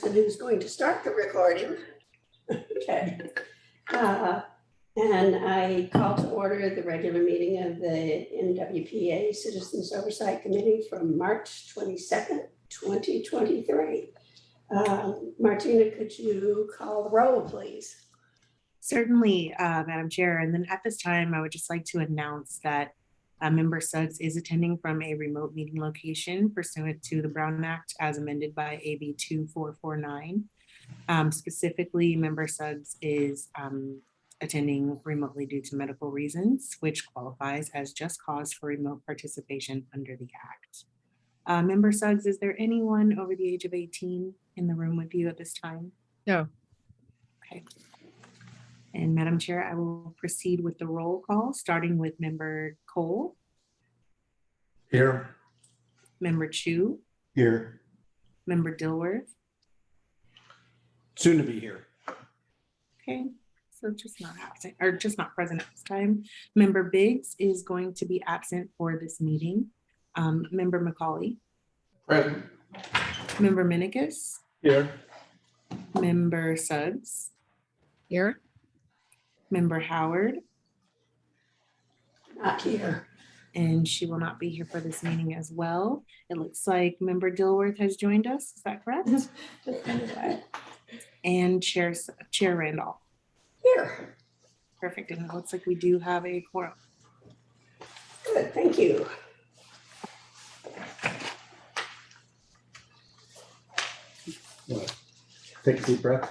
Who's going to start the recording. Okay. And I call to order the regular meeting of the MWPA Citizens Oversight Committee from March 22nd, 2023. Martina, could you call the roll, please? Certainly, Madam Chair. And then at this time, I would just like to announce that Member Suggs is attending from a remote meeting location pursuant to the Brown Act as amended by AB 2449. Specifically, Member Suggs is attending remotely due to medical reasons, which qualifies as just cause for remote participation under the Act. Member Suggs, is there anyone over the age of 18 in the room with you at this time? No. Okay. And Madam Chair, I will proceed with the roll call, starting with Member Cole. Here. Member Chu. Here. Member Dilworth. Soon to be here. Okay, so just not absent, or just not present at this time. Member Biggs is going to be absent for this meeting. Member McCauley. Present. Member Minikis. Here. Member Suggs. Here. Member Howard. Not here. And she will not be here for this meeting as well. It looks like Member Dilworth has joined us. Is that correct? And Chair Randolph. Here. Perfect. And it looks like we do have a quorum. Good, thank you. Take a deep breath.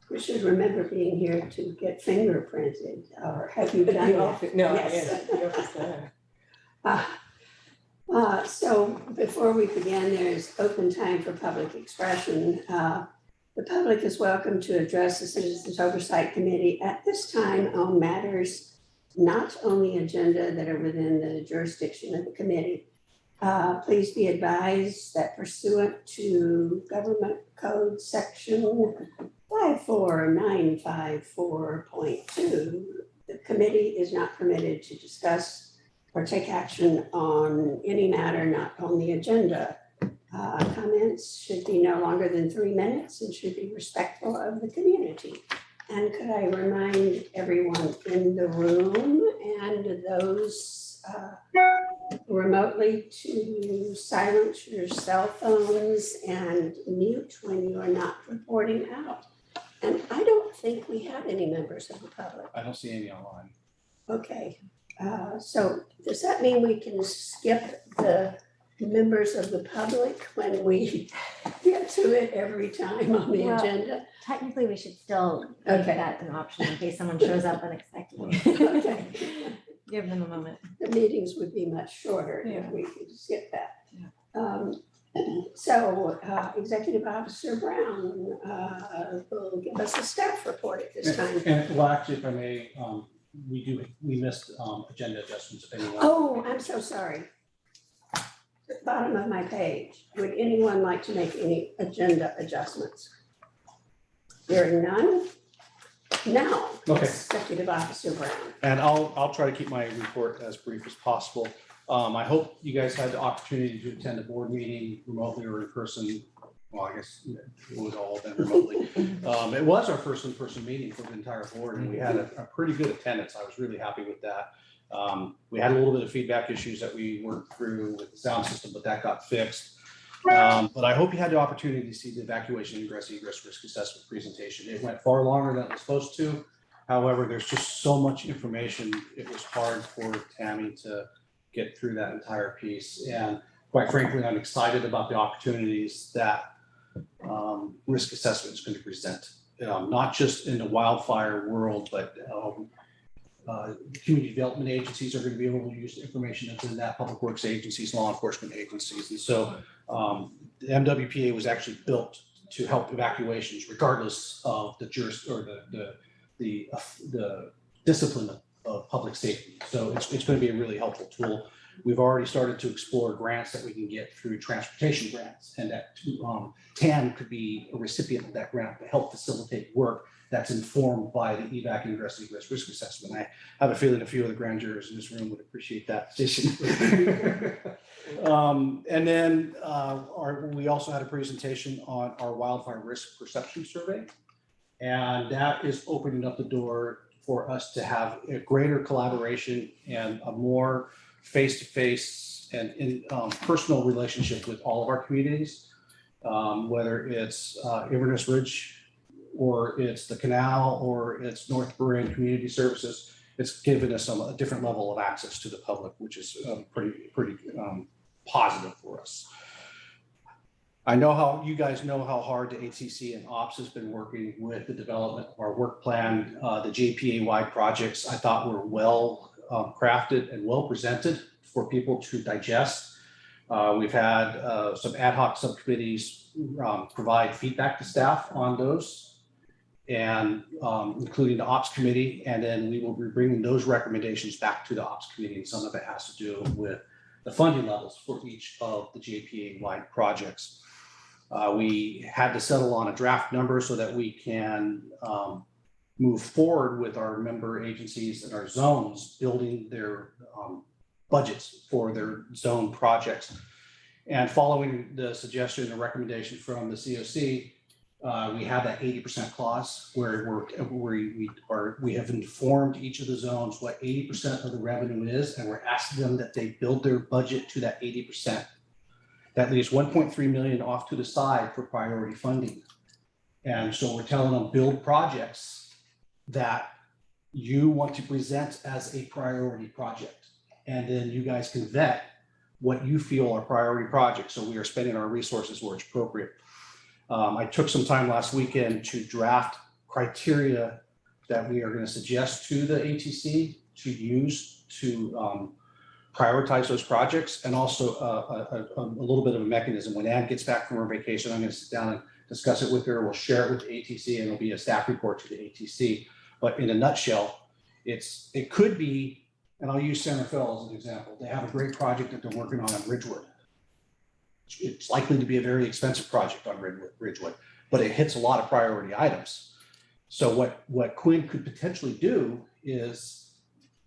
We should remember being here to get fingerprinted, or have you done that? No, Yes. yes. So before we begin, there's open time for public expression. The public is welcome to address the Citizens Oversight Committee at this time on matters not on the agenda that are within the jurisdiction of the committee. Please be advised that pursuant to Government Code Section 54954.2, the committee is not permitted to discuss or take action on any matter not on the agenda. Comments should be no longer than 3 minutes and should be respectful of the community. And could I remind everyone in the room and those remotely to silence your cell phones and mute when you are not reporting out. And I don't think we have any members of the public. I don't see any online. Okay, so does that mean we can skip the members of the public when we get to it every time on the agenda? Technically, we should still Okay. make that an option in case someone shows up unexpectedly. Okay. Give them a moment. The meetings would be much shorter if Yeah. we could skip that. Yeah. So Executive Officer Brown will give us a staff report at this time. And well, actually, if I may, we missed agenda adjustments if anyone. Oh, I'm so sorry. At the bottom of my page, would anyone like to make any agenda adjustments? Hearing none. Now, Okay. Executive Officer Brown. And I'll try to keep my report as brief as possible. I hope you guys had the opportunity to attend a board meeting remotely or in person. Well, I guess it was all done remotely. It was our first in-person meeting for the entire board, and we had a pretty good attendance. I was really happy with that. We had a little bit of feedback issues that we worked through with the sound system, but that got fixed. But I hope you had the opportunity to see the evacuation egress risk assessment presentation. It went far longer than it was supposed to. However, there's just so much information. It was hard for Tammy to get through that entire piece. And quite frankly, I'm excited about the opportunities that risk assessment is going to present, not just in the wildfire world, but community development agencies are going to be able to use the information that's in that, public works agencies, law enforcement agencies. And so the MWPA was actually built to help evacuations regardless of the the discipline of public safety. So it's going to be a really helpful tool. We've already started to explore grants that we can get through transportation grants, and that TAN could be a recipient of that grant to help facilitate work that's informed by the evac ingress risk assessment. I have a feeling a few of the grand jurors in this room would appreciate that position. And then we also had a presentation on our wildfire risk perception survey. And that is opening up the door for us to have a greater collaboration and a more face-to-face and personal relationship with all of our communities, whether it's Inverness Ridge, or it's the canal, or it's North Berrien Community Services. It's given us a different level of access to the public, which is pretty positive for us. I know how you guys know how hard the ATC and Ops has been working with the development of our work plan. The JPA-wide projects I thought were well crafted and well presented for people to digest. We've had some ad hoc subcommittees provide feedback to staff on those, and including the Ops Committee. And then we will be bringing those recommendations back to the Ops Committee. Some of it has to do with the funding levels for each of the JPA-wide projects. We had to settle on a draft number so that we can move forward with our member agencies and our zones building their budgets for their zone projects. And following the suggestion and recommendation from the COC, we have that 80% clause where we have informed each of the zones what 80% of the revenue is, and we're asking them that they build their budget to that 80%. That leaves 1.3 million off to the side for priority funding. And so we're telling them build projects that you want to present as a priority project. And then you guys can vet what you feel are priority projects. So we are spending our resources where it's appropriate. I took some time last weekend to draft criteria that we are going to suggest to the ATC to use to prioritize those projects, and also a little bit of a mechanism. When Ann gets back from her vacation, I'm going to sit down and discuss it with her. We'll share it with the ATC, and it'll be a staff report to the ATC. But in a nutshell, it could be, and I'll use Santa Fe as an example. They have a great project that they're working on Ridgewood. It's likely to be a very expensive project on Ridgewood, but it hits a lot of priority items. So what Quinn could potentially do is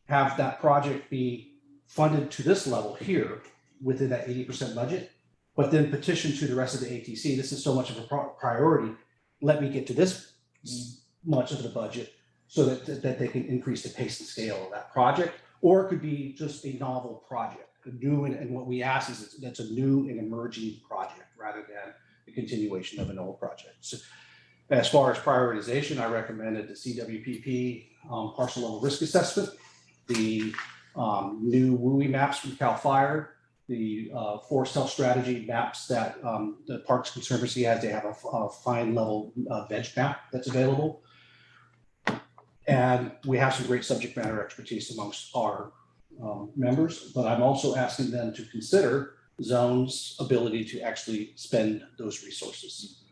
have that project be funded to this level here within that 80% budget, but then petition to the rest of the ATC. This is so much of a priority. Let me get to this much of the budget so that they can increase the pace and scale of that project. Or it could be just a novel project. New, and what we ask is that's a new and emerging project rather than the continuation of an old project. So as far as prioritization, I recommended the CWPP parcel level risk assessment, the new WUI maps from CAL FIRE, the forest health strategy maps that the Parks Conservancy has. They have a fine level veg map that's available. And we have some great subject matter expertise amongst our members, but I'm also asking them to consider zones' ability to actually spend those resources.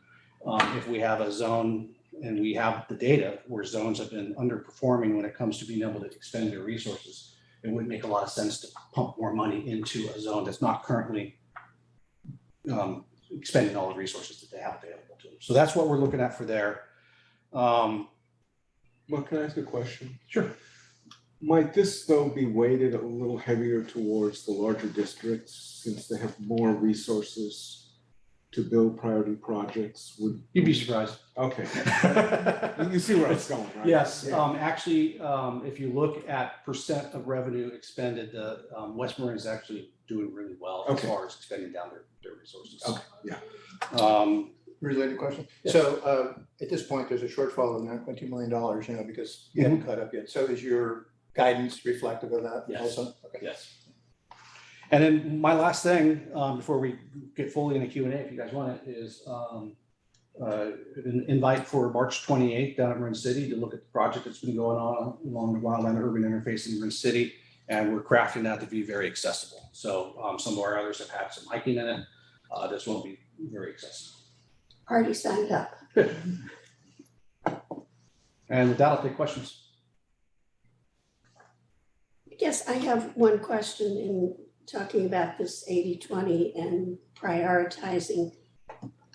If we have a zone and we have the data where zones have been underperforming when it comes to being able to expend their resources, it would make a lot of sense to pump more money into a zone that's not currently expending all the resources that they have available to them. So that's what we're looking at for there. Well, can I ask a question? Sure. Might this though be weighted a little heavier towards the larger districts since they have more resources to build priority projects? You'd be surprised. Okay. You see where it's going, right? Yes, Yeah. actually, if you look at percent of revenue expended, the West Marine is actually doing really well as far as expending down their resources. Okay, yeah. Related question. Yes. So at this point, there's a shortfall of $9.2 million, because you haven't caught up yet. So is your guidance reflective of that Yes. also? Okay. Yes. And then my last thing, before we get fully into Q&A, if you guys want it, is an invite for March 28th down at Marin City to look at the project that's been going on along the wildland urban interface in Marin City. And we're crafting that to be very accessible. So some of our others have had some hiking in it. This won't be very accessible. Already signed up. Good. And with that, I'll take questions. Yes, I have one question in talking about this 80-20 and prioritizing.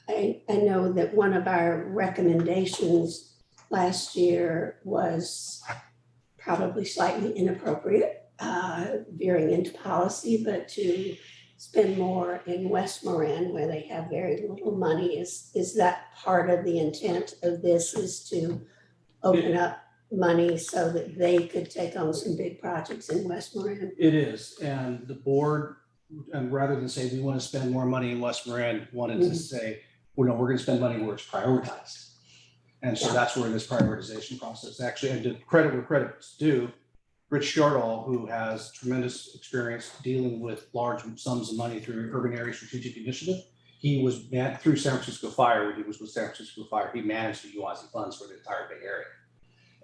I know that one of our recommendations last year was probably slightly inappropriate, veering into policy, but to spend more in West Moran where they have very little money. Is that part of the intent of this, is to open up money so that they could take on some big projects in West Moran? It is, and the board, and rather than say we want to spend more money in West Moran, wanted to say, well, no, we're going to spend money where it's prioritized. And so that's where this prioritization process actually, and to credit where credit's due, Rich Shardall, who has tremendous experience dealing with large sums of money through Urban Area Strategic Initiative. He was through San Francisco Fire, when he was with San Francisco Fire, he managed the UASI funds for the entire Bay Area.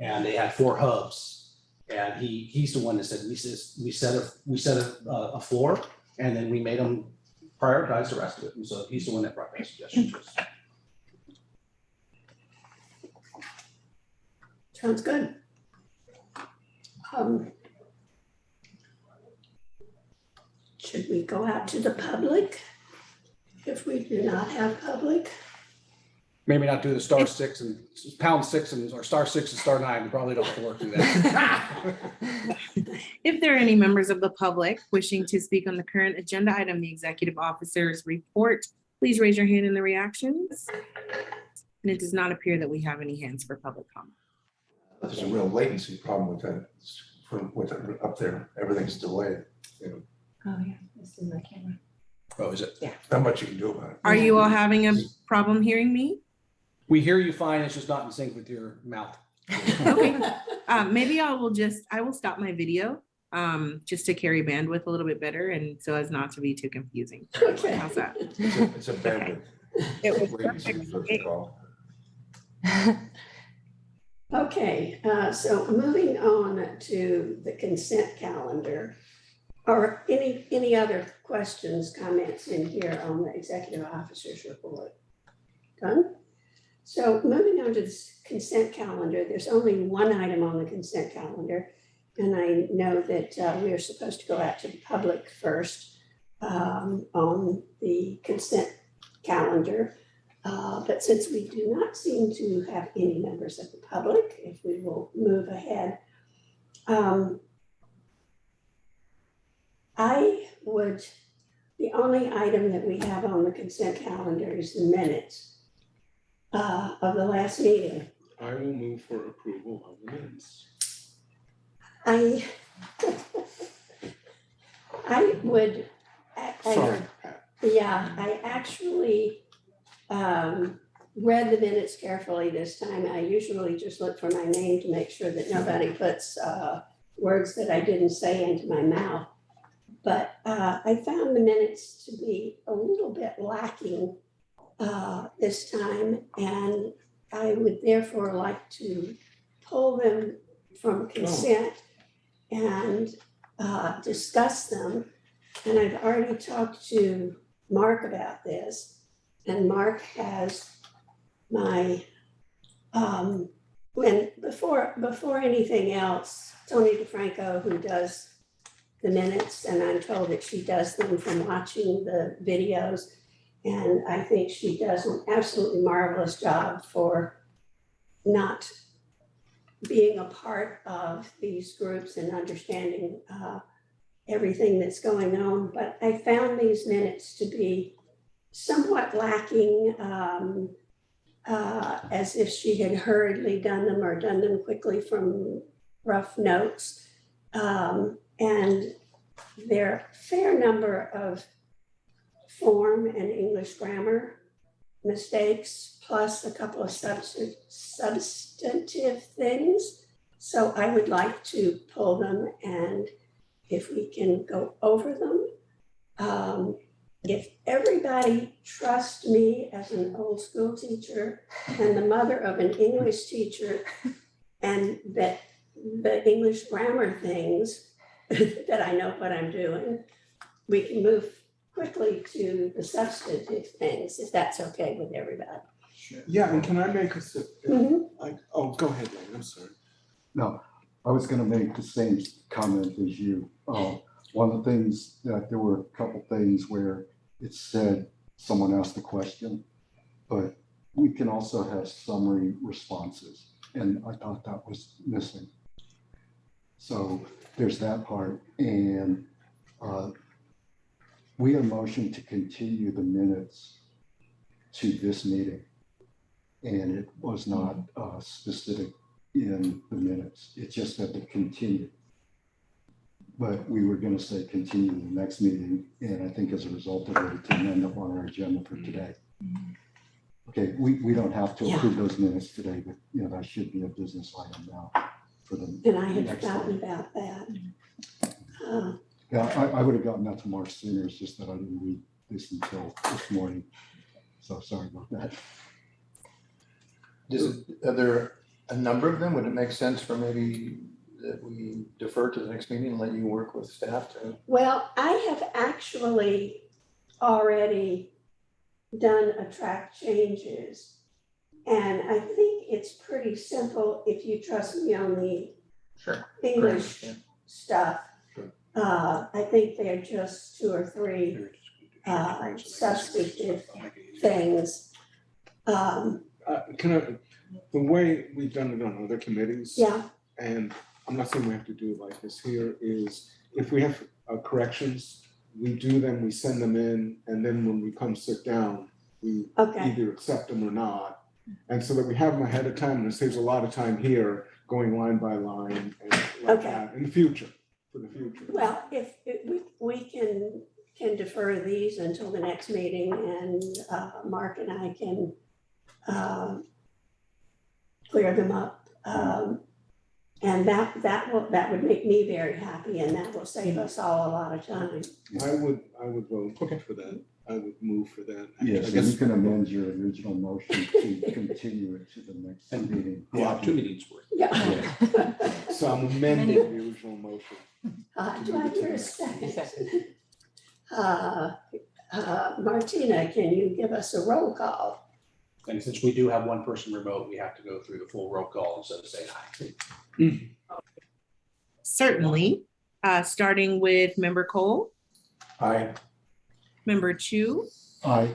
And they had 4 hubs. And he's the one that said, we set a floor, and then we made them prioritize the rest of it. And so he's the one that brought that suggestion to us. Sounds good. Should we go out to the public if we do not have public? Maybe not do the star 6 and pound 6 and or star 6 and star 9. We probably don't have to work through that. If there are any members of the public wishing to speak on the current agenda item, the executive officer's report, please raise your hand in the reactions. And it does not appear that we have any hands for public comment. There's a real latency problem with that, with it up there, everything's delayed. Oh, yeah, this is my camera. Oh, is it? Not much you can do about it. Are you all having a problem hearing me? We hear you fine. It's just not in sync with your mouth. Okay. Maybe I will stop my video just to carry bandwidth a little bit better and so as not to be too confusing. Okay. How's that? It's a bandwidth. It was latency perfect. protocol. Okay, so moving on to the consent calendar. Or any other questions, comments in here on the executive officer's report? Done? So moving on to this consent calendar, there's only one item on the consent calendar. And I know that we are supposed to go out to the public first on the consent calendar. But since we do not seem to have any members of the public, if we will move ahead. The only item that we have on the consent calendar is the minutes of the last meeting. I will move for approval of the minutes. I would, Sorry, Pat. yeah, I actually read the minutes carefully this time. I usually just look for my name to make sure that nobody puts words that I didn't say into my mouth. But I found the minutes to be a little bit lacking this time, and I would therefore like to pull them from consent and discuss them. And I've already talked to Mark about this, and Mark has my, when before anything else, Tony DeFranco, who does the minutes, and I'm told that she does them from watching the videos. And I think she does an absolutely marvelous job for not being a part of these groups and understanding everything that's going on. But I found these minutes to be somewhat lacking, as if she had hurriedly done them or done them quickly from rough notes. And there are a fair number of form and English grammar mistakes, plus a couple of substantive things. So I would like to pull them, and if we can go over them. If everybody trusts me as an old school teacher and the mother of an English teacher, and that the English grammar things, that I know what I'm doing, we can move quickly to the substantive things, if that's okay with everybody. Yeah, and can I make a, Mhm. oh, go ahead, Lane, I'm sorry. No, I was gonna make the same comment as you. One of the things that there were a couple things where it said someone asked a question, but we can also have summary responses. And I thought that was missing. So there's that part. And we had a motion to continue the minutes to this meeting. And it was not specific in the minutes. It just said to continue. But we were going to say continue the next meeting. And I think as a result of it, it didn't end up on our agenda for today. Okay, we don't have to approve those minutes today, but you know, that should be a business item now for them. And I had next forgotten time. about that. Yeah, I would have gotten that to Mark sooner. It's just that I didn't read this until this morning. So sorry about that. Are there a number of them? Would it make sense for maybe that we defer to the next meeting and let you work with staff to? Well, I have actually already done a track changes. And I think it's pretty simple if you trust me on the Sure. English Yeah. stuff. Sure. I think they're just 2 or 3 substantive things. The way we've done it on other committees. Yeah, And I'm not saying we have to do it like this here, is if we have corrections, we do them, we send them in, and then when we come sit down, we okay, either accept them or not. And so that we have them ahead of time, and it saves a lot of time here, going line by line and like Okay. that in the future, for the future. well, if we can defer these until the next meeting and Mark and I can clear them up. And that would make me very happy, and that will save us all a lot of time. I would vote for that. I would move for that. Yes, I so guess- you can amend your original motion to continue it to the next meeting. We'll have 2 meetings worth. Yeah. So I'm amending the original motion. Do I hear a second? Martina, can you give us a roll call? And since we do have one person remote, we have to go through the full roll call instead of saying aye. Certainly, starting with Member Cole, Aye. Member Chu, Aye.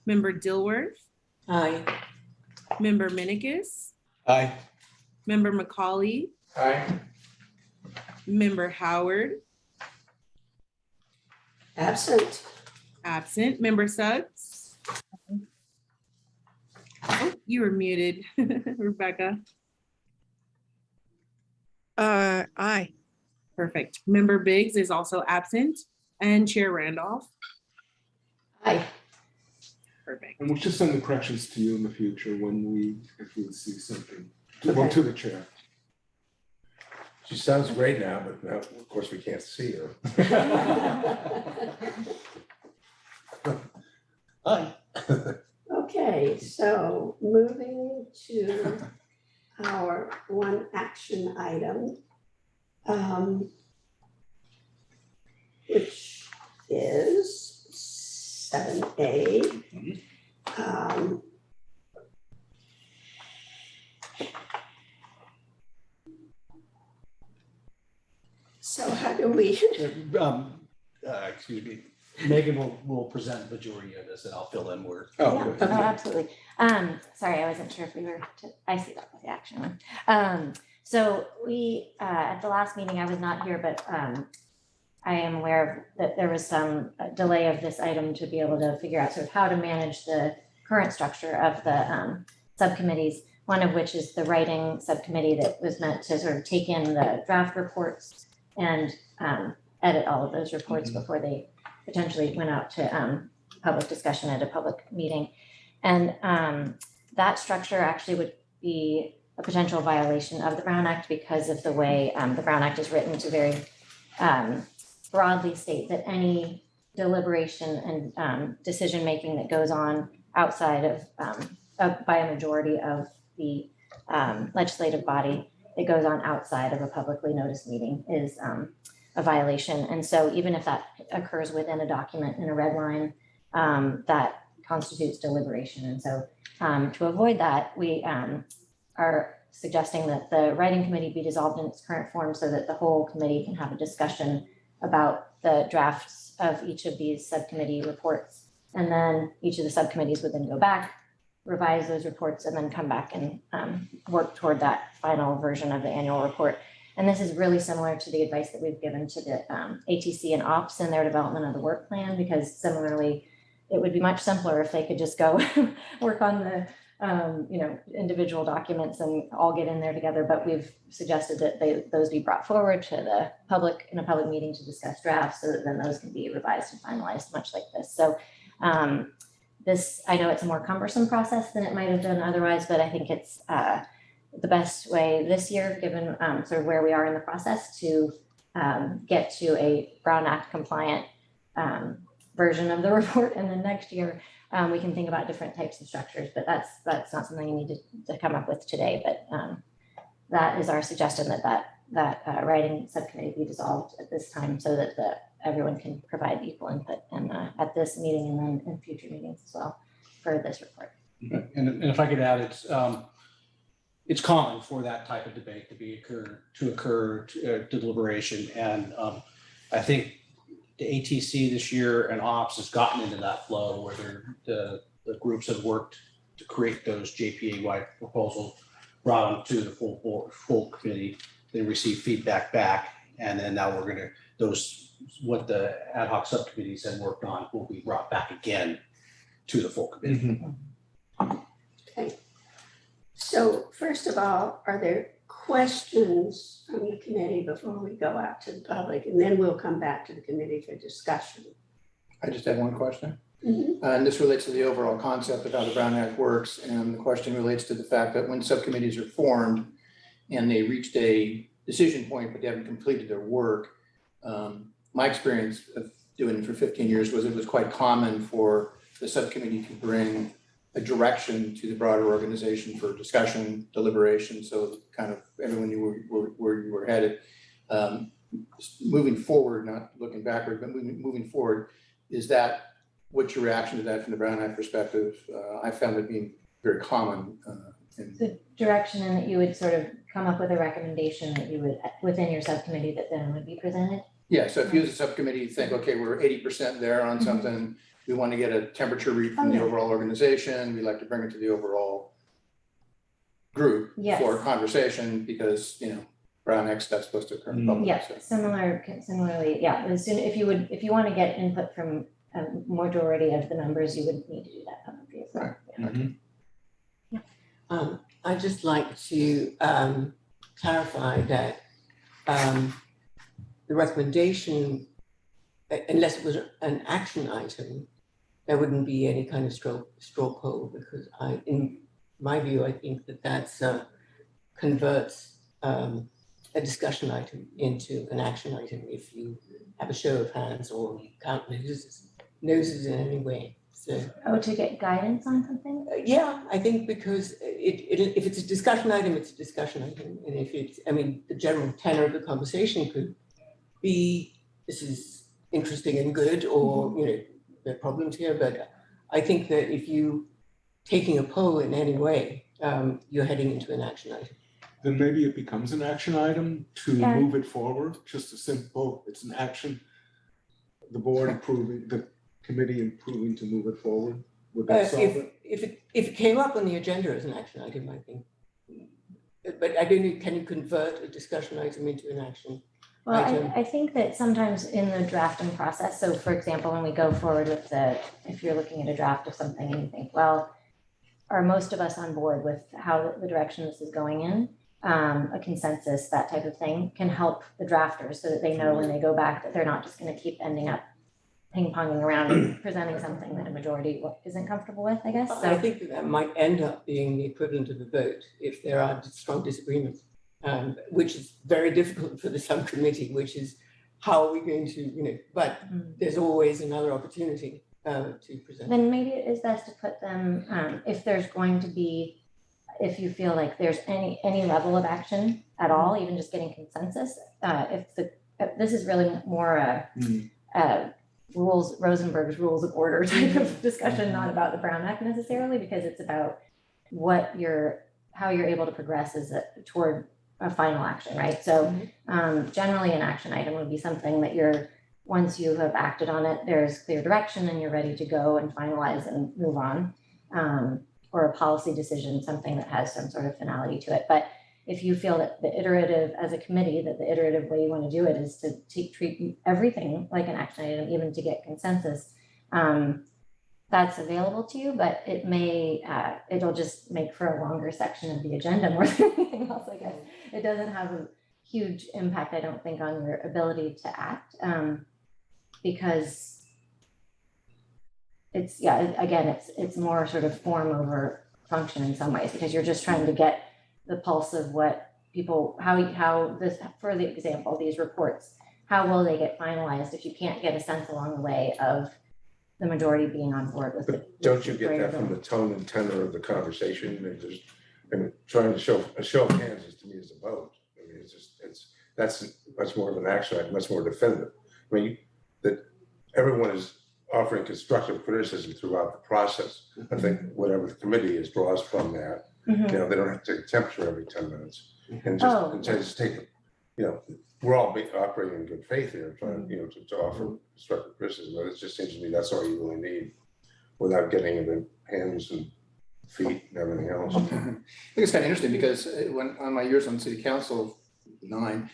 Member Dilworth, Aye. Member Minikis, Aye. Member McCauley, Aye. Member Howard, Absent. absent, Member Suggs. Oh, you were muted, Rebecca. Aye. Perfect. Member Biggs is also absent, and Chair Randolph. Aye. Perfect. And we'll just send the corrections to you in the future if we see something. Well, to the chair. She sounds great now, but now, of course, we can't see her. Aye. Okay, so moving to our one action item, which is 7A. So how do we, Excuse me, Megan will present the majority of this and I'll fill in where. Oh, Yeah, good. oh, absolutely. Sorry, I wasn't sure if we were, I see that was the action one. So we, at the last meeting, I was not here, but I am aware that there was some delay of this item to be able to figure out sort of how to manage the current structure of the subcommittees, one of which is the writing subcommittee that was meant to sort of take in the draft reports and edit all of those reports before they potentially went out to public discussion at a public meeting. And that structure actually would be a potential violation of the Brown Act because of the way the Brown Act is written to very broadly state that any deliberation and decision-making that goes on outside of by a majority of the legislative body that goes on outside of a publicly noticed meeting is a violation. And so even if that occurs within a document in a red line, that constitutes deliberation. And so to avoid that, we are suggesting that the writing committee be dissolved in its current form so that the whole committee can have a discussion about the drafts of each of these subcommittee reports. And then each of the subcommittees would then go back, revise those reports, and then come back and work toward that final version of the annual report. And this is really similar to the advice that we've given to the ATC and ops in their development of the work plan, because similarly, it would be much simpler if they could just go work on the individual documents and all get in there together. But we've suggested that those be brought forward to the public in a public meeting to discuss drafts, so that then those can be revised and finalized, much like this. So this, I know it's a more cumbersome process than it might have done otherwise, but I think it's the best way this year, given sort of where we are in the process, to get to a Brown Act compliant version of the report. And then next year, we can think about different types of structures, but that's not something you need to come up with today. But that is our suggestion, that writing subcommittee be dissolved at this time, so that everyone can provide equal input and at this meeting and then in future meetings as well for this report. And if I could add, it's common for that type of debate to occur to deliberation. And I think the ATC this year and ops has gotten into that flow where the groups have worked to create those JPA-wide proposals, brought them to the full committee. They receive feedback back, and then now we're going to what the ad hoc subcommittees had worked on will be brought back again to the full committee. Okay. So first of all, are there questions from the committee before we go out to the public? And then we'll come back to the committee for discussion. I just had one question. Mhm. And this relates to the overall concept of how the Brown Act works. And the question relates to the fact that when subcommittees are formed and they reached a decision point, but they haven't completed their work, my experience of doing it for 15 years was it was quite common for the subcommittee to bring a direction to the broader organization for discussion, deliberation, so kind of everyone knew where you were headed. Moving forward, not looking backward, but moving forward, is that, what's your reaction to that from the Brown Act perspective? I found it being very common. The direction, and that you would sort of come up with a recommendation that you would, within your subcommittee, that then would be presented? Yeah, so if you as a subcommittee think, okay, we're 80% there on something, we want to get a temperature read from the overall organization, we like to bring it to the overall group for a conversation, because, Brown Act stuff's supposed to occur in public. Yeah, so. similarly, yeah. As soon, if you want to get input from a majority of the members, you would need to do that publicly as well. Right. I'd just like to clarify that the recommendation, unless it was an action item, there wouldn't be any kind of straw poll, because in my view, I think that's converts a discussion item into an action item if you have a show of hands or you count noses in any way. So, to get guidance on something? yeah, I think because if it's a discussion item, it's a discussion item. And if it's, the general tenor of the conversation could be, this is interesting and good, or, there are problems here. But I think that if you taking a poll in any way, you're heading into an action item. Then maybe it becomes an action item to move it forward, just a simple, it's an action. The board approving, the committee approving to move it forward, would that solve it? If it came up on the agenda as an action item, I think. But I don't know, can you convert a discussion item into an action? Well, I think that sometimes in the drafting process, so for example, when we go forward with if you're looking at a draft of something and you think, well, are most of us on board with how the direction this is going in? A consensus, that type of thing, can help the drafters so that they know when they go back that they're not just going to keep ending up ping-ponging around and presenting something that a majority isn't comfortable with, I guess. So I think that might end up being the equivalent of a vote if there are strong disagreements, which is very difficult for the subcommittee, which is how are we going to, but there's always another opportunity to present. Then maybe it is best to put them, if there's going to be, if you feel like there's any level of action at all, even just getting consensus, this is really more Rosenberg's rules of order type of discussion, not about the Brown Act necessarily, because it's about how you're able to progress toward a final action, right? So generally an action item would be something that once you have acted on it, there's clear direction and you're ready to go and finalize and move on, or a policy decision, something that has some sort of finality to it. But if you feel that the iterative, as a committee, that the iterative way you want to do it is to treat everything like an action item, even to get consensus, that's available to you, but it may, it'll just make for a longer section of the agenda more than anything else, I guess. It doesn't have a huge impact, I don't think, on your ability to act, because it's, again, it's more sort of form over function in some ways, because you're just trying to get the pulse of what people, how this, for the example, these reports, how will they get finalized if you can't get a sense along the way of the majority being on board with it? But don't you get that from the tone and tenor of the conversation? And trying to show a show of hands is, to me, is a vote. I mean, that's much more of an action item, much more definitive. I mean, that everyone is offering constructive criticism throughout the process. I think whatever the committee is draws from that. You know, they don't have to take a temperature every 10 minutes and just take, you know, we're all operating in good faith here, trying, you know, to offer constructive criticism. But it just seems to me that's all you really need without getting into hands and feet and everything else. I think it's kind of interesting because when on my years on city council, 9,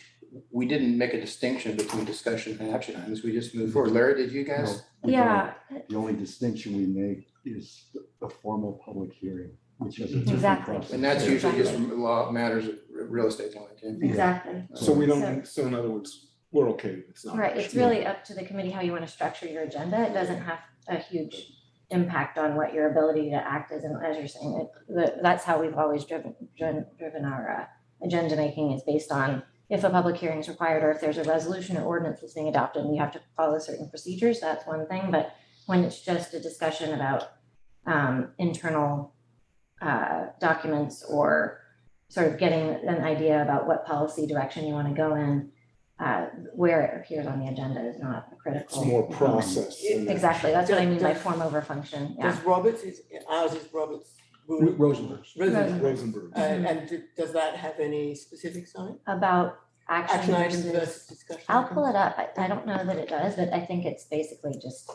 we didn't make a distinction between discussion and action items. We just moved forward. Larry, did you guys? No, we Yeah. don't. The only distinction we make is the formal public hearing, which is a different Exactly. process. And that's usually just law matters of real estate law. Exactly. So we don't, so in other words, we're okay. It's not. Right, it's really up to the committee how you want to structure your agenda. It doesn't have a huge impact on what your ability to act is, and as you're saying, that's how we've always driven our agenda making, is based on if a public hearing is required, or if there's a resolution or ordinance that's being adopted and you have to follow certain procedures, that's one thing. But when it's just a discussion about internal documents, or sort of getting an idea about what policy direction you want to go in, where it appears on the agenda is not a critical. It's more process. Exactly, that's what I mean by form over function, yeah. Does Roberts, ours is Roberts. Rosenberg. Rosenberg. And does that have any specifics on it? About Action action items versus, versus discussion? I'll pull it up, I don't know that it does, but I think it's basically just,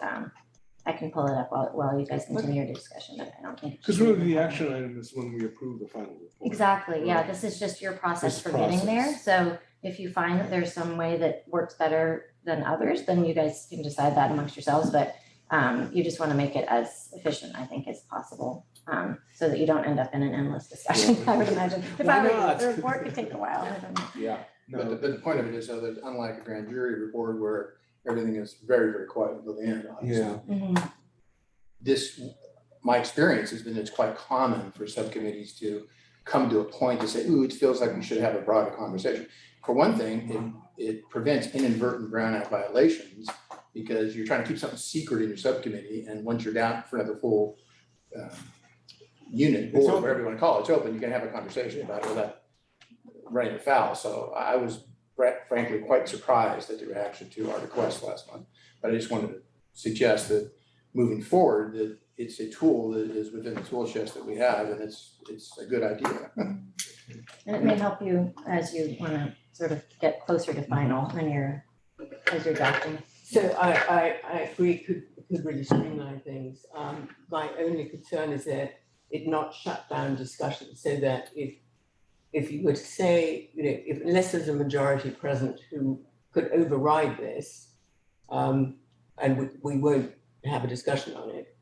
I can pull it up while you guys continue your discussion, but I don't think. Because really the action item is when we approve the final report. Exactly, yeah, this is just your process This for getting there, process. so if you find that there's some way that works better than others, then you guys can decide that amongst yourselves, but you just want to make it as efficient, I think, as possible, so that you don't end up in an endless discussion, I would imagine. If Why I were you, not? the report could take a while, I don't know. Yeah. But the point of it is, though, that unlike a grand jury report where everything is very, very quiet until the end, obviously, Yeah. this, my experience has been, it's quite common for subcommittees to come to a point to say, ooh, it feels like we should have a broader conversation. For one thing, it prevents inadvertent Brown Act violations, because you're trying to keep something secret in your subcommittee, and once you're down for another full unit, board, whatever you want to call it, it's open, you can have a conversation about it without running afoul. So I was frankly quite surprised at the reaction to our request last month. But I just wanted to suggest that moving forward, that it's a tool that is within the tool chest that we have, and it's a good idea. And it may help you as you want to sort of get closer to final as you're drafting. So I agree, could really streamline things. My only concern is that it not shut down discussion, so that if you were to say, you know, unless there's a majority present who could override this, and we won't have a discussion on it,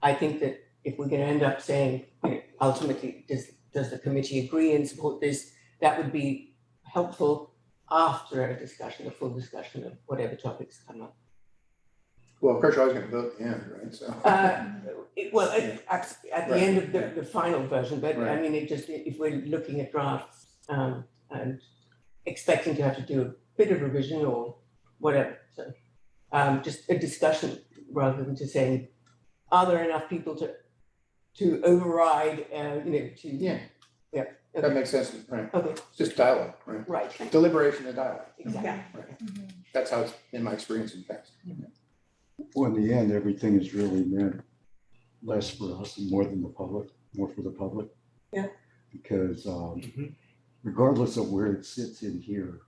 I think that if we're going to end up saying, you know, ultimately, does the committee agree and support this, that would be helpful after a discussion, a full discussion of whatever topics come up. Well, of course, you're always going to vote at the end, right? So. At the end of the final version, but I Right. mean, if we're looking at drafts and expecting to have to do a bit of revision or whatever, so just a discussion rather than just saying, are there enough people to override, Yeah. Yeah. That makes sense, right? Okay, It's just dialogue, right? right, Deliberation and dialogue. exactly. Right. That's how it's been my experience in the past. Well, in the end, everything is really meant less for us and more than the public, more for the public. Yeah. Because regardless of where it sits in here,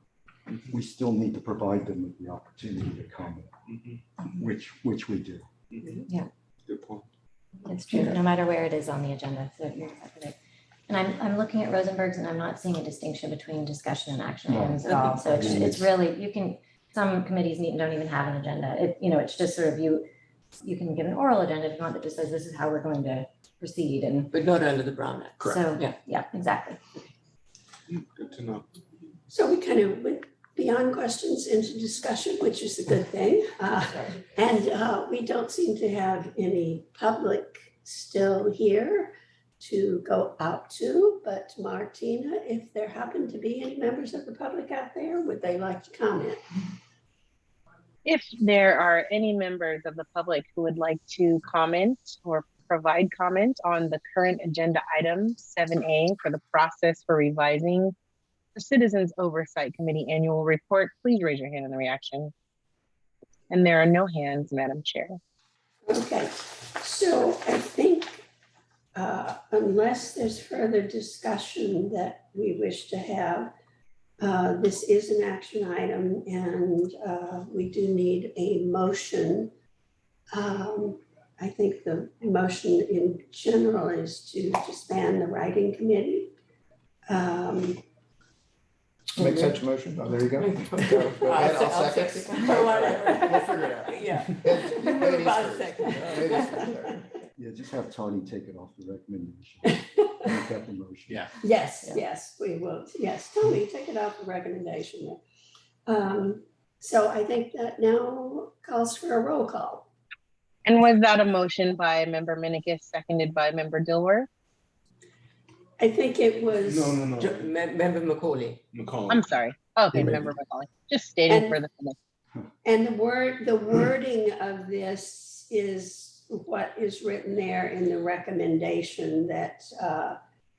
we still need to provide them with the opportunity to comment, which we do. Good point. It's true, no matter where it is on the agenda, so you're exactly right. And I'm looking at Rosenberg's and I'm not seeing a distinction between discussion and action No. items at all. So it's really, you can, some committees meet and don't even have an agenda. It's just sort of you can give an oral agenda if you want that just says this is how we're going to proceed and But not under the Brown Act. so, Yeah. yeah, exactly. Good to know. So we kind of went beyond questions into discussion, which is a good thing. And we don't seem to have any public still here to go out to, but Martina, if there happen to be any members of the public out there, would they like to comment? If there are any members of the public who would like to comment or provide comment on the current agenda item 7A for the process for revising the Citizens Oversight Committee Annual Report, please raise your hand in the reaction. And there are no hands, Madam Chair. Okay, so I think unless there's further discussion that we wish to have, this is an action item and we do need a motion. I think the motion in general is to disband the writing committee. Make such a motion. Oh, there you go. Go I'll ahead, I'll second. second. Whatever. We'll figure it out. Yeah. Ladies You move on first. second. Ladies first. Yeah, just have Tony take it off the recommendation. Make that the motion. Yeah. Yes, Yeah. yes, we will. Yes, Tony, take it off the recommendation there. So I think that now calls for a roll call. And was that a motion by Member Minikis, seconded by Member Dilworth? I think it was. No. Member Macaulay. McCall. I'm sorry. Okay, Yeah. Member McCauley. Just stating And- for the minute. And the wording of this is what is written there in the recommendation that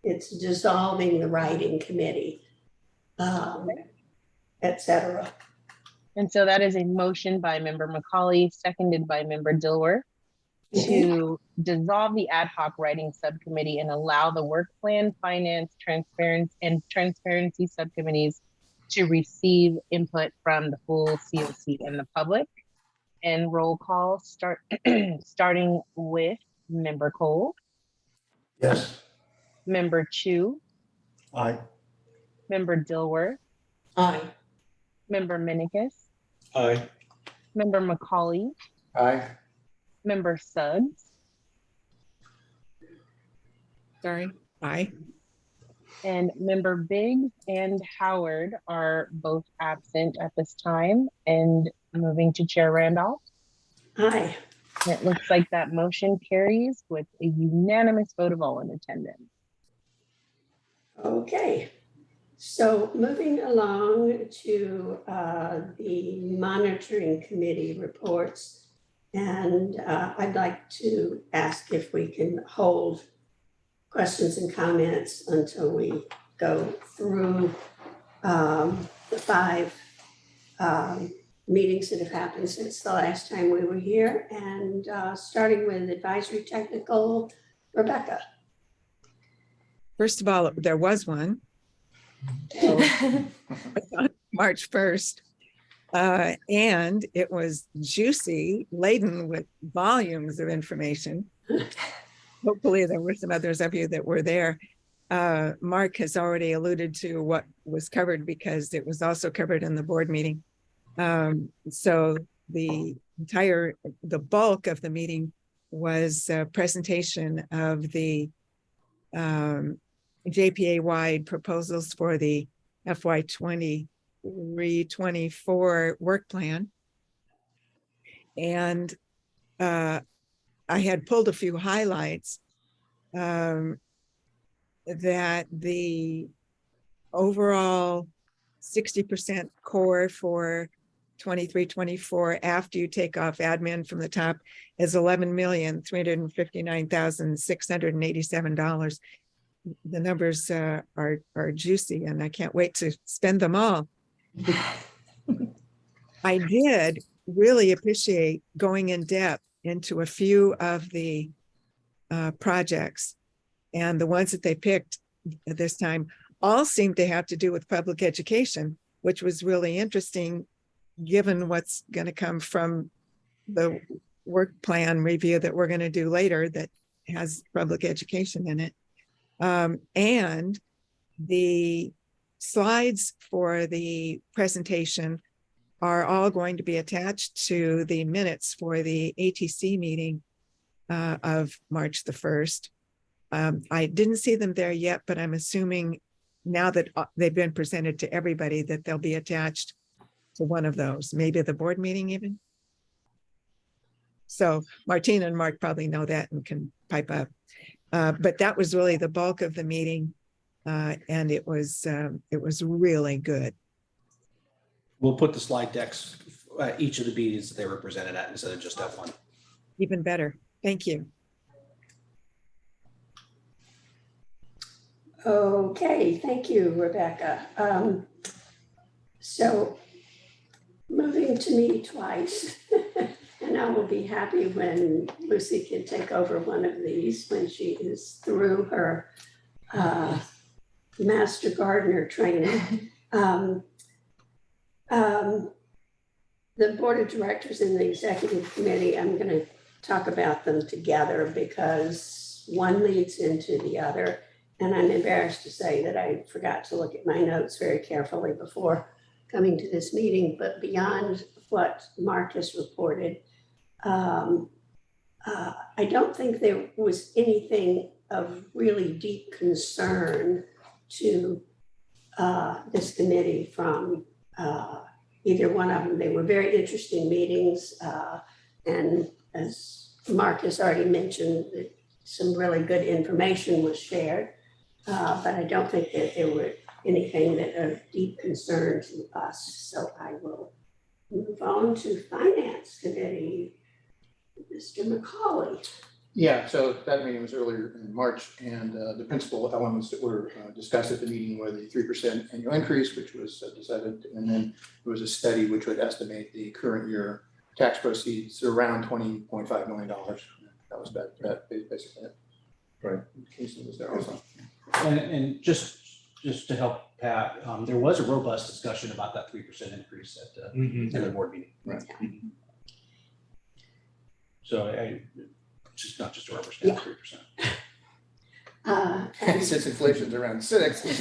it's dissolving the writing committee, et cetera. And so that is a motion by Member McCauley, seconded by Member Dilworth, to dissolve the ad hoc writing subcommittee and allow the work plan, finance, transparency subcommittees to receive input from the full COC and the public. And roll call starting with Member Cole, Yes. Member Chu, Aye. Member Dilworth, Aye. Member Minikis, Aye. Member McCauley, Aye. Member Suggs, Sorry. Aye. and Member Biggs and Howard are both absent at this time. And moving to Chair Randolph. Aye. It looks like that motion carries with a unanimous vote of all in attendance. Okay, so moving along to the monitoring committee reports. And I'd like to ask if we can hold questions and comments until we go through the 5 meetings that have happened since the last time we were here. And starting with advisory technical, Rebecca. First of all, there was one on March 1st. And it was juicy, laden with volumes of information. Hopefully there were some others of you that were there. Mark has already alluded to what was covered because it was also covered in the board meeting. So the bulk of the meeting was a presentation of the JPA-wide proposals for the FY 23-24 work plan. And I had pulled a few highlights that the overall 60% core for 23-24 after you take off admin from the top is $11,359,687. The numbers are juicy and I can't wait to spend them all. I did really appreciate going in depth into a few of the projects, and the ones that they picked this time all seemed to have to do with public education, which was really interesting given what's going to come from the work plan review that we're going to do later that has public education in it. And the slides for the presentation are all going to be attached to the minutes for the ATC meeting of March the 1st. I didn't see them there yet, but I'm assuming now that they've been presented to everybody that they'll be attached to one of those, maybe the board meeting even. So Martina and Mark probably know that and can pipe up. But that was really the bulk of the meeting. And it was really good. We'll put the slide decks, each of the meetings that they were presented at instead of just at one. Even better. Thank you. Okay, thank you, Rebecca. So moving to me twice, and I will be happy when Lucy can take over one of these when she is through her master gardener training. The board of directors and the executive committee, I'm going to talk about them together because one leads into the other. And I'm embarrassed to say that I forgot to look at my notes very carefully before coming to this meeting, but beyond what Mark has reported, I don't think there was anything of really deep concern to this committee from either one of them. They were very interesting meetings. And as Mark has already mentioned, some really good information was shared. But I don't think that there were anything that of deep concern to us. So I will move on to Finance Committee. Mr. McCauley. Yeah, so that meeting was earlier in March, and the principal elements that were discussed at the meeting were the 3% annual increase, which was decided, and then there was a study which would estimate the current year tax proceeds around $20.5 million. That was basically it. Right. Casey was there also. And just to help Pat, there was a robust discussion about that 3% increase at the board meeting. Right. So just not just a rubber stamp, 3%. Since inflation's around 6, it's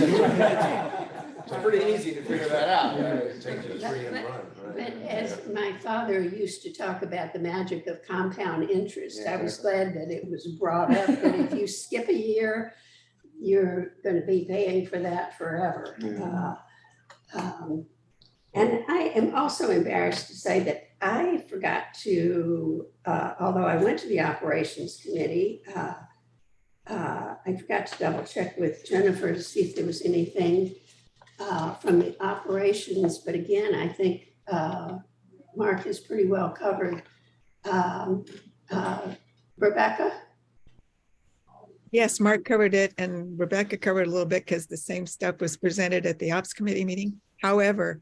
pretty easy to figure that out. But as my father used to talk about the magic of compound interest, I was glad that it was brought up that if you skip a year, you're going to be paying for that forever. And I am also embarrassed to say that I forgot to, although I went to the operations committee, I forgot to double check with Jennifer to see if there was anything from the operations. But again, I think Mark is pretty well covered. Rebecca? Yes, Mark covered it and Rebecca covered a little bit because the same stuff was presented at the ops committee meeting. However,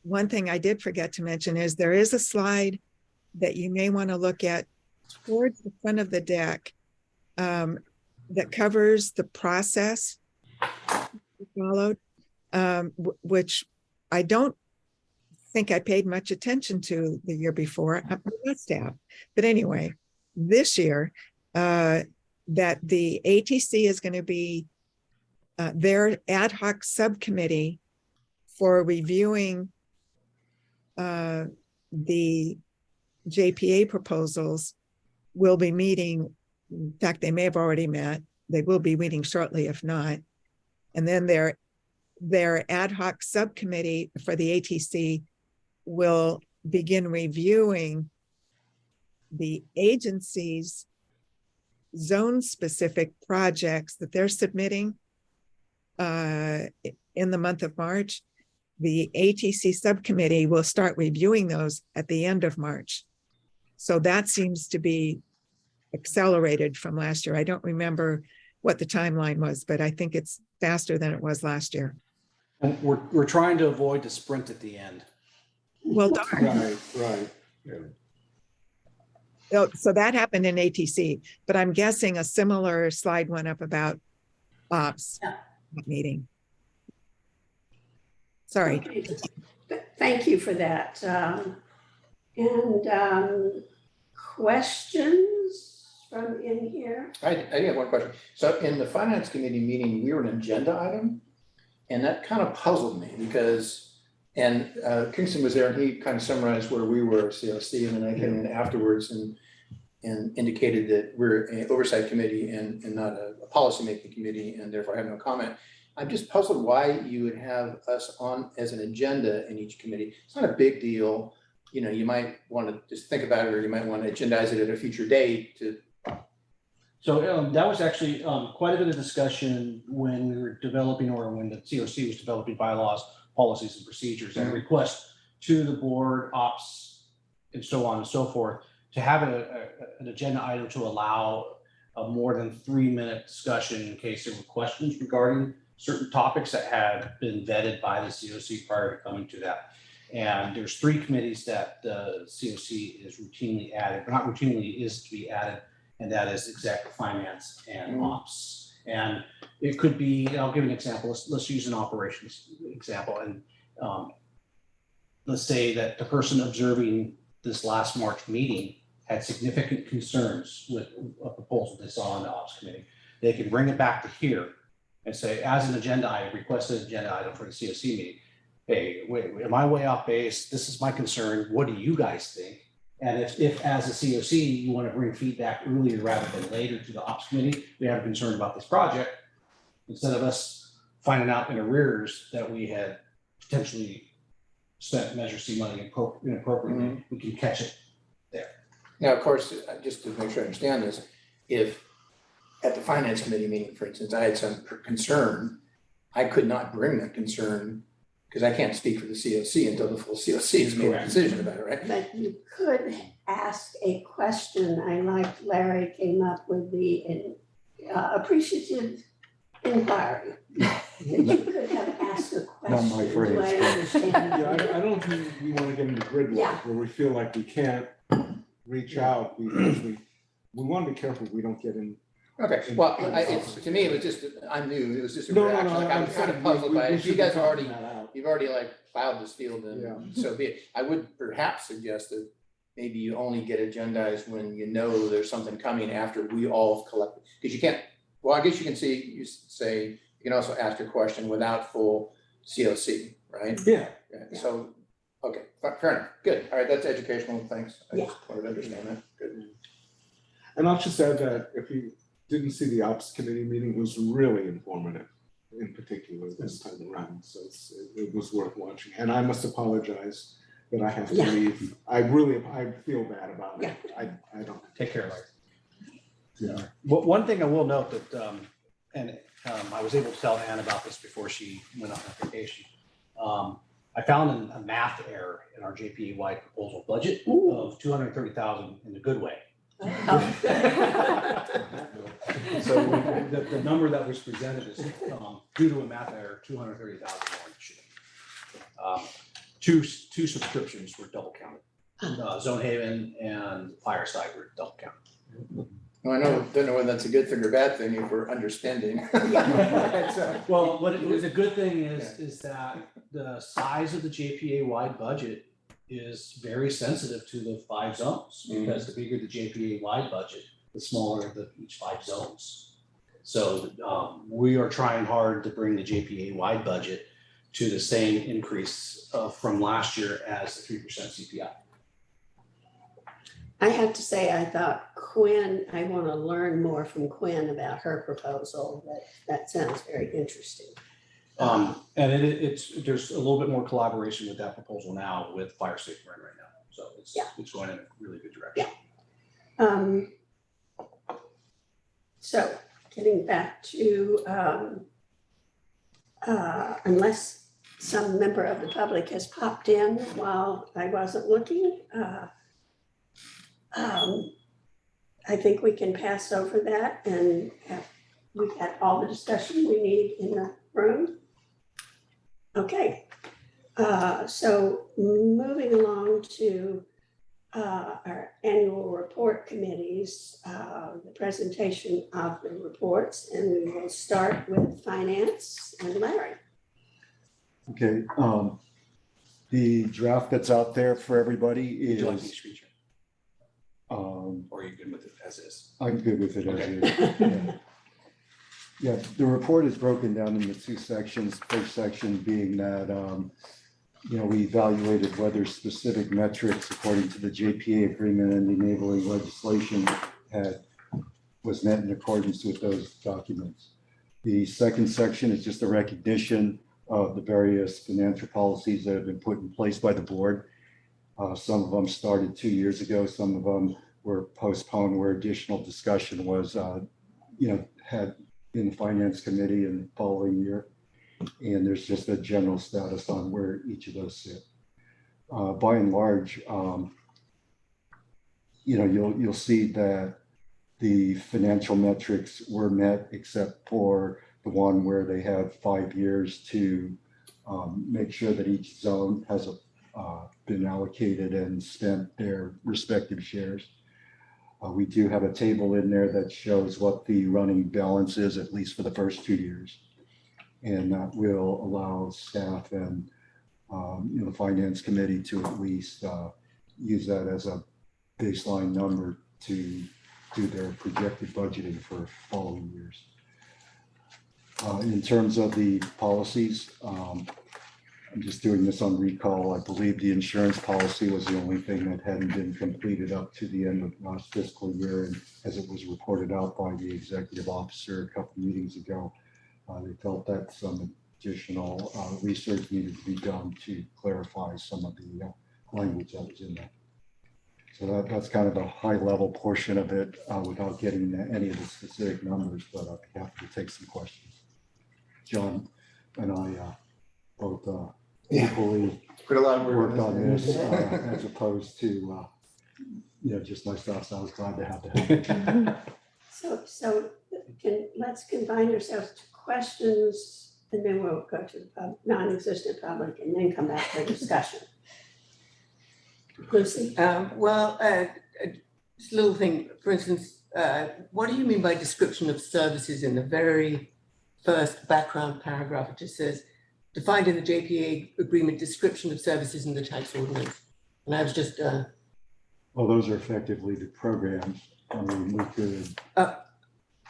one thing I did forget to mention is there is a slide that you may want to look at towards the front of the deck that covers the process followed, which I don't think I paid much attention to the year before. I must have. But anyway, this year, that the ATC is going to be their ad hoc subcommittee for reviewing the JPA proposals will be meeting. In fact, they may have already met. They will be meeting shortly, if not. And then their ad hoc subcommittee for the ATC will begin reviewing the agency's zone-specific projects that they're submitting in the month of March. The ATC subcommittee will start reviewing those at the end of March. So that seems to be accelerated from last year. I don't remember what the timeline was, but I think it's faster than it was last year. And we're trying to avoid the sprint at the end. Well, darn. Right. So that happened in ATC, but I'm guessing a similar slide went up about ops meeting. Sorry. Okay. Thank you for that. And questions from in here? Delaware? I do have one question. So in the finance committee meeting, we were an agenda item. And that kind of puzzled me because, and Kingston was there and he kind of summarized where we were, CLC, and then I came in afterwards and indicated that we're an oversight committee and not a policymaking committee, and therefore I have no comment. I'm just puzzled why you would have us on as an agenda in each committee. It's not a big deal. You know, you might want to just think about it, or you might want to agendize it at a future date to. So that was actually quite a bit of discussion when we were developing, or when the COC was developing bylaws, policies, and procedures, and requests to the board, ops, and so on and so forth, to have an agenda item to allow a more than 3-minute discussion in case there were questions regarding certain topics that had been vetted by the COC prior to coming to that. And there's 3 committees that the COC is routinely added, but not routinely, is to be added. And that is executive finance and ops. And it could be, I'll give an example. Let's use an operations example. And let's say that the person observing this last March meeting had significant concerns with a proposal they saw in the ops committee. They can bring it back to here and say, as an agenda item, request an agenda item for the COC meeting. Hey, wait, am I way off base? This is my concern. What do you guys think? And if as a COC, you want to bring feedback earlier rather than later to the ops committee, we have a concern about this project, instead of us finding out in arrears that we had potentially spent Measure C money inappropriately, we can catch it there. Now, of course, just to make sure I understand this, if at the finance committee meeting, for instance, I had some concern, I could not bring that concern because I can't speak for the COC until the full COC has made a decision about it, right? But you could ask a question. I liked Larry came up with the appreciative inquiry. That you could have asked a question. Not my phrase. Do I understand? Yeah, I don't think we want to get into gridlock Yeah. where we feel like we can't reach out because we want to be careful we don't get in. Okay, well, to me, it was just, I knew, it was just a No, reaction, like I'm kind of puzzled by it. You guys have already, out. you've already like plowed this field Yeah. and so be it. I would perhaps suggest that maybe you only get agendized when you know there's something coming after we all have collected. Because you can't, well, I guess you can you can also ask a question without full COC, right? Yeah. So, okay, fair enough, good. All right, that's educational, thanks. I Yeah. just wanted to understand that, good. And I'll just add that if you didn't see the ops committee meeting, it was really informative in particular this time around. So it was worth watching. And I must apologize that I have to Yeah. leave. I feel bad about it. I don't. Take care, Larry. Yeah. But one thing I will note that, I was able to tell Ann about this before she went on vacation. I found a math error in our JPA-wide proposal budget of $230,000 in a good way. So the number that was presented is due to a math error, $230,000 more than it should have. Two subscriptions were double counted. Zone Haven and Fireside were double counted. Well, don't know whether that's a good thing or bad thing if we're underspending. Well, what it was a good thing is that the size of the JPA-wide budget is very sensitive to the 5 zones, because the bigger the JPA-wide budget, the smaller each 5 zones. So we are trying hard to bring the JPA-wide budget to the same increase from last year as the 3% CPI. I have to say, I thought Quinn, I want to learn more from Quinn about her proposal. That sounds very interesting. And there's a little bit more collaboration with that proposal now with Fire Safe Run right now. So it's going in a really good direction. Yeah. So getting back to, unless some member of the public has popped in while I wasn't looking, I think we can pass over that and we've had all the discussion we need in the room. Okay, so moving along to our annual report committees, the presentation of the reports, and we will start with finance and Larry. Okay, the draft that's out there for everybody Would you like me to is, screen share? Or are you good with it as is? I'm good with it as Okay. is. Yeah. Yeah, the report is broken down into two sections. First section being that, we evaluated whether specific metrics according to the JPA agreement and enabling legislation was met in accordance with those documents. The second section is just a recognition of the various financial policies that have been put in place by the board. Some of them started 2 years ago. Some of them were postponed where additional discussion was, had in the finance committee in the following year. And there's just a general status on where each of those sit. By and large, you'll see that the financial metrics were met except for the one where they have 5 years to make sure that each zone has been allocated and spent their respective shares. We do have a table in there that shows what the running balance is, at least for the first 2 years. And that will allow staff and the finance committee to at least use that as a baseline number to do their projected budgeting for following years. In terms of the policies, I'm just doing this on recall. I believe the insurance policy was the only thing that hadn't been completed up to the end of last fiscal year. And as it was reported out by the executive officer a couple meetings ago, they felt that some additional research needed to be done to clarify some of the language that was in there. So that's kind of a high level portion of it without getting into any of the specific numbers, but I'd be happy to take some questions. John and I both equally Put a lot of work worked on this as opposed to just myself. So I was glad to have that. So let's confine ourselves to questions, and then we'll go to the non-existent public and then come back for discussion. Lucy? just a little thing, for instance, what do you mean by description of services in the very first background paragraph? It just says, defined in the JPA agreement, description of services in the tax ordinance. And I was just, Well, those are effectively the programs. I mean, we could. so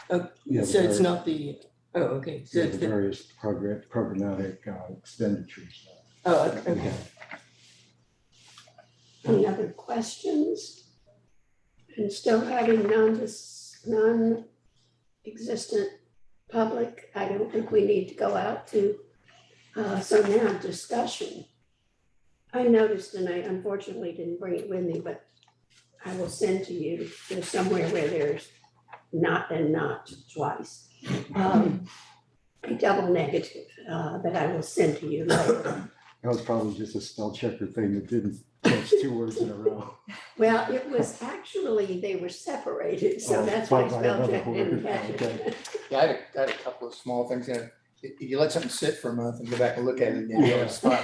it's not the, okay. So The it's the, various programmatic expenditures. okay. Any other questions? And still having non-existent public, I don't think we need to go out to, so now discussion. I noticed, and I unfortunately didn't bring it with me, but I will send to you, there's somewhere where there's not and not twice. A double negative that I will send to you later. That was probably just a spell checker thing that didn't catch 2 words in a row. Well, it was actually, they were separated, so Oh, that's why by spell another check didn't word, catch okay. it. Yeah, I had a couple of small things. You let something sit for a month and go back and look at it again. You have a spot.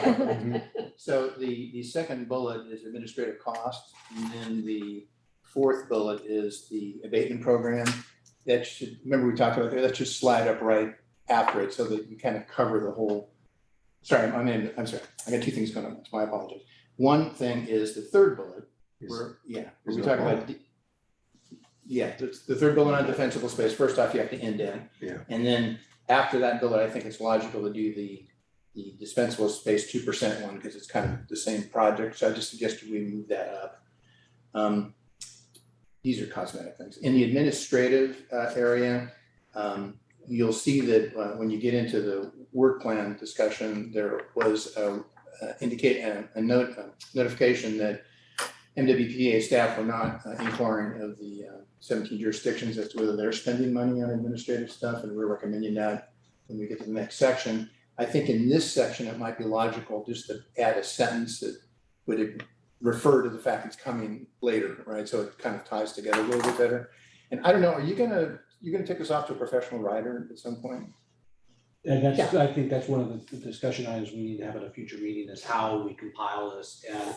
So the second bullet is administrative costs, and then the fourth bullet is the abatement program. That should, remember we talked about that, should slide up right after it so that you kind of cover the whole. Sorry, I'm sorry. I got 2 things going on. That's my apologies. One thing is the third bullet, where we talk about. The third bullet on defensible space. First off, you have to indent. Yeah. And then after that bullet, I think it's logical to do the dispensable space 2% one because it's kind of the same project. So I just suggested we move that up. These are cosmetic things. In the administrative area, you'll see that when you get into the work plan discussion, there was a notification that MWPA staff were not inquiring of the 17 jurisdictions as to whether they're spending money on administrative stuff, and we're recommending that when we get to the next section. I think in this section, it might be logical just to add a sentence that would refer to the fact it's coming later, right? So it kind of ties together a little bit better. And I don't know, are you gonna take us off to a professional writer at some point? And that's, I think that's one of the discussion items we need to have at a future meeting is how we compile this. And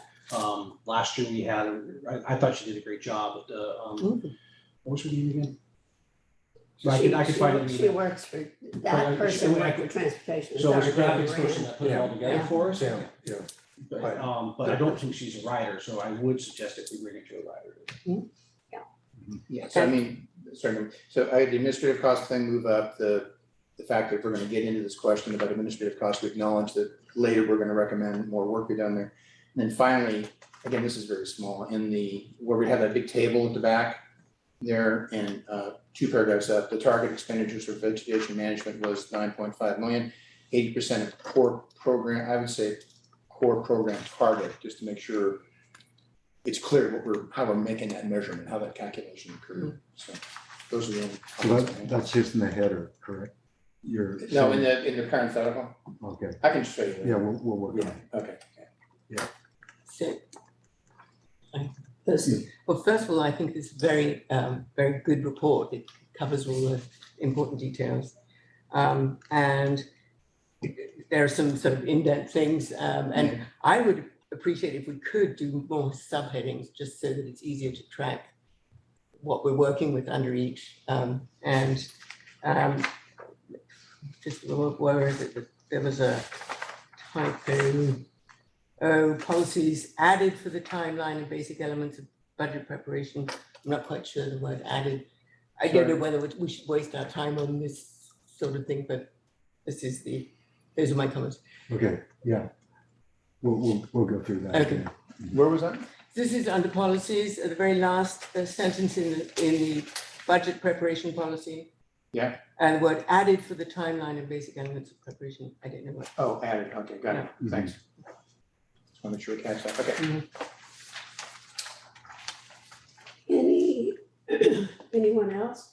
last year we had, I thought she did a great job with the, what was her name again? So I could find it. She works for, that person worked for transportation. So it was a Authority. graphics person that put it all together Yeah. for us. Yeah. But I don't think she's a writer, so I would suggest if we bring it to a writer. Yeah, so I mean, sorry, so I had the administrative cost thing move up, the fact that we're gonna get into this question about administrative costs, we acknowledge that later we're gonna recommend more work be done there. And then finally, again, this is very small, where we have that big table at the back there, and 2 paragraphs up, the target expenditures for vegetation management was 9.5 million, 80% of core program, I would say core program target, just to make sure it's clear how we're making that measurement, how that calculation occurred. So those are the only So comments I have. that's just in the header, correct? You're No, saying- in the parenthetical, Okay, I can show you that. yeah, we'll work on Yeah, it. okay. So, well, first of all, I think it's very, very good report. It covers all the important details. And there are some sort of indent things, and I would appreciate if we could do more subheadings, just so that it's easier to track what we're working with under each. Just where is it? There was a typo. Oh, policies added for the timeline and basic elements of budget preparation. I'm not quite sure the word added. I don't know whether we should waste our time on this sort of thing, but those are my comments. Okay, yeah. We'll go through that. Okay. Where was that? This is under policies, at the very last sentence in the budget preparation policy. Yeah. And the word added for the timeline and basic elements of preparation. I don't know what. Oh, added, okay, got it, Yeah. thanks. Just want to make sure we catch that, okay. Anyone else?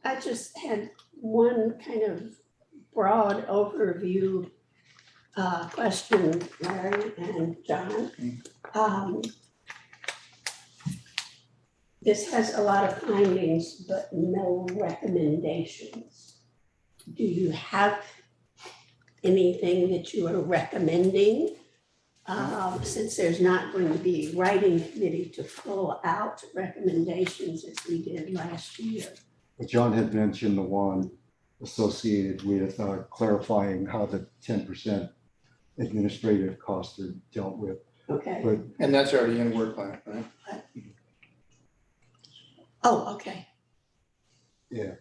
I just had one kind of broad overview question, Larry and John. This has a lot of findings, but no recommendations. Do you have anything that you are recommending? Since there's not going to be a writing committee to pull out recommendations as we did last year. But John had mentioned the one associated with clarifying how the 10% administrative costs are dealt with. Okay. But And that's already in work plan, right? Oh, okay. yeah,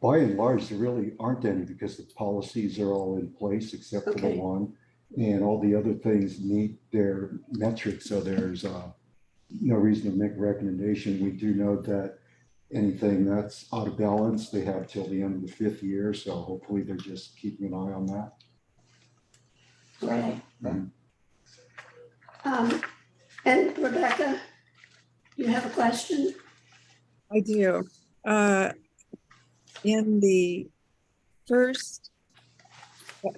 by and large, there really aren't any because the policies are all in place except for the Okay. one. And all the other things meet their metrics, so there's no reason to make a recommendation. We do know that anything that's out of balance, they have till the end of the 5th year, so hopefully they're just keeping an eye on that. Okay. Mhm. And Rebecca, you have a question? I do. In the first,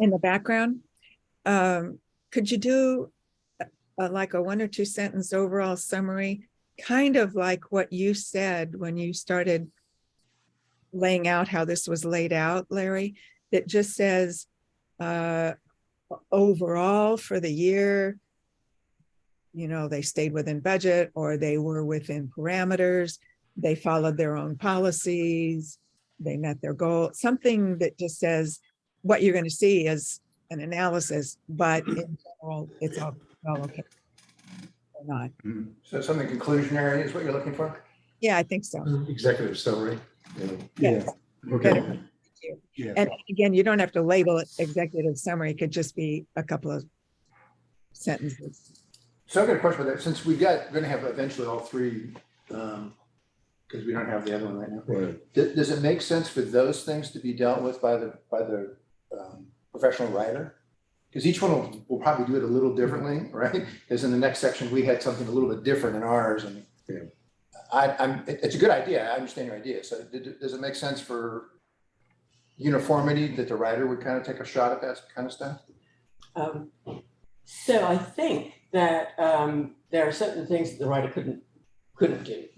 in the background, could you do like a 1 or 2 sentence overall summary, kind of like what you said when you started laying out how this was laid out, Larry? That just says overall for the year, you know, they stayed within budget or they were within parameters, they followed their own policies, they met their goal, something that just says what you're going to see is an analysis, but in general, it's all okay or not. So something conclusionary is what you're looking for? Yeah, I think so. Executive summary, you know. Yes. Okay. Better. Yeah. And again, you don't have to label it executive summary. It could just be a couple of sentences. So I've got a question about that, since we're gonna have eventually all 3, because we don't have the other one right now. Right. Does it make sense for those things to be dealt with by the professional writer? Because each one will probably do it a little differently, right? Because in the next section, we had something a little bit different in ours, and Yeah. it's a good idea, I understand your idea, so does it make sense for uniformity that the writer would kind of take a shot at that kind of stuff? So I think that there are certain things that the writer couldn't do.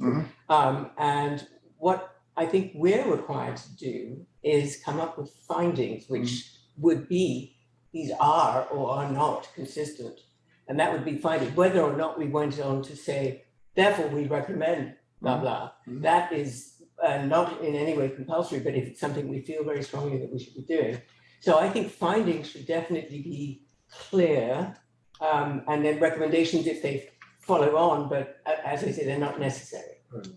And what I think we're required to do is come up with findings which would be, these are or are not consistent. And that would be finding whether or not we went on to say, therefore we recommend blah, blah. That is not in any way compulsory, but if it's something we feel very strongly that we should be doing. So I think findings should definitely be clear. And then recommendations, if they follow on, but as I say, they're not necessary. Right.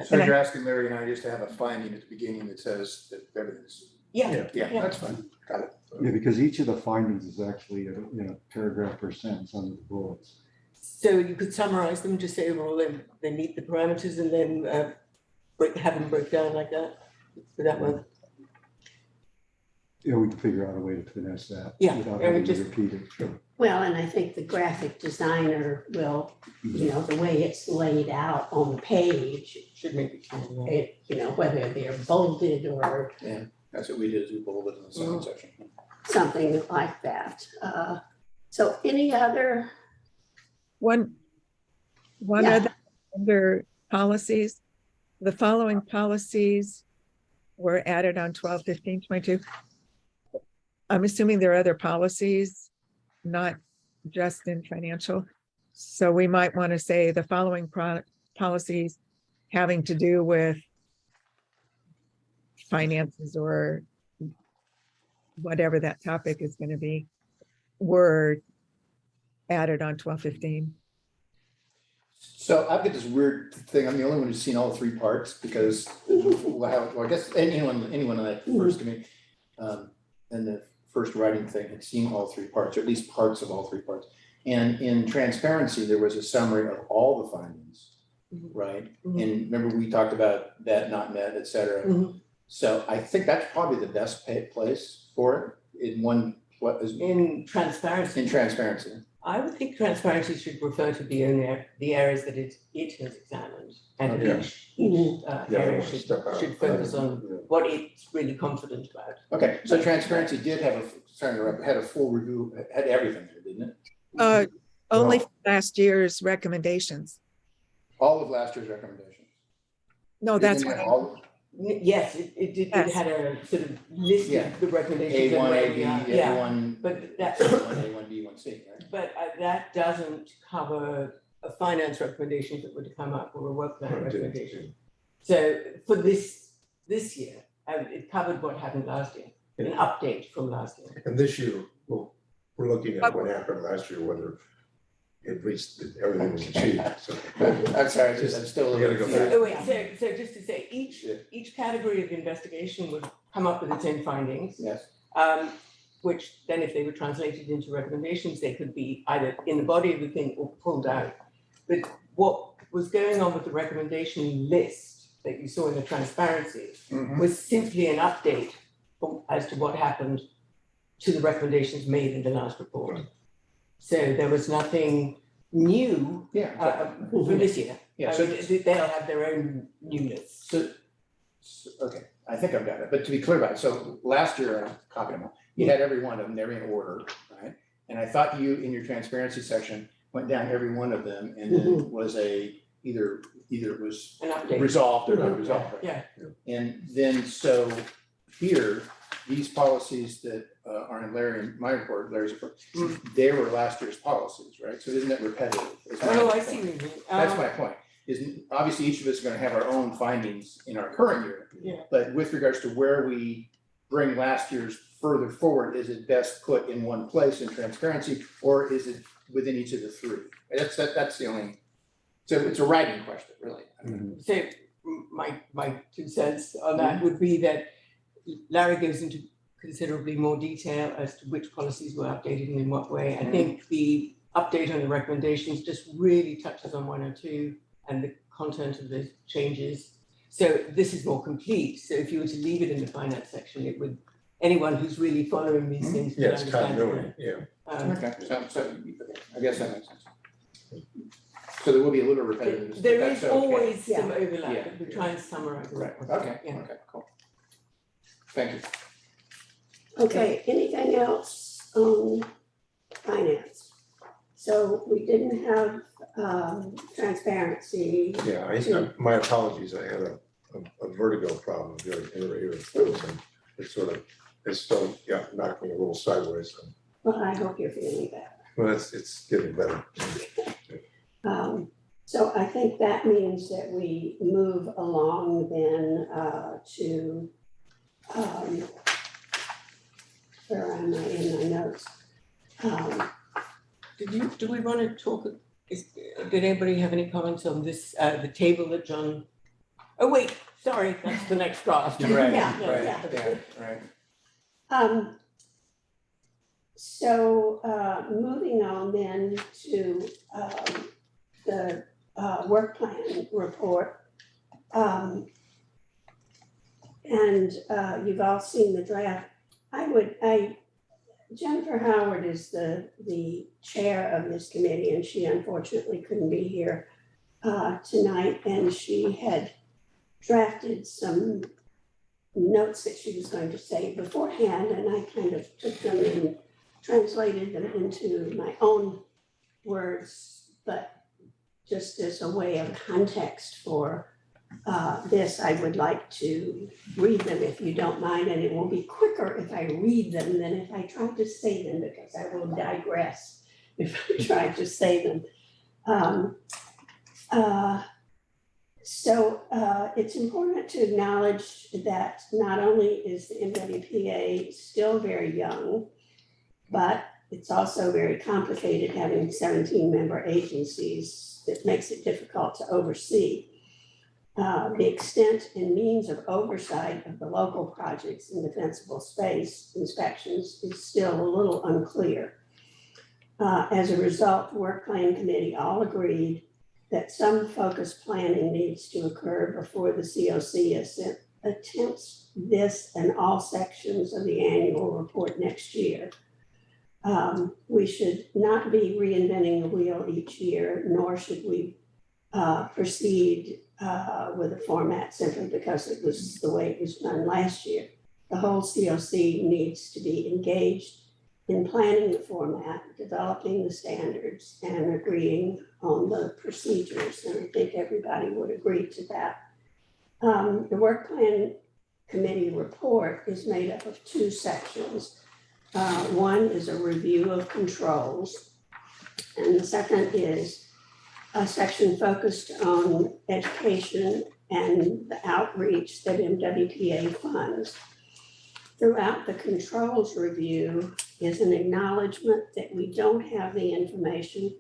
So you're asking Larry and I just to have a finding at the beginning that says that everything's, Yeah, yeah, that's fine, got it. Yeah, because each of the findings is actually a paragraph per sentence under the bullets. so you could summarize them, just say overall they meet the parameters and then have them break down like that. Would that work? Yeah, we can figure out a way to finesse that. Yeah, Without I having mean, to just- repeat it. Well, and I think the graphic designer will, you know, the way it's laid out on the page, Should make it clear. Yeah. it, you know, whether they're bolded or That's what we did, is we bolded in the second section. something like that. So any other, One Yeah. other under policies, the following policies were added on 12/15/22. I'm assuming there are other policies, not just in financial. So we might want to say the following policies having to do with finances or whatever that topic is going to be, were added on 12/15. So I've got this weird thing, I'm the only one who's seen all three parts because, well, I guess anyone on that first committee, and the first writing thing had seen all three parts, or at least parts of all three parts. And in transparency, there was a summary of all the findings, right? And remember, we talked about that not met, et cetera. So I think that's probably the best place for it in one, In transparency. in transparency. I would think transparency should refer to the areas that it has examined. And Yeah. each area Yeah, step out. should focus on Yeah. what it's really confident about. Okay, so transparency did have had a full review, had everything there, didn't it? Only No. for last year's recommendations. All of last year's recommendations. No, that's Didn't it what, have all- Yes, it did, it Yes. had a sort of list Yeah. of the recommendations. and A1, where AB, we are. Yeah, A1, but that, A1, B, 1C, right? but that doesn't cover a finance recommendation that would come up or a work plan Right, didn't, recommendation. So for this year, it covered what happened last year, an update from last year. And this year, we're looking at what happened last year, whether it reached, everything was achieved, so. I'm sorry, I'm still a You little gotta go confused. Oh, wait, so just to say, Yeah. each category of investigation would come up with its own findings. Yes, Which then if they were translated into recommendations, they could be either in the body of the thing or pulled out. But what was going on with the recommendation list that you saw in the transparency was simply an update as to what happened to the recommendations made in the last report. So there was nothing new yeah, for this year. yeah, I so, mean, they'll have their own newness. okay, I think I've got it, but to be clear about it, so last year, I copied them all, you had every one of them, they're in order, right? And I thought you, in your transparency section, went down every one of them and then was either it was An update. resolved or not resolved, right? Yeah, And then, so here, these policies that are in Larry's report, they were last year's policies, right? So isn't that repetitive? Is my oh, I point. see what you mean. That's my point, is obviously each of us are gonna have our own findings in our current year. Yeah. But with regards to where we bring last year's further forward, is it best put in one place in transparency, or is it within each of the three? That's the only, so it's a writing question, really. So my 2 cents on that would be that Larry goes into considerably more detail as to which policies were updated and in what way. I think the update on the recommendations just really touches on 1 or 2 and the content of the changes. So this is more complete. So if you were to leave it in the finance section, it would, anyone who's really following these things. Yeah, would it's understand continuity, it. yeah. Okay, so I guess that makes sense. So there will be a little repetitive. but There that's is okay. always some Yeah, overlap, but we try and summarize it. Right, okay, Yeah. okay, cool. Thank you. okay, anything else on finance? So we didn't have transparency. Yeah, my apologies, I had a vertigo problem during ear, so it's sort of, it's still, knocking a little sideways, so. Well, I hope you're feeling better. Well, it's getting better. So I think that means that we move along then to, where am I in my notes? do we want to talk, did anybody have any comments on this, the table that John? Oh, wait, sorry, that's the next draft. Right, Yeah, right, yeah. yeah, right. So moving on then to the work plan report. And you've all seen the draft. Jennifer Howard is the chair of this committee, and she unfortunately couldn't be here tonight, and she had drafted some notes that she was going to say beforehand, and I kind of took them and translated them into my own words, but just as a way of context for this, I would like to read them if you don't mind, and it will be quicker if I read them than if I try to say them, because I will digress if I try to say them. So it's important to acknowledge that not only is the MWPA still very young, but it's also very complicated, having 17 member agencies that makes it difficult to oversee. The extent and means of oversight of the local projects in defensible space inspections is still a little unclear. As a result, the Work Plan Committee all agreed that some focused planning needs to occur before the COC attempts this and all sections of the annual report next year. We should not be reinventing the wheel each year, nor should we proceed with a format simply because it was the way it was done last year. The whole COC needs to be engaged in planning the format, developing the standards, and agreeing on the procedures. And I think everybody would agree to that. The Work Plan Committee report is made up of two sections. One is a review of controls, and the second is a section focused on education and the outreach that MWPA funds. Throughout the controls review is an acknowledgement that we don't have the information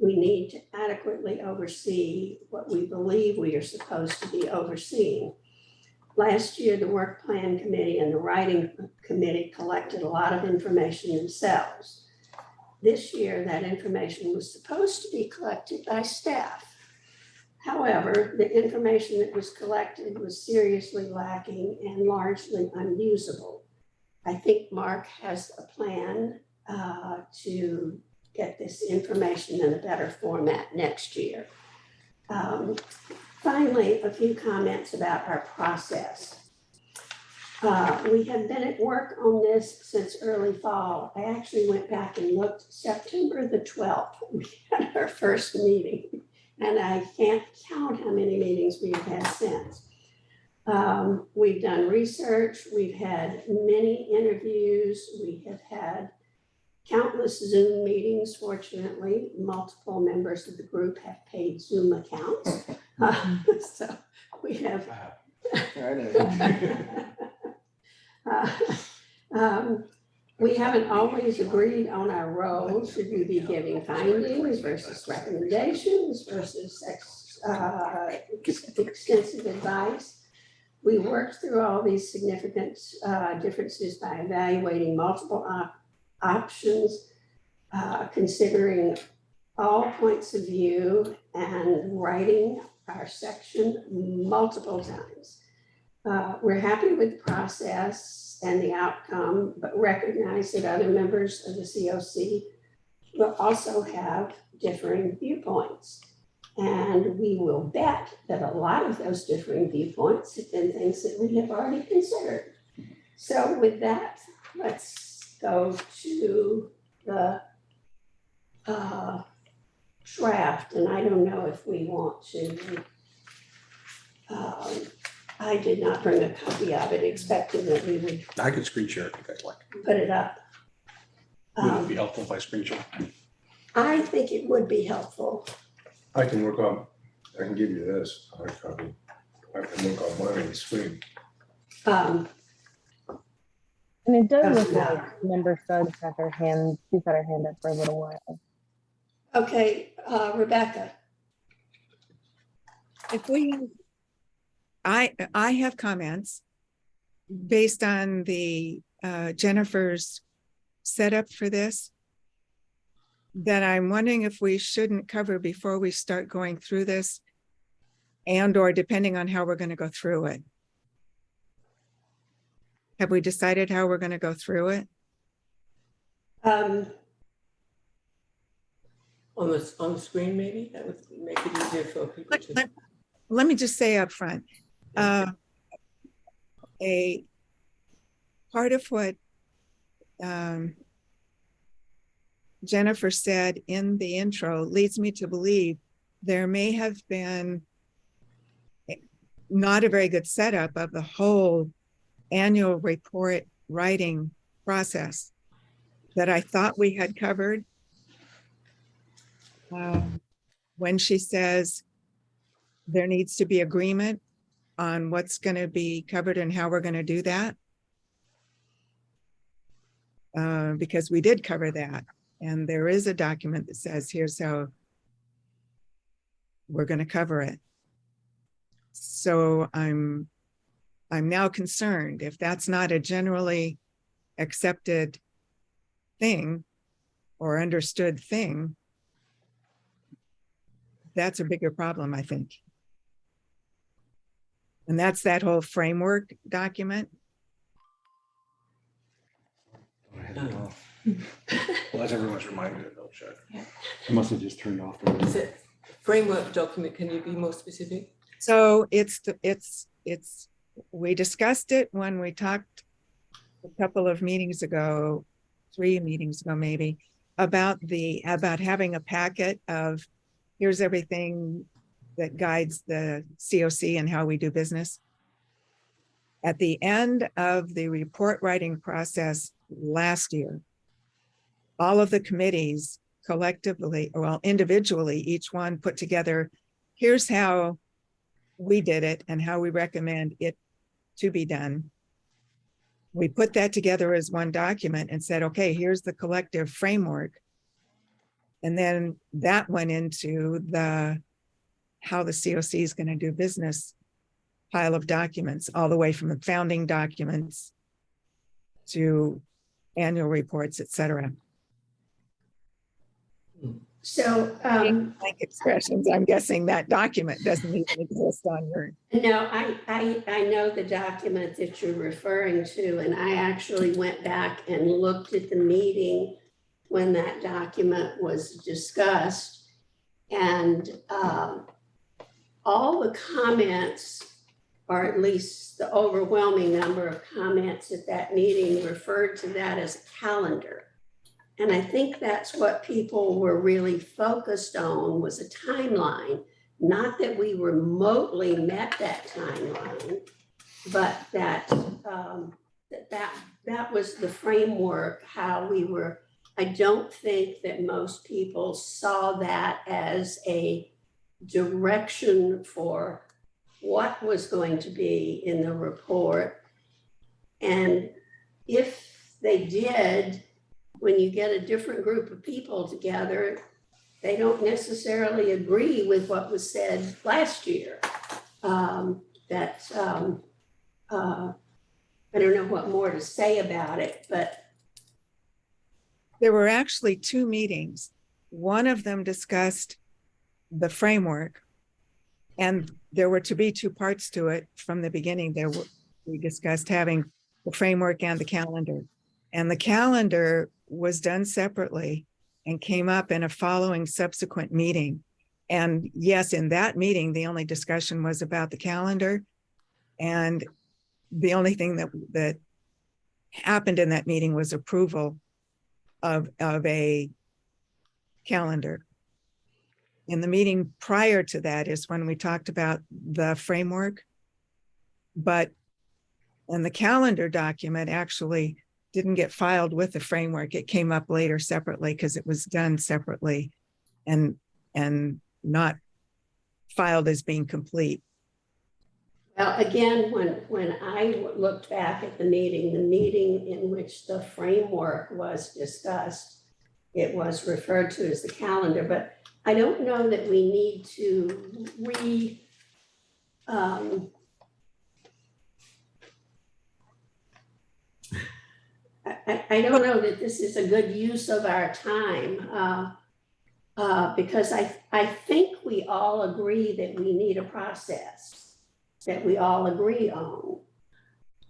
we need to adequately oversee what we believe we are supposed to be overseeing. Last year, the Work Plan Committee and the Writing Committee collected a lot of information themselves. This year, that information was supposed to be collected by staff. However, the information that was collected was seriously lacking and largely unusable. I think Mark has a plan to get this information in a better format next year. Finally, a few comments about our process. We have been at work on this since early fall. I actually went back and looked. September the 12th, we had our first meeting, and I can't count how many meetings we've had since. We've done research, we've had many interviews, we have had countless Zoom meetings. Fortunately, multiple members of the group have paid Zoom accounts. So we have. We haven't always agreed on our role. Should we be giving findings versus recommendations versus extensive advice? We worked through all these significant differences by evaluating multiple options, considering all points of view, and writing our section multiple times. We're happy with the process and the outcome, but recognize that other members of the COC will also have differing viewpoints. And we will bet that a lot of those differing viewpoints have been things that we have already considered. So with that, let's go to the draft. And I don't know if we want to, I did not bring a copy of it, expecting that we would I could screen share if you guys like. put it up. Would it be helpful if I screen share? I think it would be helpful. I can give you this hard copy. I can work on mine on the screen. And it does Doesn't look like matter. member Suggs has her hand, she's had her hand up for a little while. Okay, Rebecca. If we, I have comments based on the Jennifer's setup for this that I'm wondering if we shouldn't cover before we start going through this, and or depending on how we're going to go through it. Have we decided how we're going to go through it? On the screen, maybe that would make it easier for people to. Let me just say up front, a part of what Jennifer said in the intro leads me to believe there may have been not a very good setup of the whole annual report writing process that I thought we had covered. When she says there needs to be agreement on what's going to be covered and how we're going to do that. Because we did cover that. And there is a document that says, here's how we're going to cover it. So I'm now concerned if that's not a generally accepted thing or understood thing, that's a bigger problem, I think. And that's that whole framework document. Well, as everyone's reminded, they'll check. I must have just turned off. Is it framework document? Can you be more specific? So we discussed it when we talked a couple of meetings ago, 3 meetings ago maybe, about having a packet of here's everything that guides the COC and how we do business. At the end of the report writing process last year, all of the committees collectively, well, individually, each one put together, here's how we did it and how we recommend it to be done. We put that together as one document and said, okay, here's the collective framework. And then that went into how the COC is going to do business pile of documents, all the way from the founding documents to annual reports, et cetera. So, Like expressions, I'm guessing that document doesn't even exist on your. no, I know the document that you're referring to, and I actually went back and looked at the meeting when that document was discussed. And all the comments, or at least the overwhelming number of comments at that meeting, referred to that as a calendar. And I think that's what people were really focused on, was a timeline. Not that we remotely met that timeline, but that that was the framework, how we were. I don't think that most people saw that as a direction for what was going to be in the report. And if they did, when you get a different group of people together, they don't necessarily agree with what was said last year. I don't know what more to say about it, but. There were actually 2 meetings. One of them discussed the framework, and there were to be 2 parts to it from the beginning. We discussed having the framework and the calendar. And the calendar was done separately and came up in a following subsequent meeting. And yes, in that meeting, the only discussion was about the calendar. And the only thing that happened in that meeting was approval of a calendar. In the meeting prior to that is when we talked about the framework, and the calendar document actually didn't get filed with the framework. It came up later separately because it was done separately and not filed as being complete. Well, again, when I looked back at the meeting in which the framework was discussed, it was referred to as the calendar, but I don't know that we need to I don't know that this is a good use of our time, because I think we all agree that we need a process that we all agree on.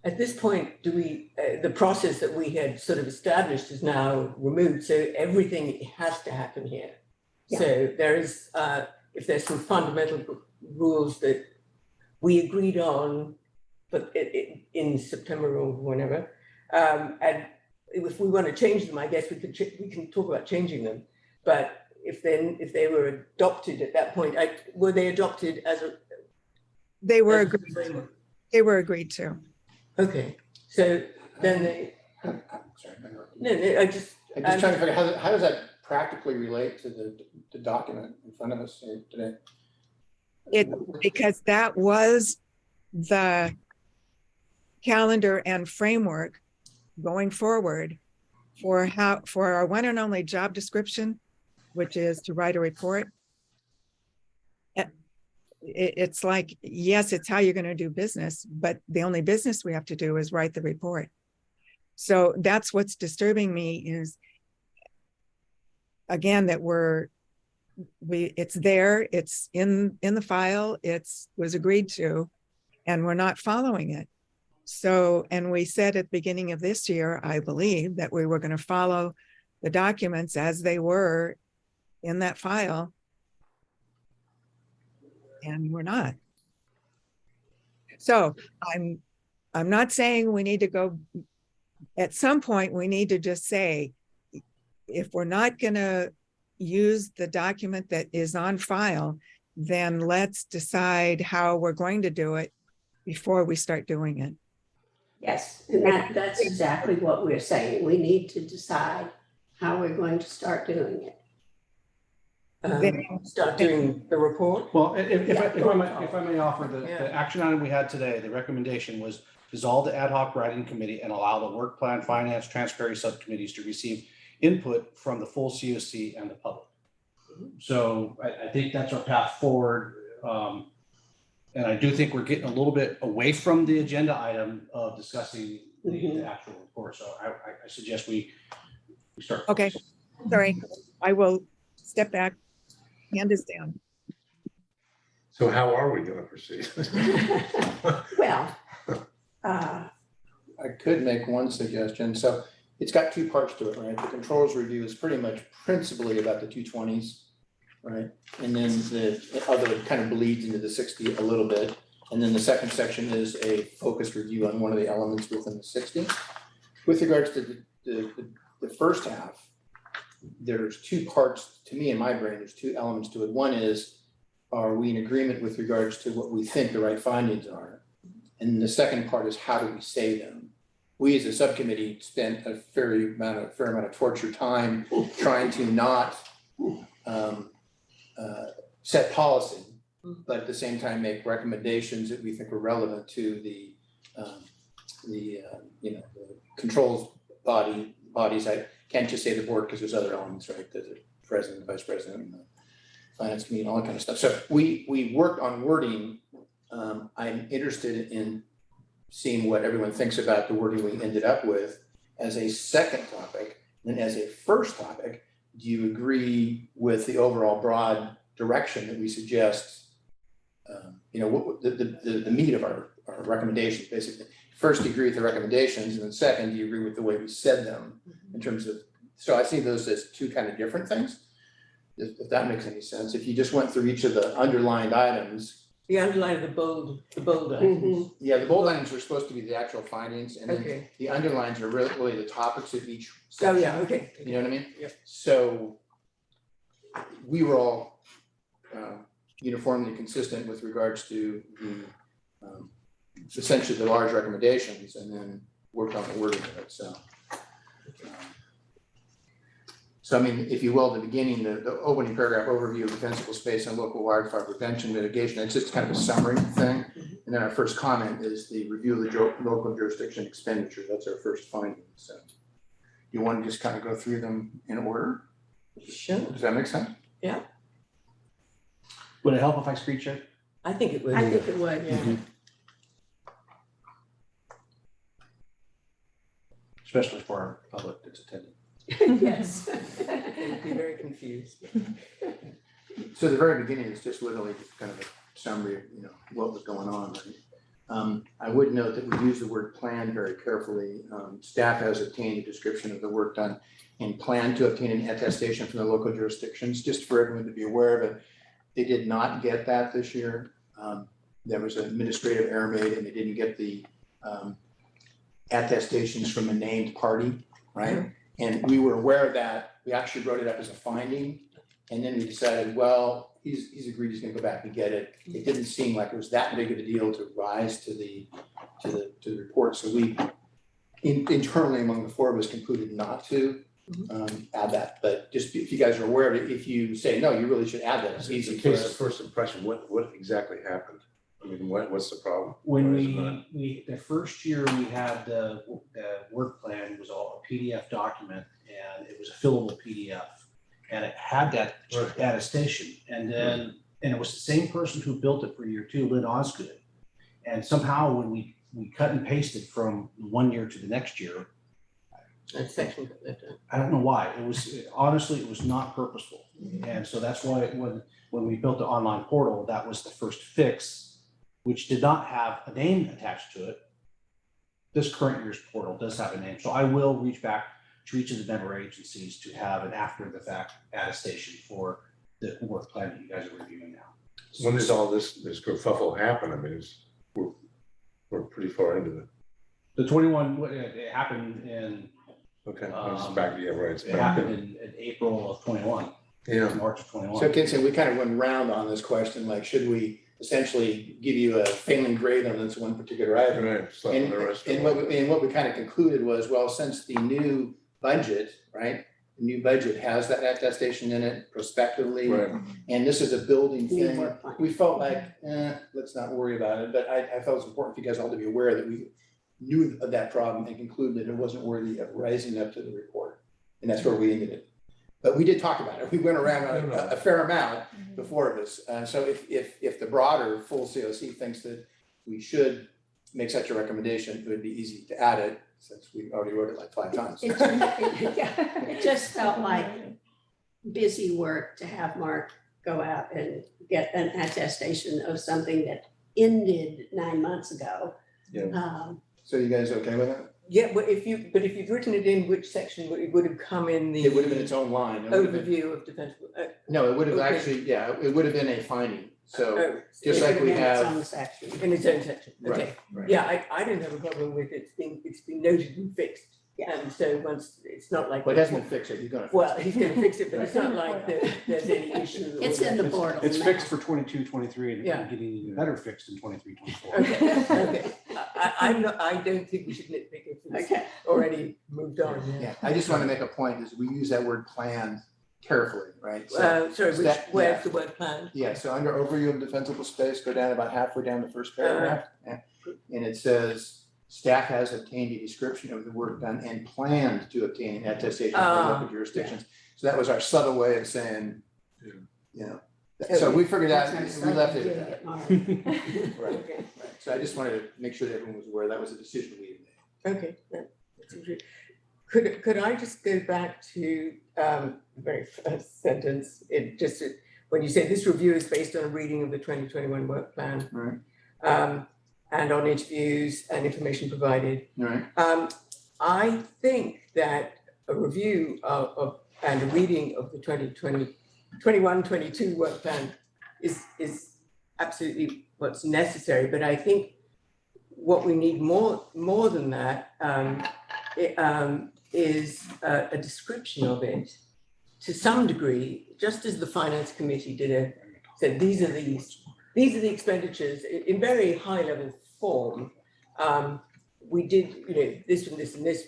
At this point, do we, the process that we had sort of established is now removed, so everything has to happen here. Yeah. So there is, if there's some fundamental rules that we agreed on, but in September or whenever, and if we want to change them, I guess we can talk about changing them. But if they were adopted at that point, were they adopted as a? They were as a agreed, framework? they were agreed to. Okay, so then they, I'm sorry, no, I just. I'm just trying to figure out how does that practically relate to the document in front of us here today? Because that was the calendar and framework going forward for our one and only job description, which is to write a report. It's like, yes, it's how you're going to do business, but the only business we have to do is write the report. So that's what's disturbing me is, again, that it's there, it's in the file, was agreed to, and we're not following it. So, and we said at the beginning of this year, I believe, that we were going to follow the documents as they were in that file, and we're not. So I'm not saying we need to go, at some point we need to just say, if we're not going to use the document that is on file, then let's decide how we're going to do it before we start doing it. Yes, and that's exactly what we're saying. We need to decide how we're going to start doing it. Start doing the report? Well, if I may offer, the action item we had today, the recommendation was dissolve the ad hoc writing committee and allow the work plan, finance, transparency subcommittees to receive input from the full COC and the public. So I think that's our path forward. And I do think we're getting a little bit away from the agenda item of discussing the actual report. So I suggest we start. Okay, sorry, I will step back. Hand is down. So how are we going to proceed? Well, I could make one suggestion. So it's got two parts to it, right? The controls review is pretty much principally about the 220s, right? And then although it kind of bleeds into the 60 a little bit. And then the second section is a focused review on one of the elements within the 60. With regards to the first half, there's two parts, to me in my brain, there's two elements to it. One is, are we in agreement with regards to what we think the right findings are? And the second part is, how do we say them? We as a subcommittee spent a fair amount of torture time trying to not set policy, but at the same time make recommendations that we think are relevant to the controls bodies. I can't just say the board because there's other elements, right? There's the president, the vice president, and the finance committee, all that kind of stuff. So we worked on wording. I'm interested in seeing what everyone thinks about the wording we ended up with as a second topic. Then as a first topic, do you agree with the overall broad direction that we suggest? The meat of our recommendations, basically. First, do you agree with the recommendations, and then second, do you agree with the way we said them in terms of, so I see those as two kind of different things, if that makes any sense. If you just went through each of the underlined items. The underline, the bold items. Yeah, the bold items are supposed to be the actual findings, and then the underlines are really the topics of each section. Oh, yeah, okay. You know what I mean? Yeah. So we were all uniformly consistent with regards to essentially the large recommendations, and then worked on the wording of it. So I mean, if you will, the beginning, the opening paragraph overview of defensible space and local wildfire prevention mitigation, it's just kind of a summary thing. And then our first comment is the review of the local jurisdiction expenditure. That's our first finding. So you want to just kind of go through them in order? Sure, Does that make sense? Would it help if I screen share? I think it would. I think it would, yeah. Especially for our public that's attending. Yes. They'd be very confused. So the very beginning is just literally just kind of a summary of, what was going on. Right? I would note that we use the word plan very carefully. Staff has obtained a description of the work done and plan to obtain an attestation from the local jurisdictions, just for everyone to be aware of it. They did not get that this year. There was an administrative error made and they didn't get the attestations from a named party, right? And we were aware of that. We actually wrote it up as a finding. And then we decided, well, he's agreed he's gonna go back and get it. It didn't seem like it was that big of a deal to rise to the report. So we internally among the four of us concluded not to add that. But just if you guys are aware of it, if you say, no, you really should add that, it's easy In for case of us. first impression, what exactly happened? I mean, what's the problem? When Or is it not? the first year we had the work plan was all a PDF document and it was a fillable PDF. And it had that Right. attestation. And then, and it was the same person who built it for year two, Lynn Osgood. And somehow when we cut and pasted from one year to the next year, That section. I don't know why. It was, honestly, it was not purposeful. And so that's why when we built the online portal, that was the first fix, which did not have a name attached to it. This current year's portal does have a name. So I will reach back to each of the member agencies to have an after the fact attestation for the work plan that you guys are reviewing now. When does all this kerfuffle happen? I mean, we're pretty far into it. The 21, it happened in, Okay, it's back to, yeah, right, it's it back happened in. in April of 21, Yeah, March of 21. So Kinson, we kind of went round on this question, like, should we essentially give you a failing grade on this one particular item? right, slap on the wrist. And what we kind of concluded was, well, since the new budget, right? The new budget has that attestation in it prospectively, Right. and this is a building New thing. work plan. We felt like, let's not worry about it, but I felt it's important for you guys all to be aware that we knew of that problem and concluded that it wasn't worthy of rising up to the report. And that's where we ended it. But we did talk about it. We went around a fair amount, the four of us. So if the broader full COC thinks that we should make such a recommendation, it would be easy to add it since we already wrote it like 5 times. It just felt like busy work to have Mark go out and get an attestation of something that ended 9 months ago. Yeah. So you guys okay with that? Yeah, but if you'd written it in which section, it would have come in the It would have been its own line. It would have been- overview of defense. No, it would have Okay. actually, yeah, it would have been a finding. So, Oh, just It like would we in its have- own section. in its own section, right, okay. right. Yeah, I don't have a problem with it. It's been noted and fixed. Yeah. And so once, it's not like. Well, it hasn't been fixed yet, you're gonna. Well, he's gonna fix it, but it's not like there's any issue. It's in the It's- portal. It's now. fixed for 22, 23, and Yeah. it's getting even better fixed in 23, 24. Okay, okay. I don't think we should nitpick if it's Okay. already moved on. Yeah, I just want to make a point is we use that word plan carefully, right? So, Sorry, That- where's the word plan? yeah, so under overview of defensible space, go down about halfway down the first paragraph. Yeah. And it says, staff has obtained a description of the work done and planned to obtain an attestation from local jurisdictions. So that was our subtle way of saying, so we figured out, That's we left our it. subtle Mark. Right, right. So I just wanted to make sure that everyone was aware that was a decision we had made. Okay, that's interesting. Could I just go back to the very first sentence? When you say this review is based on a reading of the 2021 work plan. Right. And on interviews and information provided. All right. I think that a review of and a reading of the 21-22 work plan is absolutely what's necessary, but I think what we need more than that is a description of it to some degree, just as the finance committee said these are the expenditures in very high level form. We did, this and this and this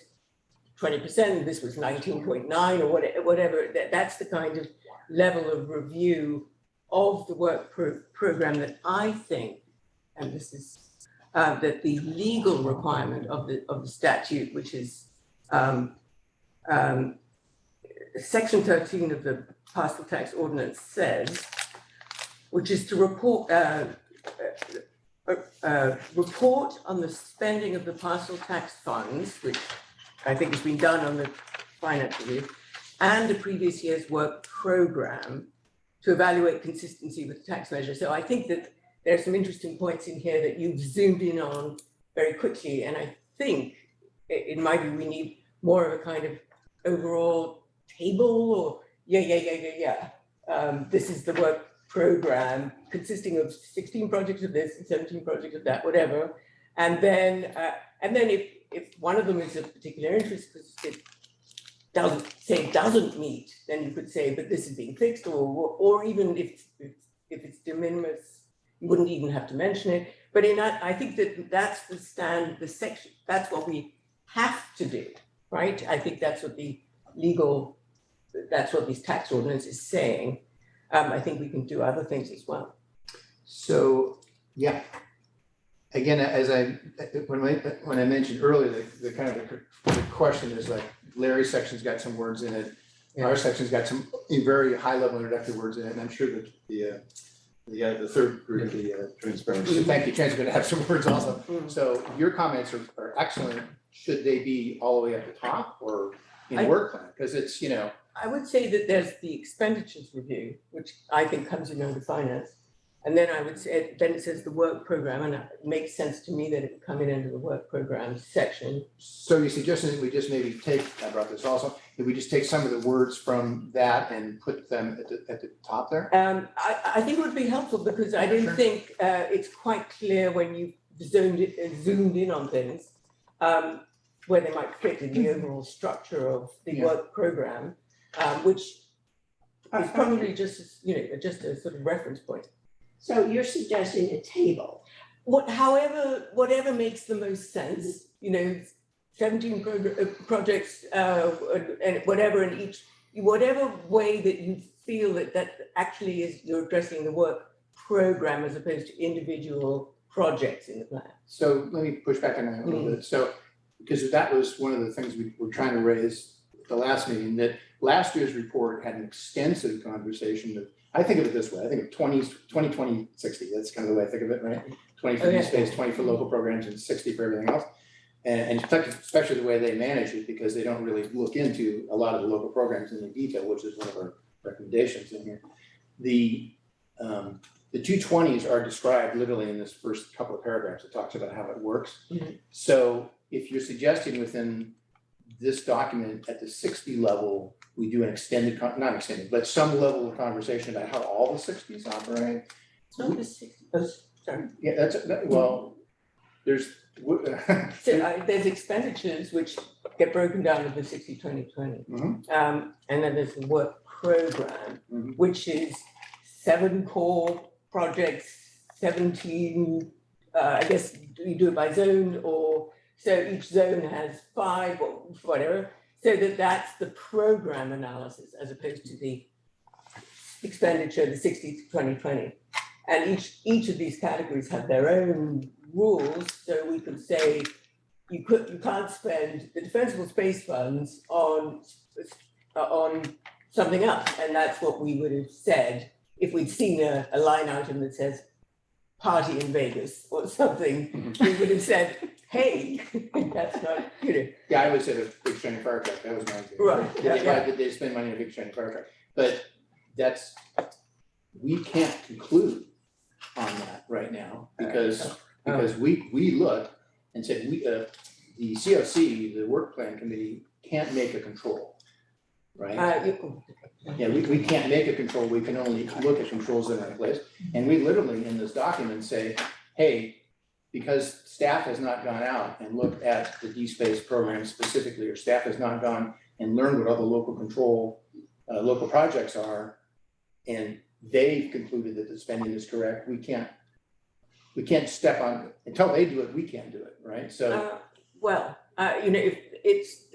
20%, this was 19.9 or whatever. That's the kind of level of review of the work program that I think, and this is that the legal requirement of the statute, which is section 13 of the parcel tax ordinance says, which is to report on the spending of the parcel tax funds, which I think has been done on the finance review, and the previous year's work program to evaluate consistency with the tax measure. So I think that there are some interesting points in here that you've zoomed in on very quickly. And I think, in my view, we need more of a kind of overall table or this is the work program consisting of 16 projects of this and 17 projects of that, whatever. And then if one of them is of particular interest because it doesn't meet, then you could say, but this is being fixed, or even if it's de minimis, you wouldn't even have to mention it. But I think that's the section, that's what we have to do, right? I think that's what that's what this tax ordinance is saying. I think we can do other things as well. So, yeah. Again, when I mentioned earlier, the kind of the question is like Larry's section's got some words in it. Our section's got some very high level introductory words in it, and I'm sure that the third group, the Transparency. thank you, Chan's gonna have some words also. So your comments are excellent. Should they be all the way at the top or in work plan? Because it's, I would say that there's the expenditures review, which I think comes in under finance. And then I would say, then it says the work program, and it makes sense to me that it would come in under the work program section. So you suggested that we just maybe take, I brought this also, that we just take some of the words from that and put them at the top there? I think it would be helpful because I didn't think it's quite clear when you zoomed in on things where they might fit in the overall structure of the work program, which is probably just a sort of reference point. So you're suggesting a table. Whatever makes the most sense, 17 projects and whatever in each, whatever way that you feel that actually is, you're addressing the work program as opposed to individual projects in the plan. So let me push back on that a little bit. So, because that was one of the things we were trying to raise at the last meeting, that last year's report had an extensive conversation of, I think of it this way, I think of 20, 60, that's kind of the way I think of it, right? 20 for the space, 20 for local programs, and 60 for everything else. And especially the way they manage it, because they don't really look into a lot of the local programs in the detail, which is one of our recommendations in here. The 220s are described literally in this first couple of paragraphs. It talks about how it works. Mm-hmm. So if you're suggesting within this document at the 60 level, we do an extended, not extended, but some level of conversation about how all the 60s operate. It's not the 60s, sorry. Yeah, well, there's. So there's expenditures which get broken down into 60, 20, 20. And then there's the work program, which is 7 core projects, 17, I guess you do it by zone, or so each zone has 5 or whatever. So that's the program analysis as opposed to the expenditure, the 60 to 20, 20. And each of these categories have their own rules. So we could say you can't spend the defensible space funds on something else. And that's what we would have said if we'd seen a line item that says party in Vegas or something. We would have said, hey, that's not, Yeah, I would say the big shiny fire truck, that was my idea. Right. Did they spend money on a big shiny fire truck? But we can't conclude on that right now because we looked and said the COC, the work plan committee, can't make a control, right? Yeah, we can't make a control, we can only look at controls that are in place. And we literally in this document say, hey, because staff has not gone out and looked at the D-Space program specifically, or staff has not gone and learned what all the local control, local projects are, and they've concluded that the spending is correct, we can't step on, until they do it, we can't do it, right? So.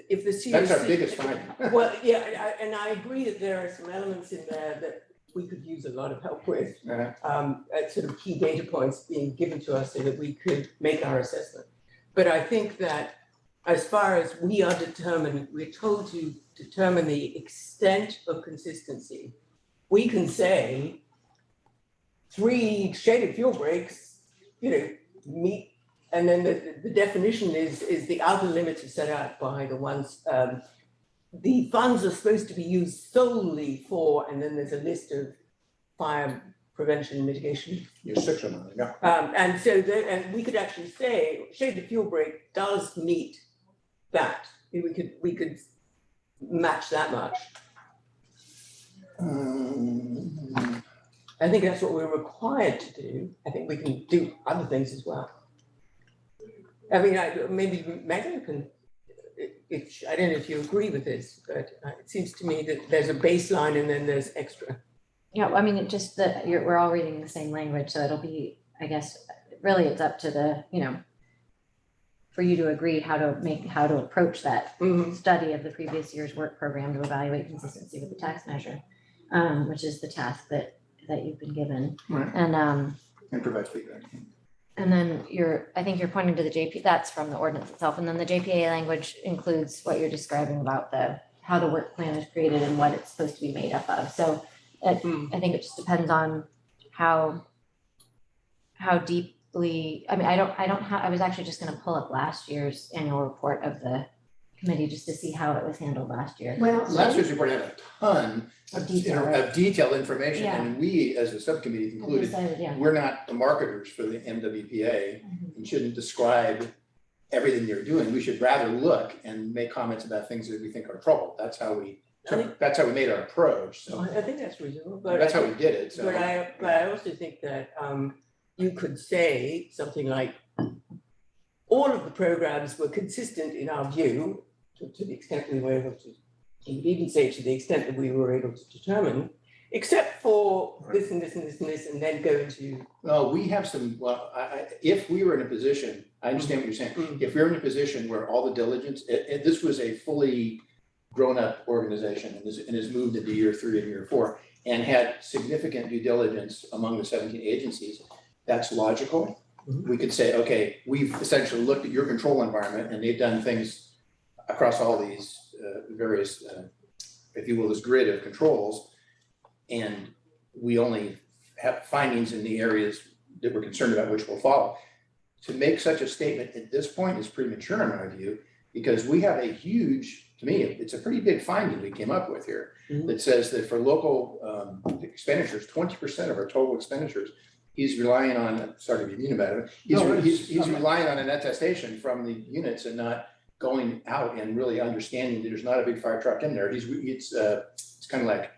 If the COC. That's our biggest finding. Well, yeah, and I agree that there are some elements in there that we could use a lot of help with. Sort of key data points being given to us so that we could make our assessment. But I think that as far as we are determined, we're told to determine the extent of consistency, we can say 3 shaded fuel breaks, meet, and then the definition is the outer limits are set out by the ones, the funds are supposed to be used solely for, and then there's a list of fire prevention and mitigation. You're 6 or 9, yeah. And so and we could actually say shaded fuel break does meet that. We could match that much. I think that's what we're required to do. I think we can do other things as well. I mean, maybe Megan can, I don't know if you agree with this, but it seems to me that there's a baseline and then there's extra. Yeah, I mean, it just that we're all reading the same language, so it'll be, I guess, really it's up to the, for you to agree how to approach that study of the previous year's work program to evaluate consistency with the tax measure, which is the task that you've been given. Right. And provide feedback. And then I think you're pointing to the JP, that's from the ordinance itself. And then the JPA language includes what you're describing about how the work plan is created and what it's supposed to be made up of. So I think it just depends on how deeply, I mean, I was actually just gonna pull up last year's annual report of the committee just to see how it was handled last year. Well, Last year's report had a ton Of detail, right? of detailed information, Yeah. and we, as a subcommittee, I concluded decided, yeah. we're not the marketers for the MWPA and shouldn't describe everything they're doing. We should rather look and make comments about things that we think are trouble. That's how we made our approach. So I think that's reasonable, but that's how we did it. So But I also think that you could say something like, all of the programs were consistent in our view, to the extent we were able to, you could even say to the extent that we were able to determine, except for this and this and this and this, and then go into. well, we have some, if we were in a position, I understand what you're saying. If we were in a position where all the diligence, this was a fully grown-up organization and has moved into year 3 and year 4 and had significant due diligence among the 17 agencies, that's logical. We could say, okay, we've essentially looked at your control environment and they've done things across all these various, if you will, this grid of controls. And we only have findings in the areas that we're concerned about, which we'll follow. To make such a statement at this point is premature in my view, because we have a huge, to me, it's a pretty big finding we came up with here that says that for local expenditures, 20% of our total expenditures, he's relying on, sorry to be mean about it, he's relying on an attestation from the units and not going out and really understanding that there's not a big fire truck in there. It's kind of like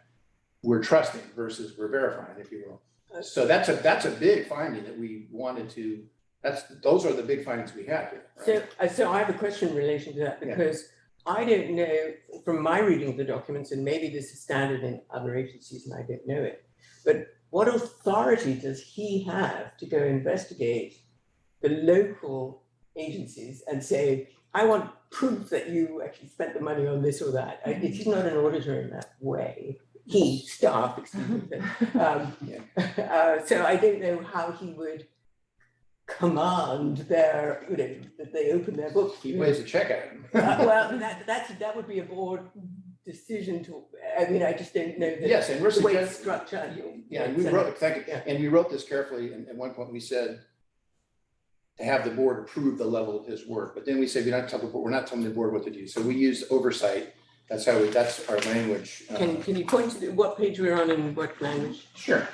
we're trusting versus we're verifying, if you will. So that's a big finding that we wanted to. Those are the big findings we have here. Right? So I have a question in relation to that, because I don't know from my reading of the documents, and maybe this is standard in other agencies and I don't know it, but what authority does he have to go investigate the local agencies and say, I want proof that you actually spent the money on this or that? He's not an auditor in that way. Staff, excuse me. So I don't know how he would command their, that they open their books. He weighs a check at him. Well, that would be a board decision to, I mean, I just don't know that. Yes, and we're the way it's suggesting. structured. Yeah, and we wrote, thank you. And we wrote this carefully. And at one point we said to have the board approve the level of his work, but then we said we're not telling the board what to do. So we used oversight. That's our language. Can you point to what page we're on and what language? Sure.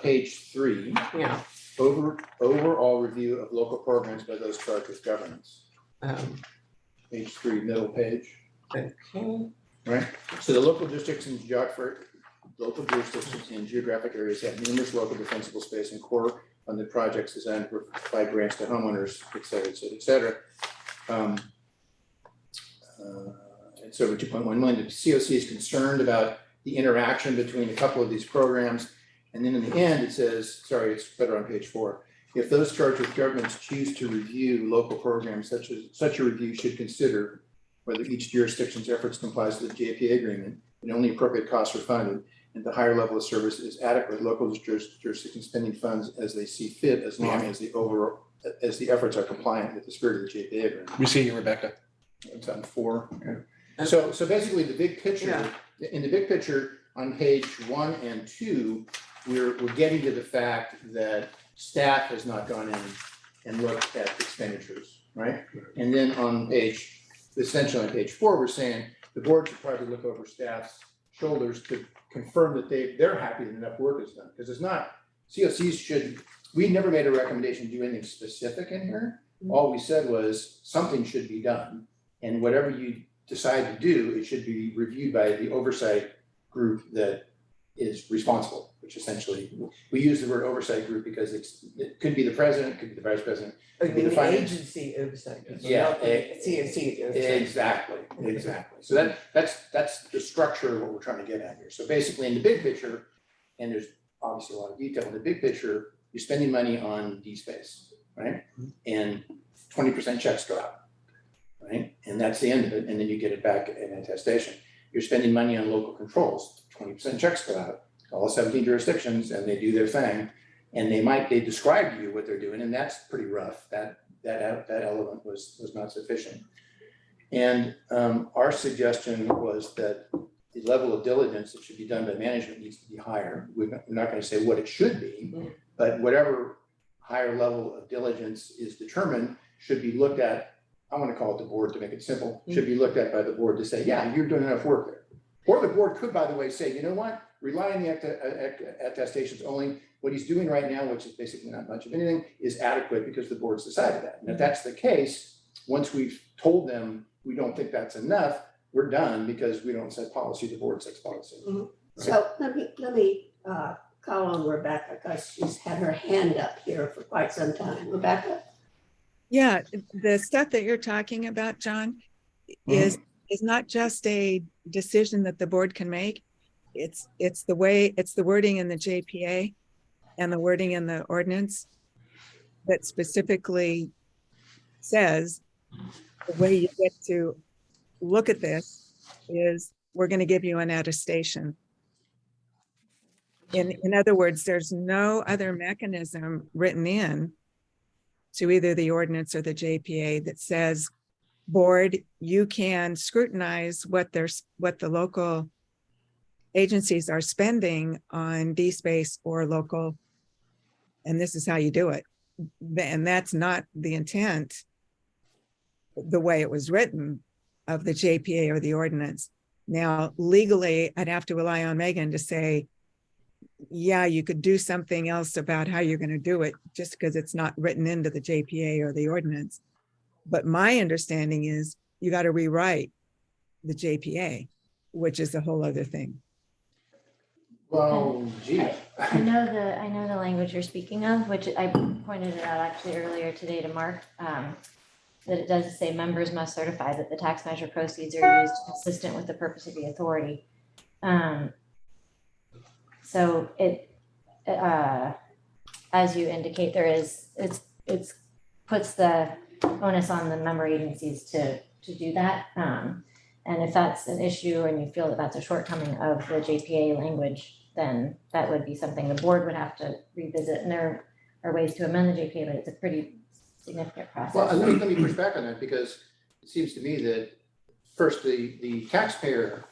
Page 3. Yeah. Overall review of local programs by those charged with governance. Page 3, middle page. Okay. Right. So the local districts and geographic areas have numerous local defensible space and core funded projects designed to provide grants to homeowners, et cetera, et cetera, et cetera. And so 2.1 million, the COC is concerned about the interaction between a couple of these programs. And then in the end, it says, sorry, it's better on page 4. If those charged with governments choose to review local programs, such a review should consider whether each jurisdiction's efforts complies with the JPA agreement and only appropriate costs are funded, and the higher level of service is adequate. Local jurisdictions spending funds as they see fit, as long as the efforts are compliant with the spirit of the JPA agreement. We see you, Rebecca. It's on 4. So basically, the big picture, Yeah. in the big picture, on page 1 and 2, we're getting to the fact that staff has not gone in and looked at expenditures, right? And then on page, essentially on page 4, we're saying the board should probably look over staff's shoulders to confirm that they're happy that enough work is done, because it's not, COCs should, we never made a recommendation to do anything specific in here. All we said was something should be done, and whatever you decide to do, it should be reviewed by the oversight group that is responsible, which essentially, we use the word oversight group because it could be the president, could be the vice president. I could be mean, the the finance. agency oversight. Yeah, not the COC oversight. Exactly. So that's the structure of what we're trying to get at here. So basically, in the big picture, and there's obviously a lot of detail, in the big picture, you're spending money on D-space, right? And 20% checks go out, right? And that's the end of it, and then you get it back in attestation. You're spending money on local controls, 20% checks go out, all 17 jurisdictions, and they do their thing. And they describe to you what they're doing, and that's pretty rough. That element was not sufficient. And our suggestion was that the level of diligence that should be done by management needs to be higher. We're not going to say what it should be, but whatever higher level of diligence is determined should be looked at. I want to call it the board to make it simple, should be looked at by the board to say, yeah, you're doing enough work there. Or the board could, by the way, say, you know what, rely on the attestations only. What he's doing right now, which is basically not much of anything, is adequate because the board's decided that. And if that's the case, once we've told them we don't think that's enough, we're done because we don't set policy, the board sets policy. Right? So let me call on Rebecca, because she's had her hand up here for quite some time. Rebecca? Yeah, the stuff that you're talking about, John, is not just a decision that the board can make. It's the wording in the JPA and the wording in the ordinance that specifically says the way you get to look at this is we're going to give you an attestation. In other words, there's no other mechanism written in to either the ordinance or the JPA that says, board, you can scrutinize what the local agencies are spending on D-space or local, and this is how you do it. And that's not the intent, the way it was written, of the JPA or the ordinance. Now, legally, I'd have to rely on Megan to say, yeah, you could do something else about how you're going to do it just because it's not written into the JPA or the ordinance. But my understanding is you got to rewrite the JPA, which is a whole other thing. Well, gee. I know the language you're speaking of, which I pointed it out actually earlier today to Mark, that it does say members must certify that the tax measure proceeds are used consistent with the purpose of the authority. So it, as you indicate, it puts the onus on the member agencies to do that. And if that's an issue and you feel that that's a shortcoming of the JPA language, then that would be something the board would have to revisit. And there are ways to amend the JPA, but it's a pretty significant process. Well, let me push back on that, because it seems to me that first, the taxpayer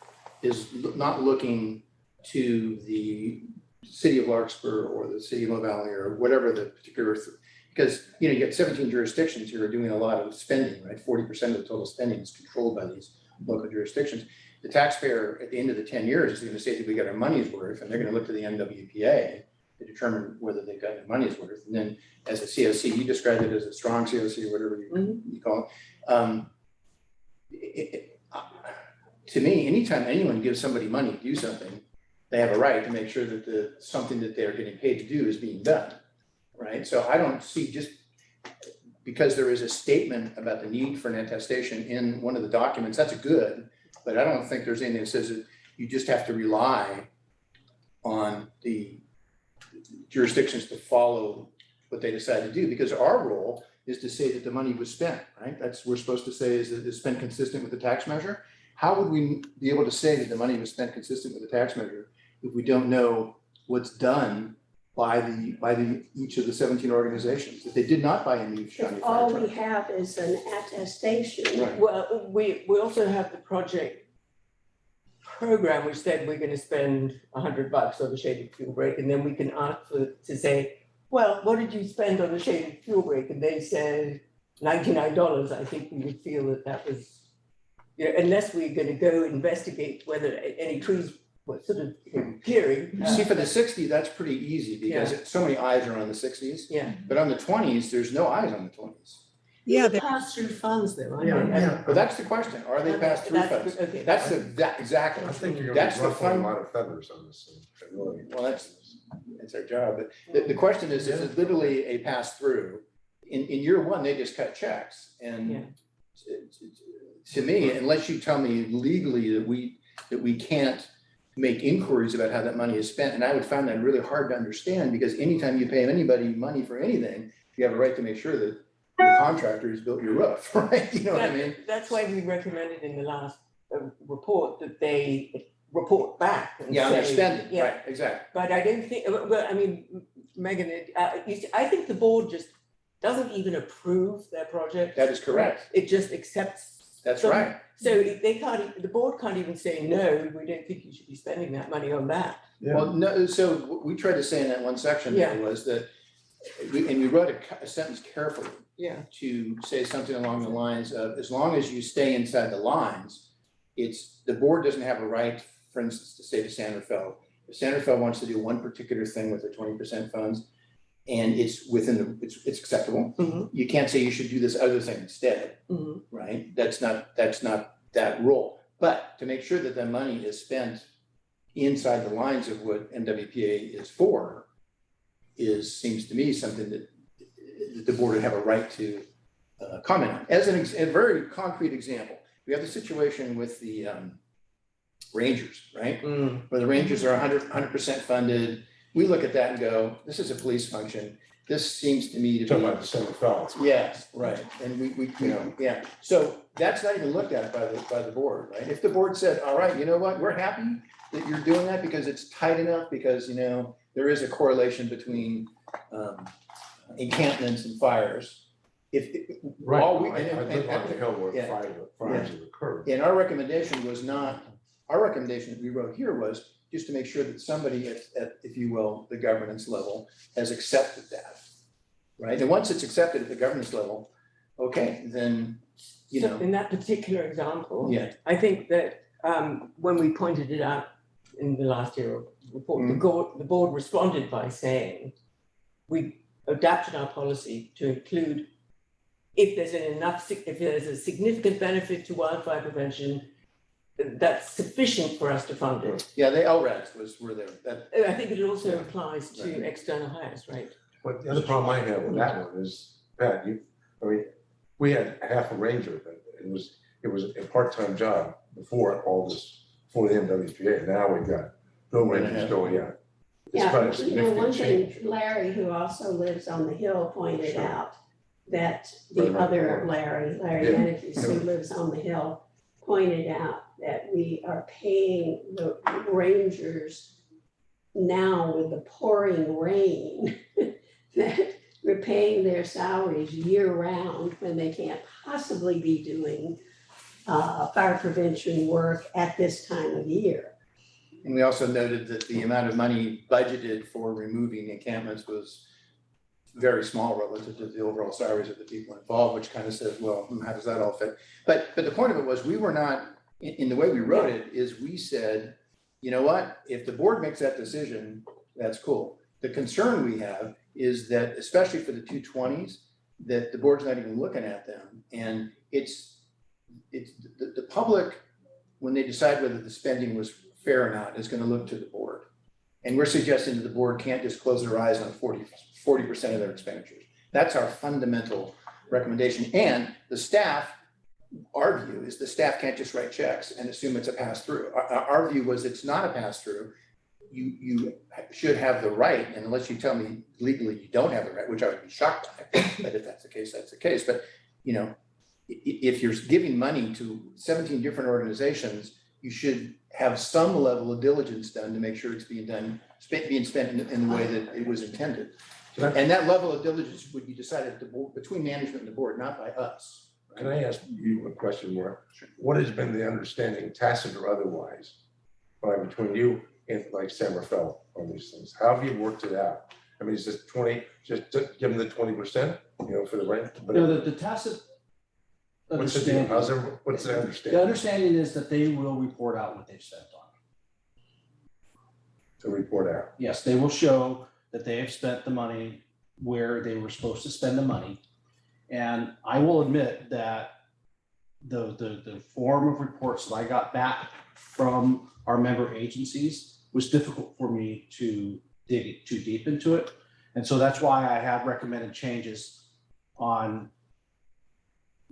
is not looking to the city of Larkspur or the city of Low Valley or whatever the particular, because you get 17 jurisdictions who are doing a lot of spending, right? 40% of the total spending is controlled by these local jurisdictions. The taxpayer at the end of the 10 years is going to say that we got our money's worth, and they're going to look to the MWPA to determine whether they got their money's worth. And then as a COC, you described it as a strong COC or whatever you call it. To me, anytime anyone gives somebody money to do something, they have a right to make sure that something that they're getting paid to do is being done, right? So I don't see, just because there is a statement about the need for an attestation in one of the documents, that's good, but I don't think there's anything that says that you just have to rely on the jurisdictions to follow what they decide to do, because our role is to say that the money was spent, right? That's what we're supposed to say, is that it's spent consistent with the tax measure. How would we be able to say that the money was spent consistent with the tax measure if we don't know what's done by each of the 17 organizations, that they did not buy a new shiny If fire all truck. we have is an attestation. Right. Well, we also have the project program, which said we're gonna spend $100 on the shaded fuel break, and then we can ask to say, well, what did you spend on the shaded fuel break? And they said $99. I think we would feel that was, you know, unless we're gonna go investigate whether any trees were sort of appearing. See, for the 60, that's pretty easy because so many eyes are on the 60s, Yeah. but on the 20s, there's no eyes on the 20s. Yeah, They're pass-through funds though, aren't Yeah, they? yeah. But that's the question, are they passed through funds? Okay. That's exactly. I think you're That's gonna the be ruffling a fun. lot of feathers on this thing. Really. Well, that's our job, but the question is it literally a pass-through? In year one, they just cut checks, Yeah. and to me, unless you tell me legally that we can't make inquiries about how that money is spent, and I would find that really hard to understand, because anytime you pay anybody money for anything, you have a right to make sure that your contractor has built your roof, right? You know what I mean? That's why we recommended in the last report that they report back and Yeah, say, understanding, yeah. right, exactly. But I don't think, well, I mean, Megan, I think the board just doesn't even approve their project. That is correct. It just accepts. That's them. right. So they can't, the board can't even say, no, we don't think you should be spending that money on that. Well, no, so what we tried to say in that one section there was that, and we wrote a sentence carefully Yeah. to say something along the lines of, as long as you stay inside the lines, the board doesn't have a right, for instance, to say to San Rafael, if San Rafael wants to do one particular thing with their 20% funds, and it's within it's acceptable, you can't say you should do this other thing instead, right? That's not that role. But to make sure that the money is spent inside the lines of what MWPA is for, seems to me something that the board would have a right to comment on. As a very concrete example, we have the situation with the Rangers, right? Where the Rangers are 100% funded. We look at that and go, this is a police function. This seems to me to be. Talking about the center felons. Yes, right, and we yeah, so that's not even looked at by the board, right? If the board said, all right, you know what, we're happy that you're doing that because it's tight enough, because, you know, there is a correlation between encampments and fires. Right, all we- I live on the hill where yeah, fires have occurred. And our recommendation that we wrote here was just to make sure that somebody at, if you will, the governance level has accepted that, right? And once it's accepted at the governance level, okay, then, you So know. in that particular example, Yeah. I think that when we pointed it out in the last year report, the board responded by saying, we adapted our policy to include if there's a significant benefit to wildfire prevention, that's sufficient for us to fund it. Yeah, the LRADs were there. I think it also applies to external hires, right? But the other problem I have with that one is, Pat, we had half a ranger, but it was a part-time job before the MWPA. Now we've got no rangers going out. It's quite a Yeah, one significant thing, change. Larry, who also lives on the hill, pointed Sure. out that the Right. other Larry Yeah. Menekes, who lives on the hill, pointed out that we are paying the rangers now with the pouring rain, that we're paying their salaries year round when they can't possibly be doing fire prevention work at this time of year. And we also noted that the amount of money budgeted for removing encampments was very small relative to the overall salaries of the people involved, which kind of says, well, how does that all fit? But the point of it was, we were not, in the way we wrote it, is we said, you know what, if the board makes that decision, that's cool. The concern we have is that, especially for the 220s, that the board's not even looking at them. And it's the public, when they decide whether the spending was fair or not, is going to look to the board. And we're suggesting that the board can't just close their eyes on 40% of their expenditures. That's our fundamental recommendation. And the staff, our view is the staff can't just write checks and assume it's a pass-through. Our view was it's not a pass-through. You should have the right, and unless you tell me legally you don't have the right, which I would be shocked by, but if that's the case, that's the case. But, you know, if you're giving money to 17 different organizations, you should have some level of diligence done to make sure it's being done, being spent in the way that it was intended. And that level of diligence would be decided at the board, between management and the board, not by us. Can I ask you a question more? What has been the understanding, tacit or otherwise, between you and like San Rafael on these things? How have you worked it out? I mean, is this 20, just give them the 20%, for the rent? But No, the tacit what's the deal? understanding, What's the the understanding understanding is that they will report out what they've spent on. to report out? Yes, they will show that they have spent the money where they were supposed to spend the money. And I will admit that the form of reports that I got back from our member agencies was difficult for me to dig too deep into it. And so that's why I have recommended changes on,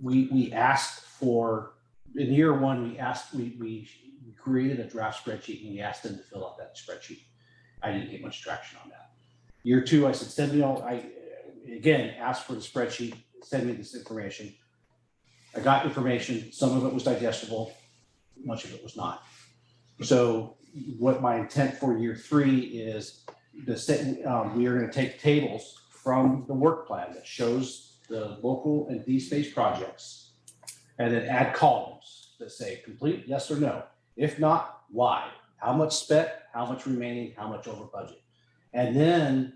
we asked for, in year one, we created a draft spreadsheet and we asked them to fill out that spreadsheet. I didn't get much traction on that. Year two, I said, send me all, I again asked for the spreadsheet, send me this information. I got information, some of it was digestible, much of it was not. So what my intent for year three is, we are going to take tables from the work plan that shows the local and D-space projects, and then add columns that say complete, yes or no. If not, why? How much spent, how much remaining, how much over budget? And then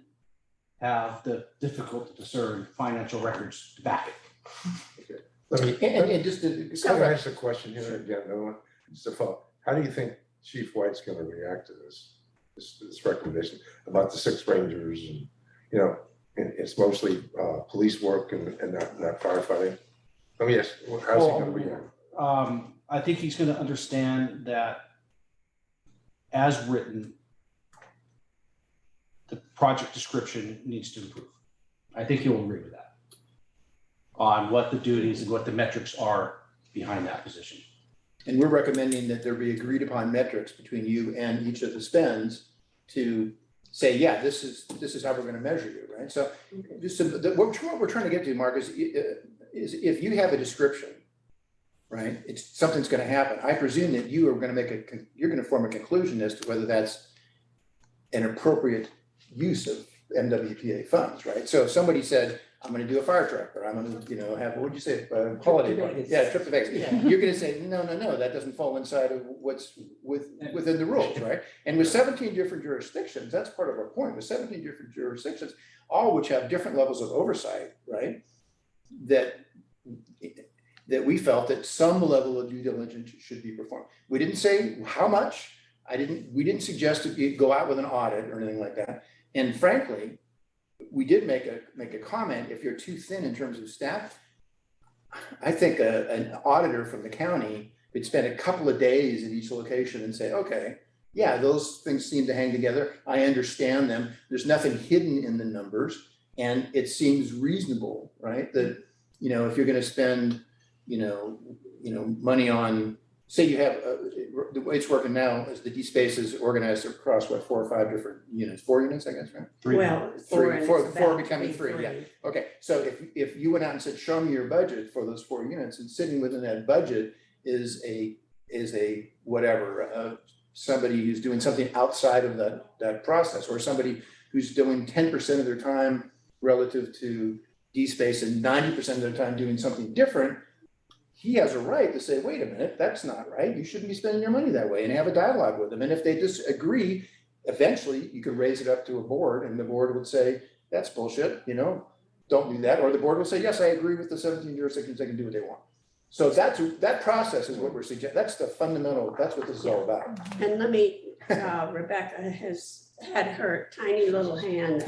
have the difficult to discern financial records to back it. Let me, And just to can I ask a question here again, no, just to follow. How do you think Chief White's going to react to this recommendation about the 6 rangers and, and it's mostly police work and not firefighting? Let me ask, how's he going to react? I think he's going to understand that as written, the project description needs to improve. I think he'll agree with that on what the duties and what the metrics are behind that position. And we're recommending that there be agreed upon metrics between you and each of the spends to say, yeah, this is how we're going to measure you, right? So, what we're trying to get to, Mark, is if you have a description, right? It's something's going to happen. I presume that you are going to you're going to form a conclusion as to whether that's an appropriate use of MWPA funds, right? So if somebody said, I'm going to do a fire truck, or I'm going to, have, what would you say, holiday party? Yeah, trip to Vegas. Yeah. You're going to say, no, that doesn't fall inside of what's within the rules, right? And with 17 different jurisdictions, that's part of our point. With 17 different jurisdictions, all which have different levels of oversight, right? That we felt that some level of due diligence should be performed. We didn't say how much. We didn't suggest to go out with an audit or anything like that. And frankly, we did make a comment, if you're too thin in terms of staff, I think an auditor from the county could spend a couple of days at each location and say, okay, yeah, those things seem to hang together. I understand them. There's nothing hidden in the numbers. And it seems reasonable, right? That, if you're going to spend, money on, say you have, the way it's working now is the D-space is organized across 4 or 5 different units, 4 units, I guess, right? 3. Well, Four becoming 3, yeah. Okay, so if you went out and said, show me your budget for those 4 units, and sitting within that budget is a whatever, somebody who's doing something outside of that process, or somebody who's doing 10% of their time relative to D-space and 90% of their time doing something different, he has a right to say, wait a minute, that's not right. You shouldn't be spending your money that way, and have a dialogue with them. And if they disagree, eventually you could raise it up to a board, and the board would say, that's bullshit, don't do that. Or the board will say, yes, I agree with the 17 jurisdictions, they can do what they want. So that process is what we're suggesting. That's the fundamental, that's what this is all about. And let me, Rebecca has had her tiny little hand.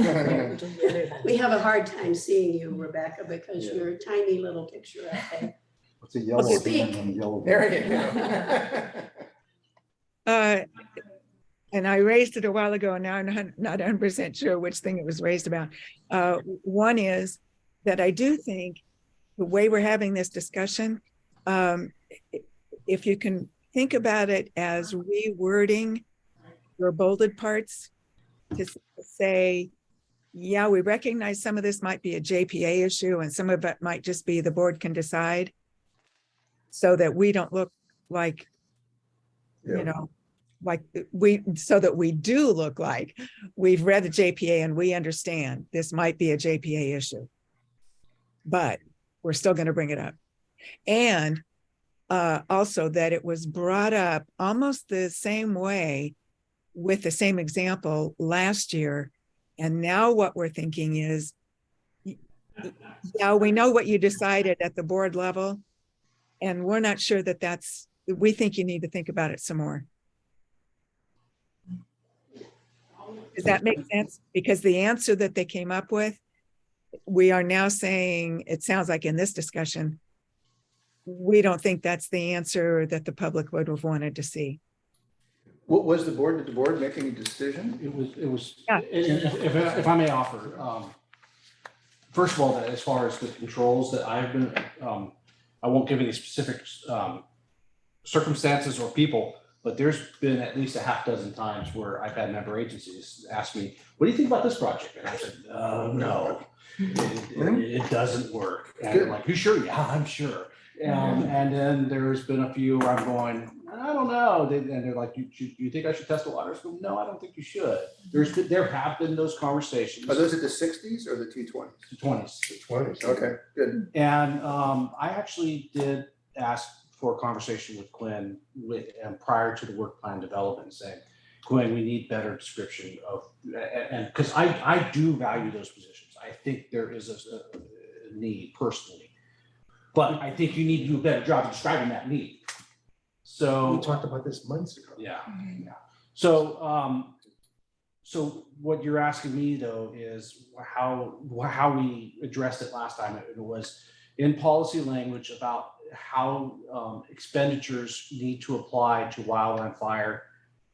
We have a hard time seeing you, Rebecca, because you're a tiny little picture out there. It's a yellow Speak. band on a yellow. There band. you go. And I raised it a while ago, and now I'm not 100% sure which thing it was raised about. One is that I do think the way we're having this discussion, if you can think about it as rewording your bolded parts to say, yeah, we recognize some of this might be a JPA issue and some of it might just be the board can decide, so that we don't look like, Yeah. like so that we do look like we've read the JPA and we understand this might be a JPA issue, but we're still going to bring it up. And also that it was brought up almost the same way with the same example last year. And now what we're thinking is, yeah, we know what you decided at the board level, and we're not sure that we think you need to think about it some more. Does that make sense? Because the answer that they came up with, we are now saying, it sounds like in this discussion, we don't think that's the answer that the public would have wanted to see. What was did the board make any decision? It was, Yeah. if I may offer, first of all, that as far as the controls that I've been, I won't give any specific circumstances or people, but there's been at least a half dozen times where I've had member agencies ask me, what do you think about this project? And I said, no, it doesn't work. And I'm like, you sure? Yeah, I'm sure. And then there's been a few where I'm going, I don't know. And they're like, you think I should test the waters? Go, no, I don't think you should. There have been those conversations. Are those at the 60s or the 220s? The 20s. The 20s. Okay, good. And I actually did ask for a conversation with Quinn prior to the work plan development, saying, Quinn, we need better description of, and because I do value those positions. I think there is a need personally, but I think you need to do a better job of describing that need. So We talked about this months ago. yeah. So so what you're asking me though is how we addressed it last time. It was in policy language about how expenditures need to apply to wildland fire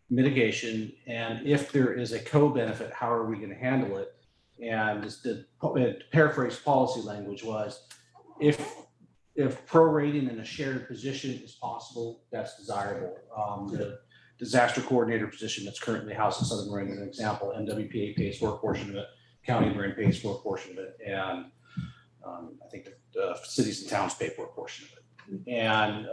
mitigation, and if there is a co-benefit, how are we going to handle it? And the paraphrase policy language was, if prorating in a shared position is possible, that's desirable. The disaster coordinator position that's currently housed in Southern Marin is an example. MWPA pays for a portion of it, County of Marin pays for a portion of it, and I think the cities and towns pay for a portion of it. And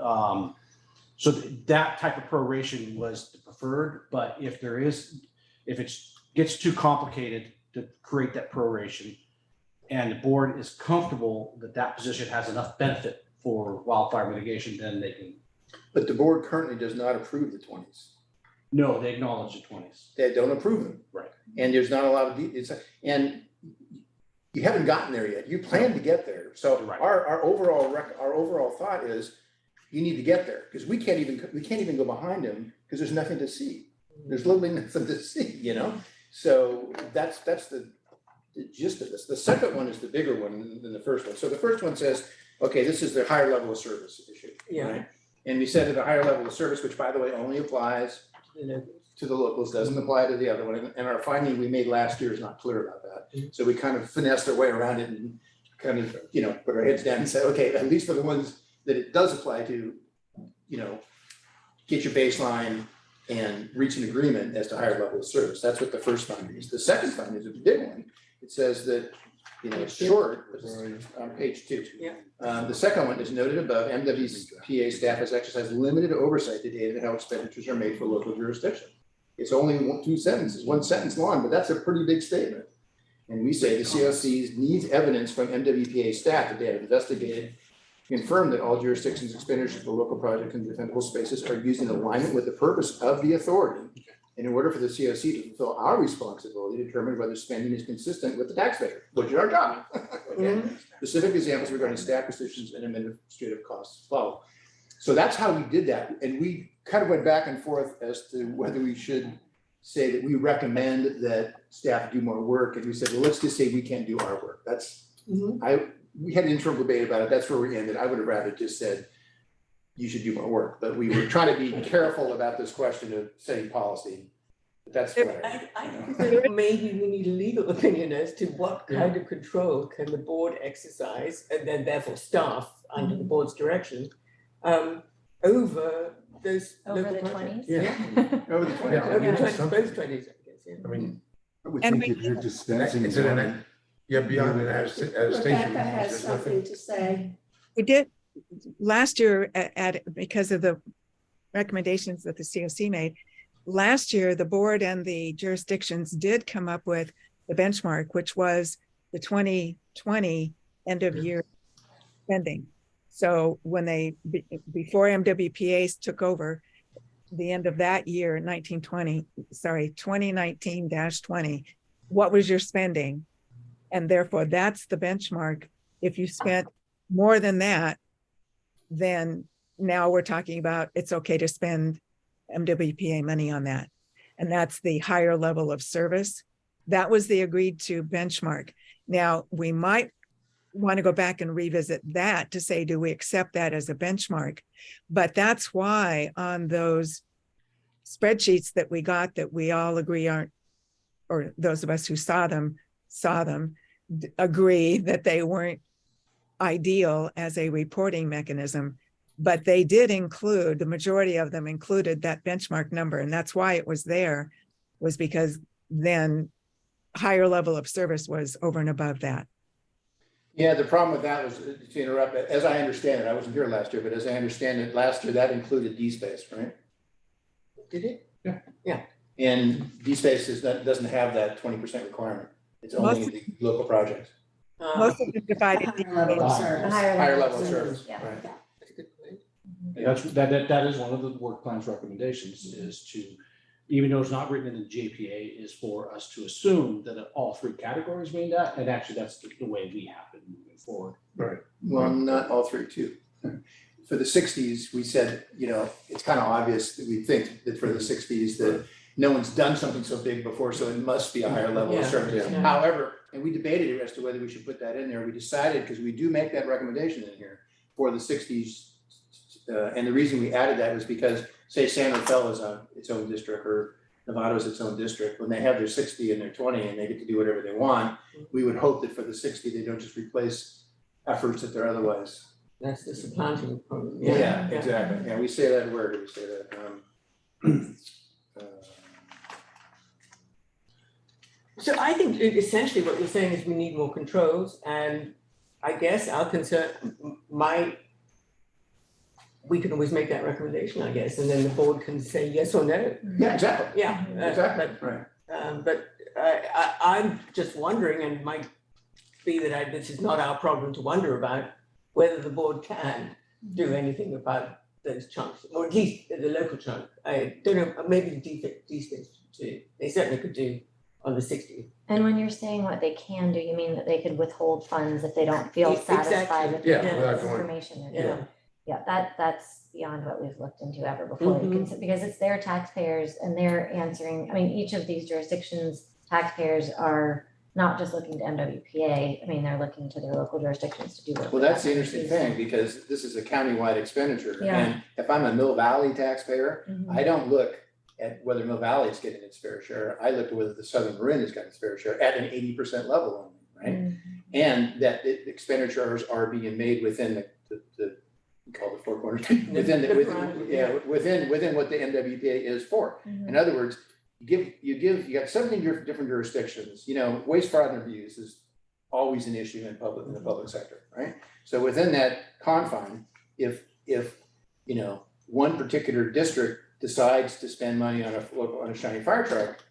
so that type of proration was the preferred, but if it gets too complicated to create that proration, and the board is comfortable that position has enough benefit for wildfire mitigation, then they can. But the board currently does not approve the 20s. No, they acknowledge the 20s. They don't approve them. Right. And there's not a lot of, and you haven't gotten there yet. You plan to get there. So Right. our overall thought is you need to get there, because we can't even go behind them because there's nothing to see. There's literally nothing to see, you know? So that's the gist of this. The second one is the bigger one than the first one. So the first one says, okay, this is the higher level of service issue. Yeah. Right? And we said that a higher level of service, which by the way only applies to the locals, doesn't apply to the other one. And our finding we made last year is not clear about that. So we kind of finessed our way around it and kind of, put our heads down and said, okay, at least for the ones that it does apply to, get your baseline and reach an agreement as to higher level of service. That's what the first finding is. The second finding is a big one. It says that, it's short, it's on page 2. Yeah. The second one is noted above, MWPA staff has exercised limited oversight to date on how expenditures are made for local jurisdiction. It's only one sentence long, but that's a pretty big statement. And we say the COCs needs evidence from MWPA staff that they have investigated, confirmed that all jurisdictions' expenditures for local projects and defendable spaces are used in alignment with the purpose of the authority. And in order for the COC to fulfill our responsibility, determine whether spending is consistent with the taxpayer, which is our job. Okay? Specific examples regarding staff positions and administrative costs follow. So that's how we did that. And we kind of went back and forth as to whether we should say that we recommend that staff do more work. And we said, well, let's just say we can't do our work. That's, we had an internal debate about it. That's where we ended. I would have rather just said, you should do more work. But we were trying to be careful about this question of setting policy. But that's what I think maybe we need a legal opinion as to what kind of control can the board exercise, and then therefore staff under the board's direction, over those Over local the projects. 20s? Yeah. Over the 20s. Over the 20s, something. both 20s, I guess, yeah. I mean, I would And think if you're dispensing. it's an, beyond an attestation. Rebecca has there's something nothing. to say. We did last year because of the recommendations that the COC made, last year, the board and the jurisdictions did come up with the benchmark, which was the 2020 end of year spending. So when before MWPA took over, the end of that year, 2019-20, what was your spending? And therefore, that's the benchmark. If you spent more than that, then now we're talking about it's okay to spend MWPA money on that. And that's the higher level of service. That was the agreed to benchmark. Now, we might want to go back and revisit that to say, do we accept that as a benchmark? But that's why on those spreadsheets that we got that we all agree aren't, or those of us who saw them, agree that they weren't ideal as a reporting mechanism, but they did include, the majority of them included that benchmark number. And that's why it was there, was because then higher level of service was over and above that. Yeah, the problem with that was, to interrupt, as I understand it, I wasn't here last year, but as I understand it, last year that included D-Space, right? Did it? Yeah. And D-Space doesn't have that 20% requirement. It's only the local projects. Most of them divided. Higher level of service. Higher level of service, Yeah. right? That's a good point. That is one of the work plan's recommendations, is to, even though it's not written in the JPA, is for us to assume that all three categories mean that, and actually that's the way we have been moving forward. Right. Well, not all three too. For the 60s, we said, it's kind of obvious that we think that for the 60s that no one's done something so big before, so it must be a higher level of Yeah. service. Yeah. However, and we debated as to whether we should put that in there. We decided, because we do make that recommendation in here for the 60s. And the reason we added that was because, say, San Rafael is its own district, or Nevada is its own district. When they have their 60 and their 20 and they get to do whatever they want, we would hope that for the 60, they don't just replace efforts that they're otherwise. That's the supplanting problem. Yeah, exactly. Yeah, we say that word, we say that. So I think essentially what you're saying is we need more controls, and I guess our concern, we can always make that recommendation, I guess, and then the board can say yes or no. Yeah, exactly. Yeah. Exactly, right. But I'm just wondering, and it might be that this is not our problem to wonder about, whether the board can do anything about those chunks, or at least the local chunk. I don't know, maybe the D-Space too. They certainly could do on the 60. And when you're saying what they can do, you mean that they could withhold funds if they don't feel satisfied with the Yeah, without going- information they're Yeah. given? Yeah, that's beyond what we've looked into ever before, because it's their taxpayers and they're answering, each of these jurisdictions, taxpayers are not just looking to MWPA, they're looking to their local jurisdictions to do work. Well, that's the interesting thing, because this is a countywide expenditure. Yeah. And if I'm a Mill Valley taxpayer, Mhm. I don't look at whether Mill Valley is getting its fair share. I look at whether the Southern Marin has got its fair share at an 80% level only, right? Mhm. And that expenditures are being made within the we call it four corners, within what the MWPA is for. Mhm. In other words, you got 17 different jurisdictions, waste, fraud, and abuse is always an issue in the public sector, right? So within that confine, if one particular district decides to spend money on a shiny fire truck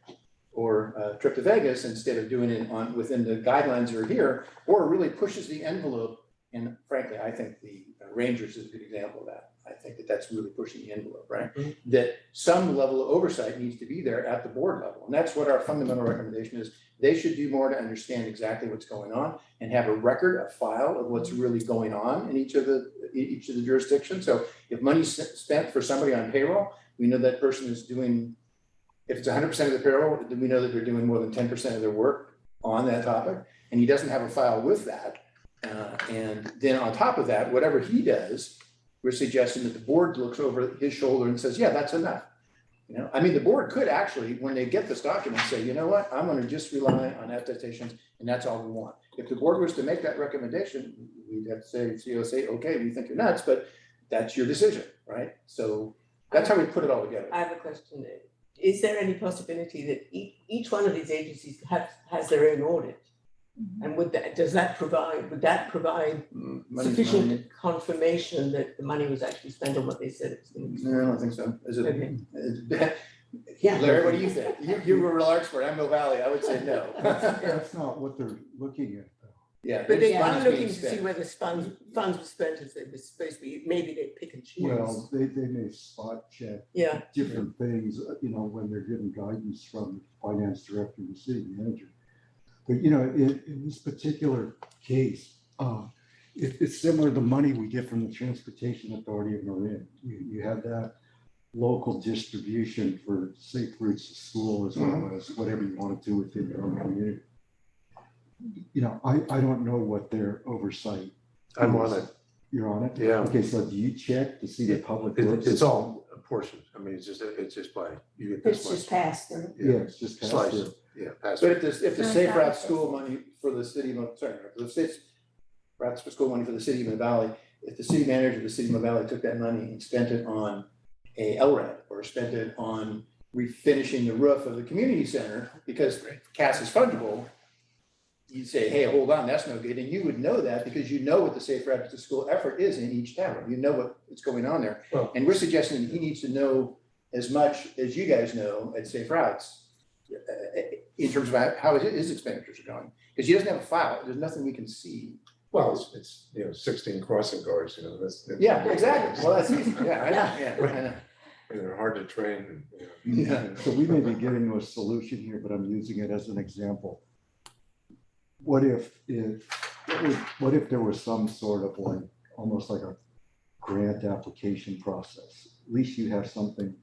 or a trip to Vegas instead of doing it within the guidelines that are here, or really pushes the envelope, and frankly, I think the Rangers is a good example of that. I think that's really pushing the envelope, right? Mm-hmm. That some level of oversight needs to be there at the board level. And that's what our fundamental recommendation is. They should do more to understand exactly what's going on and have a record, a file of what's really going on in each of the jurisdictions. So if money's spent for somebody on payroll, we know that person is doing, if it's 100% of the payroll, then we know that they're doing more than 10% of their work on that topic. And he doesn't have a file with that. And then on top of that, whatever he does, we're suggesting that the board looks over his shoulder and says, yeah, that's enough. The board could actually, when they get this document, say, you know what, I'm going to just rely on attestations and that's all we want. If the board was to make that recommendation, we'd have to say, okay, we think you're nuts, but that's your decision, right? So that's how we put it all together. I have a question. Is there any possibility that each one of these agencies has their own audit? And would that provide sufficient confirmation that the money was actually spent on what they said it was going to be spent? No, I don't think so. Okay. Yeah. Larry, what do you think? You were Larkspur, I'm Mill Valley, I would say no. That's not what they're looking at, though. Yeah. But they there's are funds being looking to see spent. whether funds were spent as they were supposed to be. Maybe they pick and choose. Well, they may spot check Yeah. different things, when they're given guidance from the finance director and the city manager. But, in this particular case, it's similar to the money we get from the Transportation Authority of Marin. You have that local distribution for safe routes to school, as well as whatever you want to do within your own community. I don't know what their oversight. I'm is. on it. You're on it? Yeah. Okay, so do you check to see the public works? It's all a portion. I mean, it's just by, you get this It's much. just passed through. Yeah, it's just passed Slice. through. Yeah, pass. But if the So Safe it's Route not- School money for the city, for the Safe Routes for School money for the city of Mill Valley, if the city manager of the city of Mill Valley took that money and spent it on a LRAD or spent it on refinishing the roof of the community center, because CAS is fungible, you'd say, hey, hold on, that's no good. And you would know that because you know what the Safe Route to School effort is in each town. You know what's going on there. Well- And we're suggesting that he needs to know as much as you guys know at Safe Routes in terms of how his expenditures are going. Because he doesn't have a file. There's nothing we can see. Well, it's 16 crossing guards, that's. Yeah, exactly. Well, that's easy. Yeah, I know. Yeah, I know. And they're hard to train. Yeah. So we may be getting to a solution here, but I'm using it as an example. What if there was some sort of almost like a grant application process? At least you have something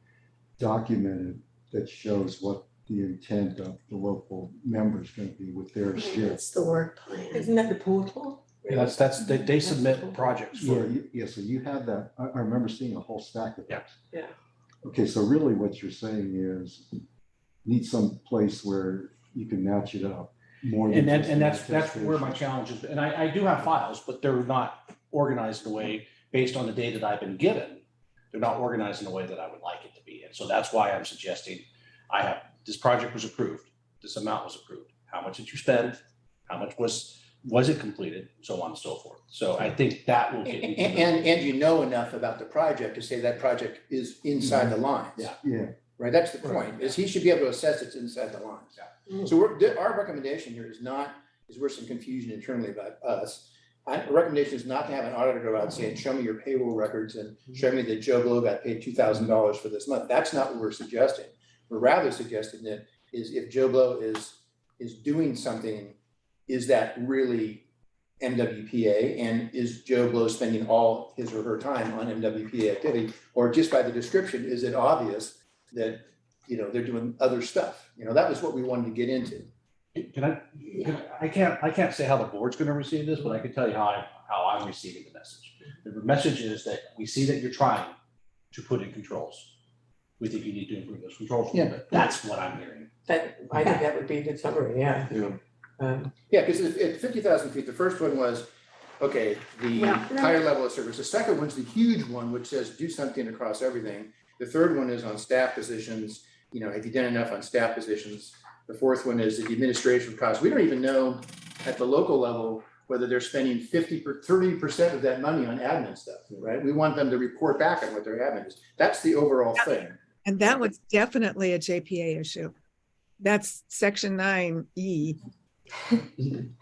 documented that shows what the intent of the local members going to be with their share. It's the work plan. Isn't that the portal? Yeah, they submit projects Yeah, for, yeah, so you have that. I remember seeing a whole stack of Yeah. those. Yeah. Okay, so really what you're saying is need some place where you can match it up more than. and just that's an where my attestation. challenge is. And I do have files, but they're not organized in a way based on the data that I've been given. They're not organized in a way that I would like it to be. And so that's why I'm suggesting this project was approved, this amount was approved. How much did you spend? How much was it completed? So on and so forth. So I think that will get me. to the- And you know enough about the project to say that project is inside the lines. Yeah. Yeah, Right, that's the point, is he should be able to assess it's inside the lines. Yeah. So our recommendation here is where's some confusion internally about us. Our recommendation is not to have an auditor go out saying, show me your payroll records and show me that Joe Blow got paid $2,000 for this month. That's not what we're suggesting. We're rather suggesting that is if Joe Blow is doing something, is that really MWPA? And is Joe Blow spending all his or her time on MWPA activity? Or just by the description, is it obvious that, they're doing other stuff? That was what we wanted to get into. I can't say how the board's gonna receive this, but I can tell you how I'm receiving the message. The message is that we see that you're trying to put in controls. We think you need to improve those controls a little bit. That's what I'm hearing. I think that would be the summary, yeah. Yeah, because at 50,000 feet, the first one was, okay, the Yeah. higher level of service. The second one's the huge one, which says do something across everything. The third one is on staff positions, have you done enough on staff positions? The fourth one is the administration costs. We don't even know at the local level whether they're spending 30% of that money on admin stuff, right? We want them to report back on what their admin is. That's the overall thing. And that was definitely a JPA issue. That's section 9E.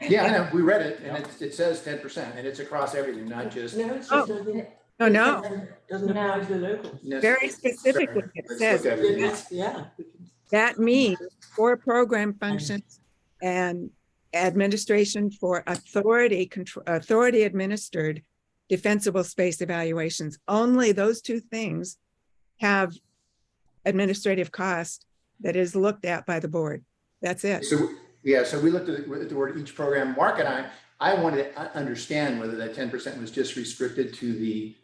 Yeah, I know, we read it, and it says 10%, and it's across everything, not just. No, it Oh. doesn't. No, no, Doesn't apply to the locals. very specifically it Let's says look at it. Yeah. that means for program functions and administration for authority administered defensible space evaluations. Only those two things have administrative cost that is looked at by the board. That's it. So, yeah, so we looked at the word each program. Mark and I wanted to understand whether that 10% was just restricted to the,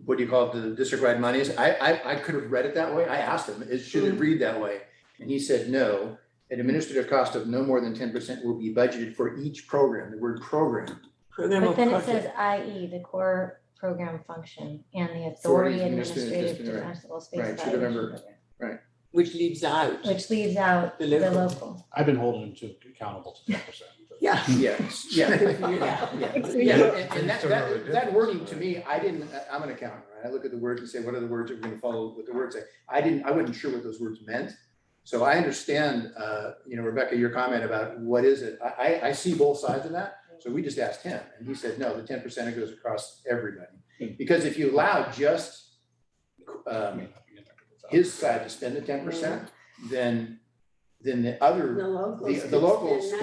what do you call it, the district-wide monies. I could have read it that way. I asked him, should it read that way? And he said, no, an administrative cost of no more than 10% will be budgeted for each program, the word program. Program or But then it project. says IE, the core program function and the Authority authority administrative administrative, defensible space right, should evaluation remember. program, Which leaves out. which leaves out The the local. local. I've been holding them accountable to 10%. Yeah. Yes, yeah. And that wording to me, I'm an accountant, right? I look at the words and say, what are the words that we're gonna follow what the words say? I wasn't sure what those words meant. So I understand, Rebecca, your comment about what is it? I see both sides of that. So we just asked him and he said, no, the 10% goes across everybody. Because if you allow just his side to spend the 10%, then the other, the locals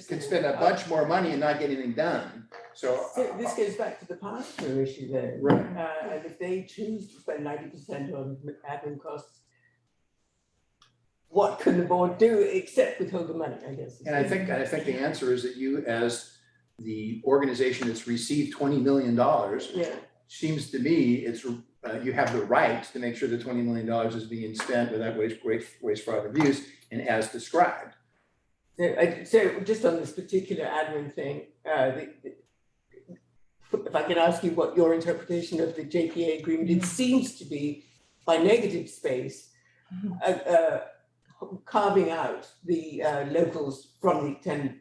can spend a bunch more money and not get anything done. So This goes back to the pass-through issue then. Right. And if they choose to spend 90% on admin costs, what can the board do except withhold the money, I guess? And I think the answer is that you, as the organization that's received $20 million, Yeah. seems to me it's you have the right to make sure the $20 million is being spent without waste, fraud, abuse, and as described. So just on this particular admin thing, if I can ask you what your interpretation of the JPA agreement, it seems to be by negative space, carving out the locals from the 10%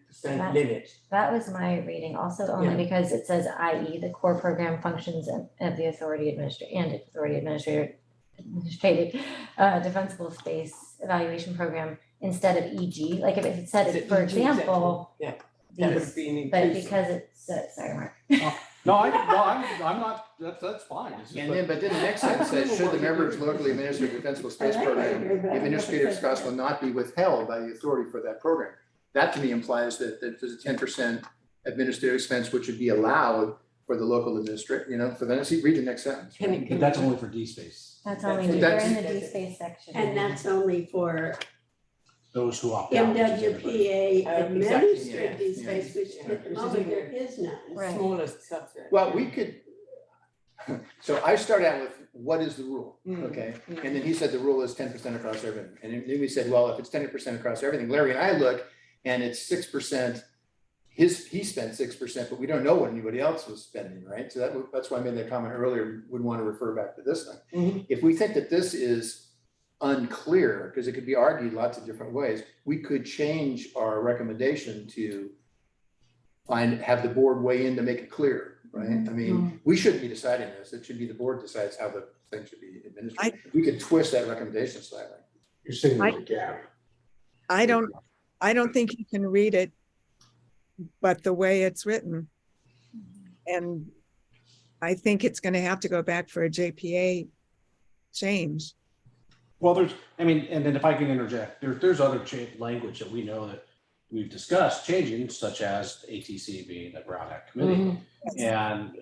limit. That was my reading also only because it says, i.e. the core program functions of the authority administrator defensible space evaluation program instead of e.g. Like if it said, for example, but because it's, sorry, Mark. No, I'm not, that's fine. But then the next sentence says, should the members locally administer the defensible space program, the administrative costs will not be withheld by the authority for that program. That to me implies that there's a 10% administrative expense, which would be allowed for the local administrator, for them. Read the next sentence. But that's only for D space. That's only, they're in the D space section. And that's only for Those who opt out. MWPA administered Yeah. D space, which at the moment there is none. Right. Smallest subset. Well, we could, so I start out with, what is the rule? Okay, and then he said the rule is 10% across everything. And then we said, well, if it's 10% across everything, Larry and I look, and it's 6%, he spent 6%, but we don't know what anybody else was spending, right? So that's why I made that comment earlier, would want to refer back to this thing. If we think that this is unclear, because it could be argued lots of different ways, we could change our recommendation to have the board weigh in to make it clear, right? I mean, we shouldn't be deciding this. It should be the board decides how the thing should be administered. We could twist that recommendation slightly. You're saying there's a gap. I don't think you can read it, but the way it's written. And I think it's going to have to go back for a JPA change. Well, and then if I can interject, there's other language that we know that we've discussed changing, such as ATC being the Brown Act committee. And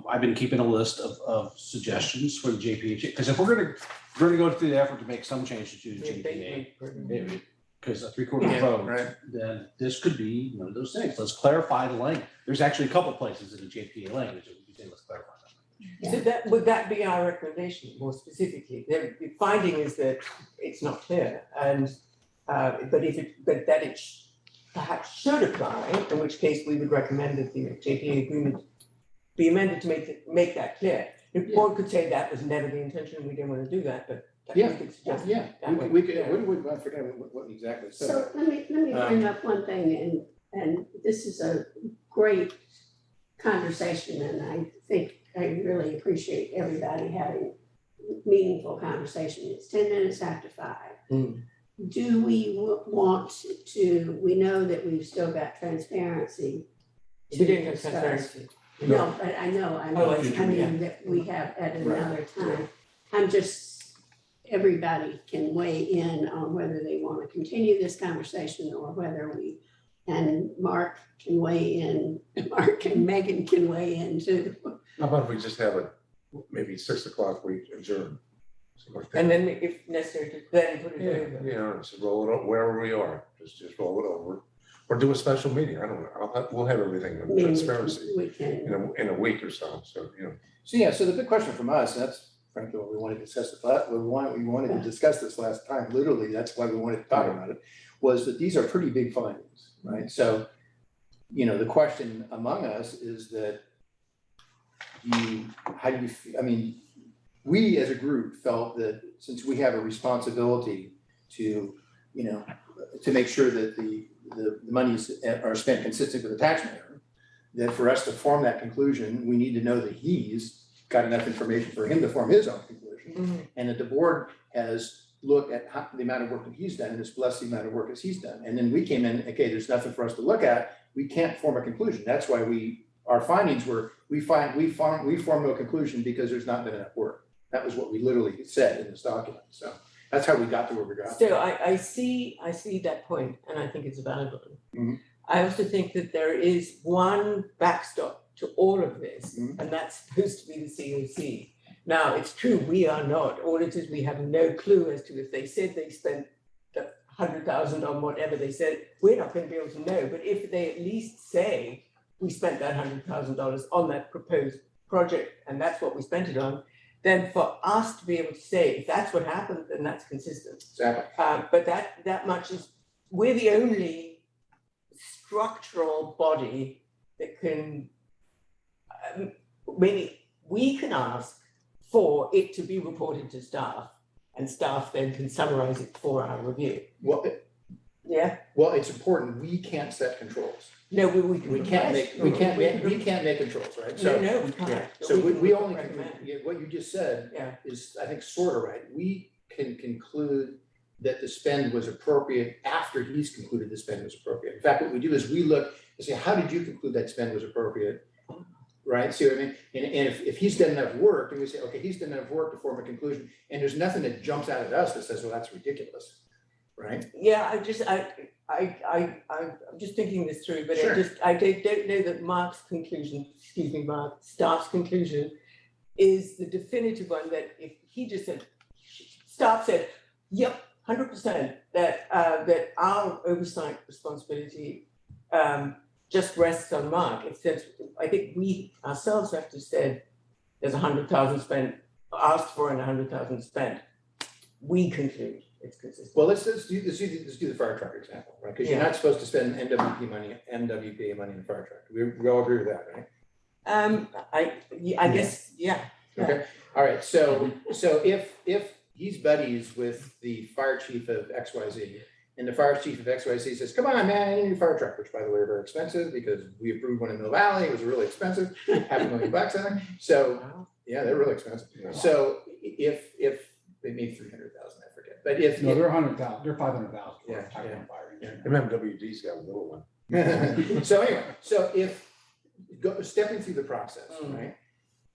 I've been keeping a list of suggestions for the JPA, because if we're going to go through the effort to make some changes to the JPA, because a 3/4 vote, right, then this could be one of those things. Let's clarify the language. There's actually a couple places in the JPA language that we say, let's clarify that. So would that be our recommendation more specifically? The finding is that it's not clear, and but that it perhaps should apply, in which case we would recommend that the JPA agreement be amended to make that clear. The board could say that was never the intention, we didn't want to do that, but we could suggest we could. I forget what exactly. So let me bring up one thing, and this is a great conversation, and I think I really appreciate everybody having meaningful conversation. It's 10 minutes after 5. Do we want to, we know that we've still got transparency. We didn't have transparency. No, but I know, I mean that we have at another time. I'm just, everybody can weigh in on whether they want to continue this conversation or whether and Mark can weigh in, Mark and Megan can weigh in too. How about if we just have it, maybe 6 o'clock, we adjourn? Like and then if necessary, to then put it over. So roll it up wherever we are, just roll it over, or do a special meeting, I don't know, we'll have everything in transparency We can. in a week or so, So the big question from us, and that's frankly what we wanted to discuss, we wanted to discuss this last time, literally, that's why we wanted to talk about it, was that these are pretty big findings, right? So, the question among us is that we as a group felt that since we have a responsibility to make sure that the the monies are spent consistent with the tax matter, then for us to form that conclusion, we need to know that he's got enough information for him to form his own conclusion. And that the board has looked at the amount of work that he's done and has blessed the amount of work that he's done. And then we came in, okay, there's nothing for us to look at. We can't form a conclusion. That's why our findings were, we form no conclusion because there's not been enough work. That was what we literally said in this document. So that's how we got to where we got. So I see that point, and I think it's a valid one. I also think that there is one backstop to all of this, and that's supposed to be the COC. Now, it's true, we are not auditors. We have no clue as to if they said they spent the 100,000 on whatever they said, we're not going to be able to know. But if they at least say we spent that $100,000 on that proposed project, and that's what we spent it on, then for us to be able to say if that's what happened, then that's consistent. Exactly. But that much is, we're the only structural body that can, maybe we can ask for it to be reported to staff, and staff then can summarize it for our review. Well, Yeah. well, it's important. We can't set controls. No, we can't make controls, right? So No, we can't. yeah. But So can we only recommend. yeah, what you just said Yeah. is, I think, sort of right. We can conclude that the spend was appropriate after he's concluded the spend was appropriate. In fact, what we do is we look and say, how did you conclude that spend was appropriate? Right? See what I mean? And if he's done enough work, and we say, okay, he's done enough work to form a conclusion, and there's nothing that jumps out at us that says, well, that's ridiculous, right? Yeah, I'm just thinking this through, but Sure. I don't know that staff's conclusion is the definitive one, that if he just said, staff said, yep, 100%, that our oversight responsibility just rests on Mark. It says, I think we ourselves have to say there's 100,000 spent, asked for and 100,000 spent. We conclude it's consistent. Well, let's do the fire truck example, right? Because you're Yeah. not supposed to spend MWPA money in the fire truck. We all agree with that, right? I guess, yeah. Okay, all right, so if he's buddies with the fire chief of XYZ, and the fire chief of XYZ says, come on, man, I need a new fire truck, which by the way are very expensive because we approved one in Mill Valley, it was really expensive, $500,000 I think. So, yeah, they're really expensive. So if they made 300,000, I forget, but if. No, they're 100,000, they're 500,000. Yeah, Type yeah. of fire engine. MWD's got a little one. So anyway, so if stepping through the process, right?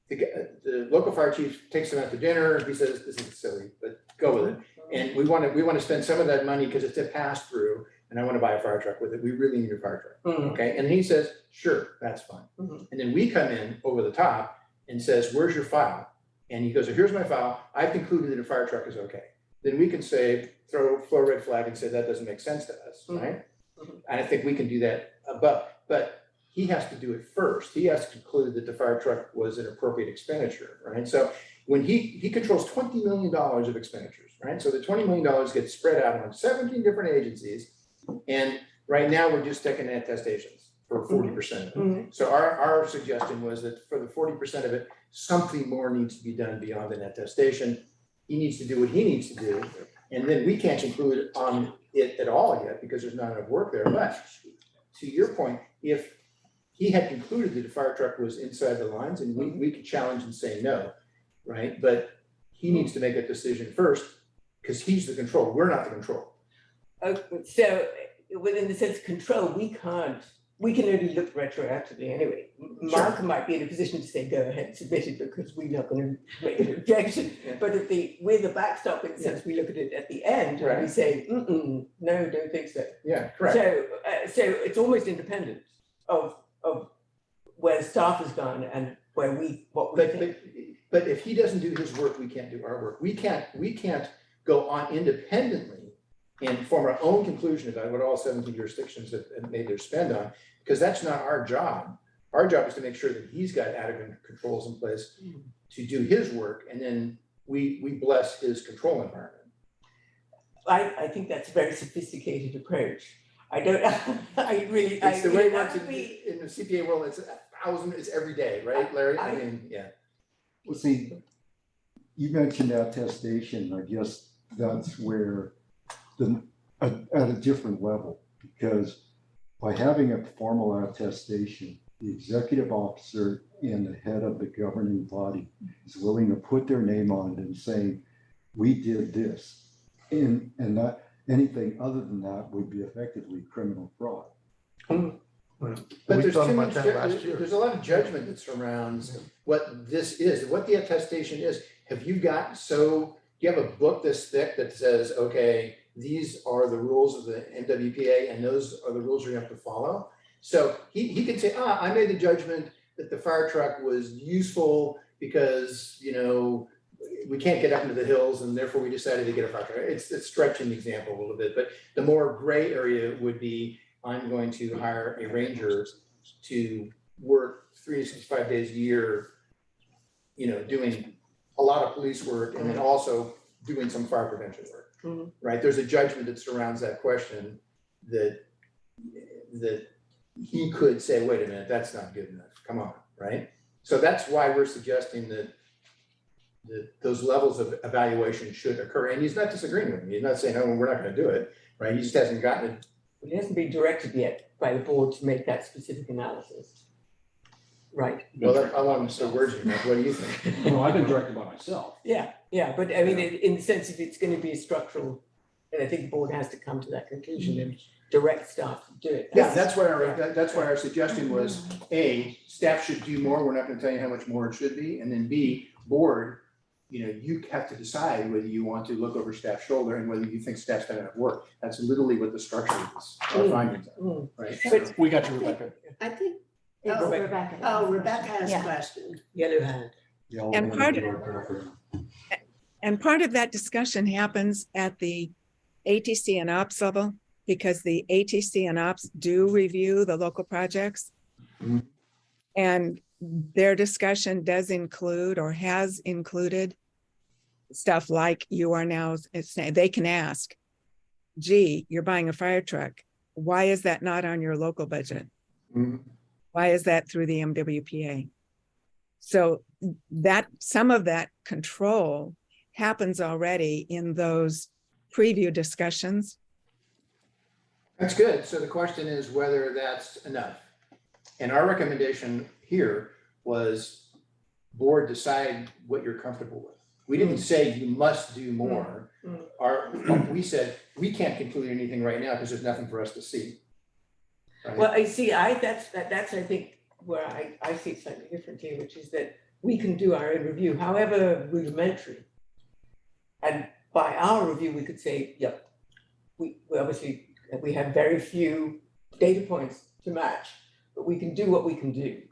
The local fire chief takes him out to dinner. He says, "This is silly, but go with it." And we want to spend some of that money because it's a pass through, and I want to buy a fire truck with it. We really need a fire truck, okay? And he says, "Sure, that's fine." And then we come in over the top and says, "Where's your file?" And he goes, "Here's my file. I've concluded that a fire truck is okay." Then we can say, throw a red flag and say that doesn't make sense to us, right? And I think we can do that above, but he has to do it first. He has to conclude that the fire truck was an appropriate expenditure, right? So when he controls $20 million of expenditures, right? So the $20 million gets spread out on 17 different agencies. And right now we're just taking attestations for 40% of it. So our suggestion was that for the 40% of it, something more needs to be done beyond an attestation. He needs to do what he needs to do. And then we can't conclude on it at all yet because there's not enough work there. But to your point, if he had concluded that the fire truck was inside the lines, and we could challenge and say no, right? But he needs to make that decision first because he's the control. We're not the control. So within the sense of control, we can only look retroactively anyway. Mark might be in a position to say, go ahead, submit it because we're not going to make an objection. Yeah. But we're the backstop in the sense we look at it at the end and we say, no, don't think so. Yeah, correct. So it's almost independent of where staff has gone and what we think. But if he doesn't do his work, we can't do our work. We can't go on independently and form our own conclusion about what all 17 jurisdictions have made their spend on, because that's not our job. Our job is to make sure that he's got adequate controls in place to do his work, and then we bless his control environment. I think that's a very sophisticated approach. It's the way it works in the CPA world. It's every day, right, Larry? I mean, yeah. Well, see, you mentioned attestation. I guess that's where at a different level, because by having a formal attestation, the executive officer and the head of the governing body is willing to put their name on it and saying, we did this. And not anything other than that would be effectively criminal fraud. But We there's thought too about much, that last year. there's a lot of judgment that surrounds what this is, what the attestation is. Have you got, do you have a book this thick that says, okay, these are the rules of the MWPA and those are the rules you have to follow? So he could say, I made the judgment that the fire truck was useful because, you know, we can't get up into the hills and therefore we decided to get a fire truck. It's stretching the example a little bit, but the more gray area would be, I'm going to hire a ranger to work 365 days a year, you know, doing a lot of police work and then also doing some fire prevention work, right? There's a judgment that surrounds that question that he could say, wait a minute, that's not good enough, come on, right? So that's why we're suggesting that those levels of evaluation should occur. And he's not disagreeing with me. He's not saying, oh, we're not gonna do it, right? He just hasn't gotten it. It hasn't been directed yet by the board to make that specific analysis. Right. Well, I want to say words in your mouth. What do you think? Well, I've been directed by myself. Yeah, but I mean, in the sense if it's gonna be a structural, and I think the board has to come to that conclusion and direct staff to do it. Yeah, that's why our suggestion was, A, staff should do more. We're not gonna tell you how much more it should be. And then B, board, you know, you have to decide whether you want to look over staff's shoulder and whether you think staff's done enough work. That's literally what the structure is, our findings are, right? But We got you, Rebecca. I think, It's Oh, Rebecca. Rebecca has a Yeah. question. yellow hand. And part of that discussion happens at the ATC and ops level, because the ATC and ops do review the local projects. Mhm. And their discussion does include or has included stuff like you are now, they can ask, gee, you're buying a fire truck. Why is that not on your local budget? Mhm. Why is that through the MWPA? So that some of that control happens already in those preview discussions. That's good. So the question is whether that's enough. And our recommendation here was board decide what you're comfortable with. We didn't say you must do more. We said, we can't conclude anything right now because there's nothing for us to see. Right? Well, I see, that's I think where I see it slightly differently, which is that we can do our own review, however rudimentary. And by our review, we could say, yep, we obviously, we have very few data points to match, but we can do what we can do.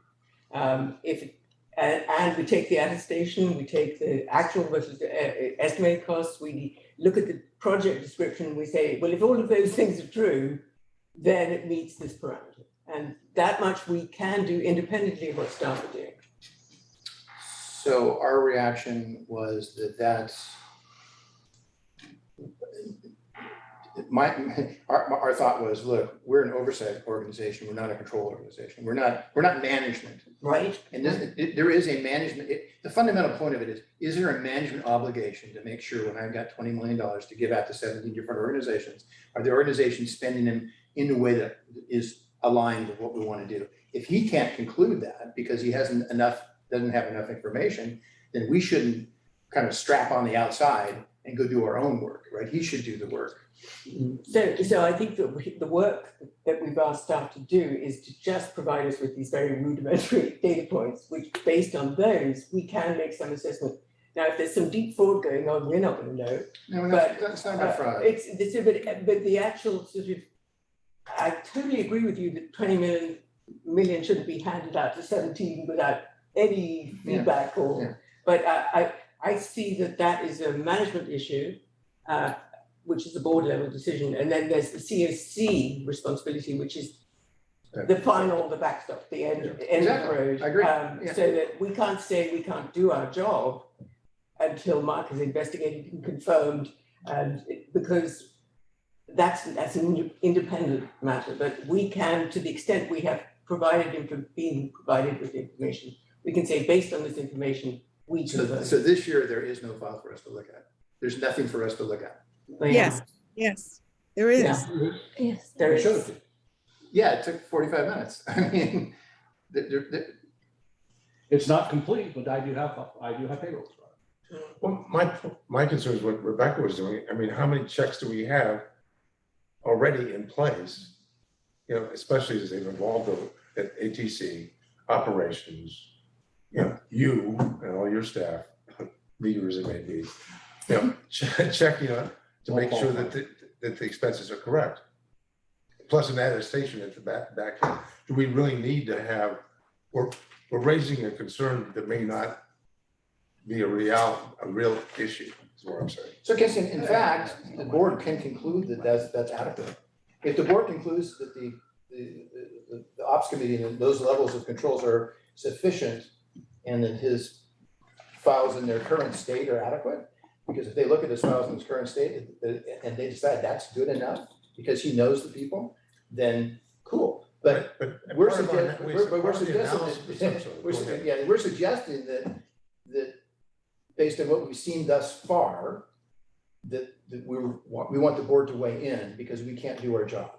And we take the attestation, we take the actual versus the estimated costs, we look at the project description, and we say, well, if all of those things are true, then it meets this parameter. And that much we can do independently of what staff are doing. So our reaction was that's our thought was, look, we're an oversight organization, we're not a control organization, we're not management. Right. And there is a management, the fundamental point of it is there a management obligation to make sure when I've got $20 million to give out to 17 different organizations, are the organizations spending them in a way that is aligned with what we want to do? If he can't conclude that because he doesn't have enough information, then we shouldn't kind of strap on the outside and go do our own work, right? He should do the work. So I think that the work that we've asked staff to do is to just provide us with these very rudimentary data points, which based on those, we can make some assessment. Now, if there's some deep fraud going on, we're not going to know. No, But that's not about fraud. But the actual sort of, I totally agree with you that 20 million shouldn't be handed out to 17 without any feedback but I see that is a management issue, which is a board level decision. And then there's the COC responsibility, which is the backstop, the end of the road. I agree. So that we can't say we can't do our job until Mark has investigated and confirmed, because that's an independent matter. But we can, to the extent we have been provided with information, we can say based on this information, we confirm. So this year, there is no file for us to look at. There's nothing for us to look at. Yes, yes. There is. Yeah. Yes. There I showed is. it to you. Yeah, it took 45 minutes. I mean, It's not complete, but I do have payrolls. Well, my concern is what Rebecca was doing. I mean, how many checks do we have already in place? You know, especially as they've evolved at ATC, operations, you know, you and all your staff, leaders it may be, you know, checking on to make sure that the expenses are correct. Plus an attestation at the back end. Do we really need to have, we're raising a concern that may not be a real issue, is what I'm saying. So I guess in fact, the board can conclude that that's adequate. If the board concludes that the ops committee and those levels of controls are sufficient and that his files in their current state are adequate, because if they look at his files in his current state and they decide that's good enough because he knows the people, then cool. But we're suggesting that based on what we've seen thus far, that we want the board to weigh in because we can't do our job.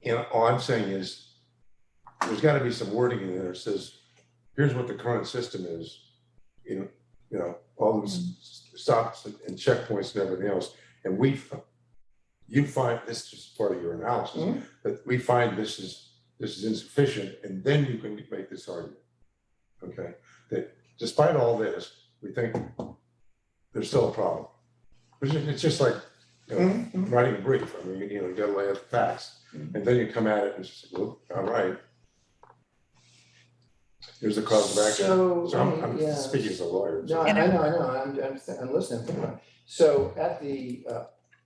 You know, all I'm saying is, there's gotta be some wording in there that says, here's what the current system is. You know, all those stops and checkpoints and everything else. And you find this is part of your analysis, but we find this is insufficient, and then you can make this argument. Okay, that despite all this, we think there's still a problem. It's just like, you know, writing a brief. I mean, you know, you gotta lay out the facts, and then you come at it and just say, well, all right. Here's the cause of action. So I'm speaking as a lawyer. No, I know. I'm listening. Think about it. So at the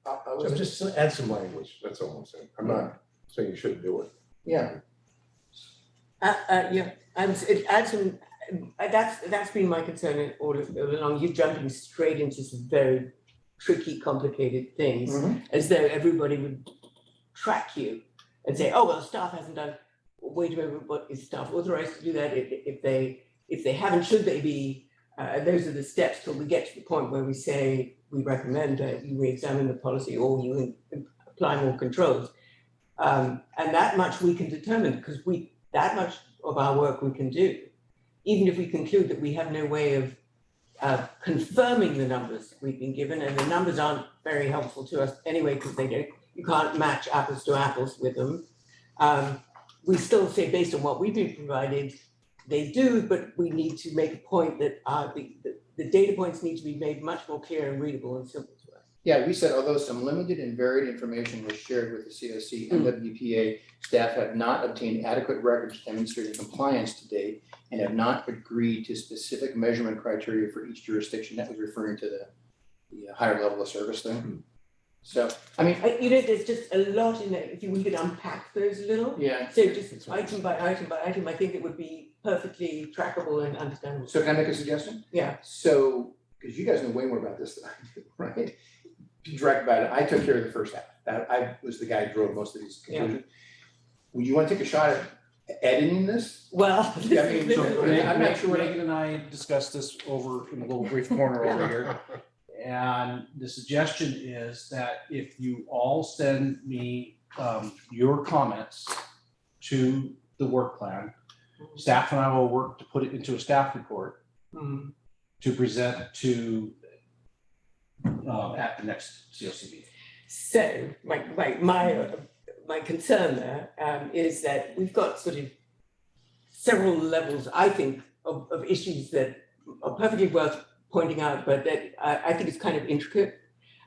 So just add some language. That's all I'm saying. I'm not saying you shouldn't do it. Yeah. Yeah, it adds some, that's been my concern all along. You're jumping straight into some very tricky, complicated things, as though everybody would track you and say, oh, well, staff hasn't done, wait a minute, what is staff authorized to do that? If they haven't, should they be? Those are the steps till we get to the point where we say, we recommend that you re-examine the policy or you apply more controls. And that much we can determine because that much of our work we can do, even if we conclude that we have no way of confirming the numbers we've been given, and the numbers aren't very helpful to us anyway because you can't match apples to apples with them. We still say based on what we've been provided, they do, but we need to make a point that the data points need to be made much more clear and readable and simple to us. Yeah, we said, although some limited and varied information was shared with the COC, MWPA staff have not obtained adequate records demonstrating compliance to date and have not agreed to specific measurement criteria for each jurisdiction. That was referring to the higher level of service thing. So, I mean, there's just a lot in there. If we could unpack those a little. Yeah. So just item by item by item, I think it would be perfectly trackable and understandable. So can I make a suggestion? Yeah. So, because you guys know way more about this than I do, right? Be direct about it. I took care of the first half. I was the guy who drove most of these conclusions. Would you want to take a shot at editing this? Well, Yeah, I mean, So I'm not sure what Megan and I discussed this over in a little brief corner over here. And the suggestion is that if you all send me your comments to the work plan, staff and I will work to put it into a staff report to present to at the next COC meeting. So my concern there is that we've got sort of several levels, I think, of issues that are perfectly worth pointing out, but that I think it's kind of intricate.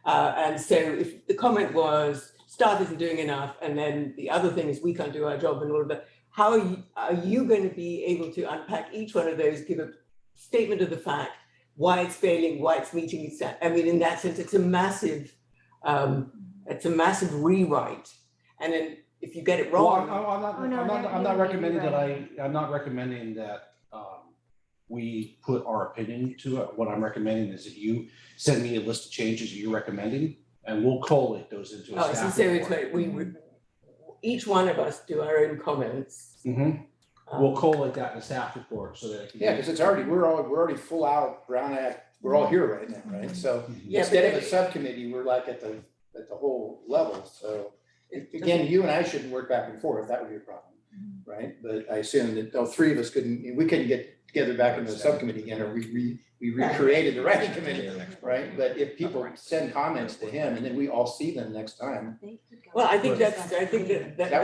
And so if the comment was staff isn't doing enough, and then the other thing is we can't do our job and all of that, how are you going to be able to unpack each one of those, give a statement of the fact, why it's failing, why it's meeting its, I mean, in that sense, it's a massive rewrite. And then if you get it wrong. Well, I'm not recommending that we put our opinion to it. What I'm recommending is that you send me a list of changes you're recommending, and we'll collate those into a staff report. So it's like each one of us do our own comments. We'll collate that in a staff report so that it can. Yeah, because we're already full out Brown Act. We're all here right now, right? So Yeah, instead of a subcommittee, we're like at the at the whole level, so. Again, you and I shouldn't work back and forth, that would be a problem, right? But I assume that all three of us we couldn't get together back into the subcommittee again, or we recreated the writing committee, right? But if people send comments to him and then we all see them next time. Well, I think that that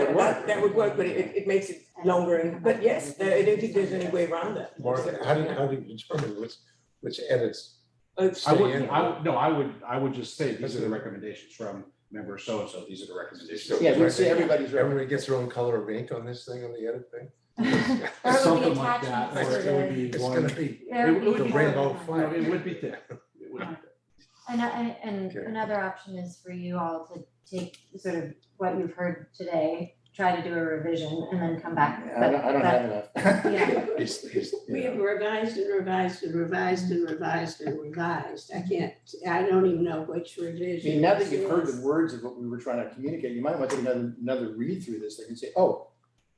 would work, but it makes it longer, but yes, I don't think there's any way around that. Martha, how do you determine which edits? I would just say, these are the recommendations from member so-and-so, these are the recommendations. Yeah, we see everybody's. Everybody gets their own color of ink on this thing, on the edit thing? Or it would be Something like that, attachments or to it would the- be It's one. gonna be Yeah, it would the be rainbow more- flag. It would be thick. It would be thick. And Okay. another option is for you all to take sort of what you've heard today, try to do a revision and then come back. I don't have enough. Yeah. We have revised and revised and revised and revised and revised. I don't even know which I revision. mean, now that this you've heard is. the words of what we were trying to communicate, you might want to take another read through this thing and say, oh,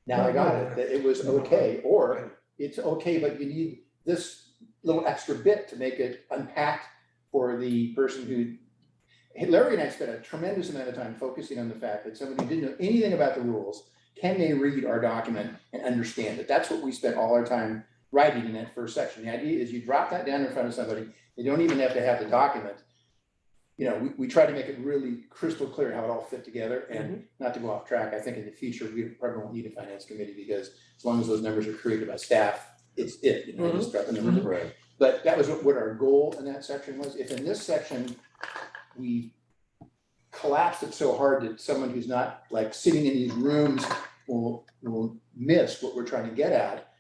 now I got it, that it was okay, or it's okay, but you need this little extra bit to make it unpacked for the person who. Larry and I spent a tremendous amount of time focusing on the fact that somebody who didn't know anything about the rules, can they read our document and understand it? That's what we spent all our time writing in that first section. The idea is you drop that down in front of somebody, they don't even have to have the document. You know, we try to make it really crystal clear how it all fit together, and not to go off track, I think in the future, we probably won't need a finance committee, because as long as those numbers are created by staff, it's it, you know, just drop the numbers in. Right. But that was what our goal in that section was. If in this section, we collapsed it so hard that someone who's not like sitting in these rooms will miss what we're trying to get at,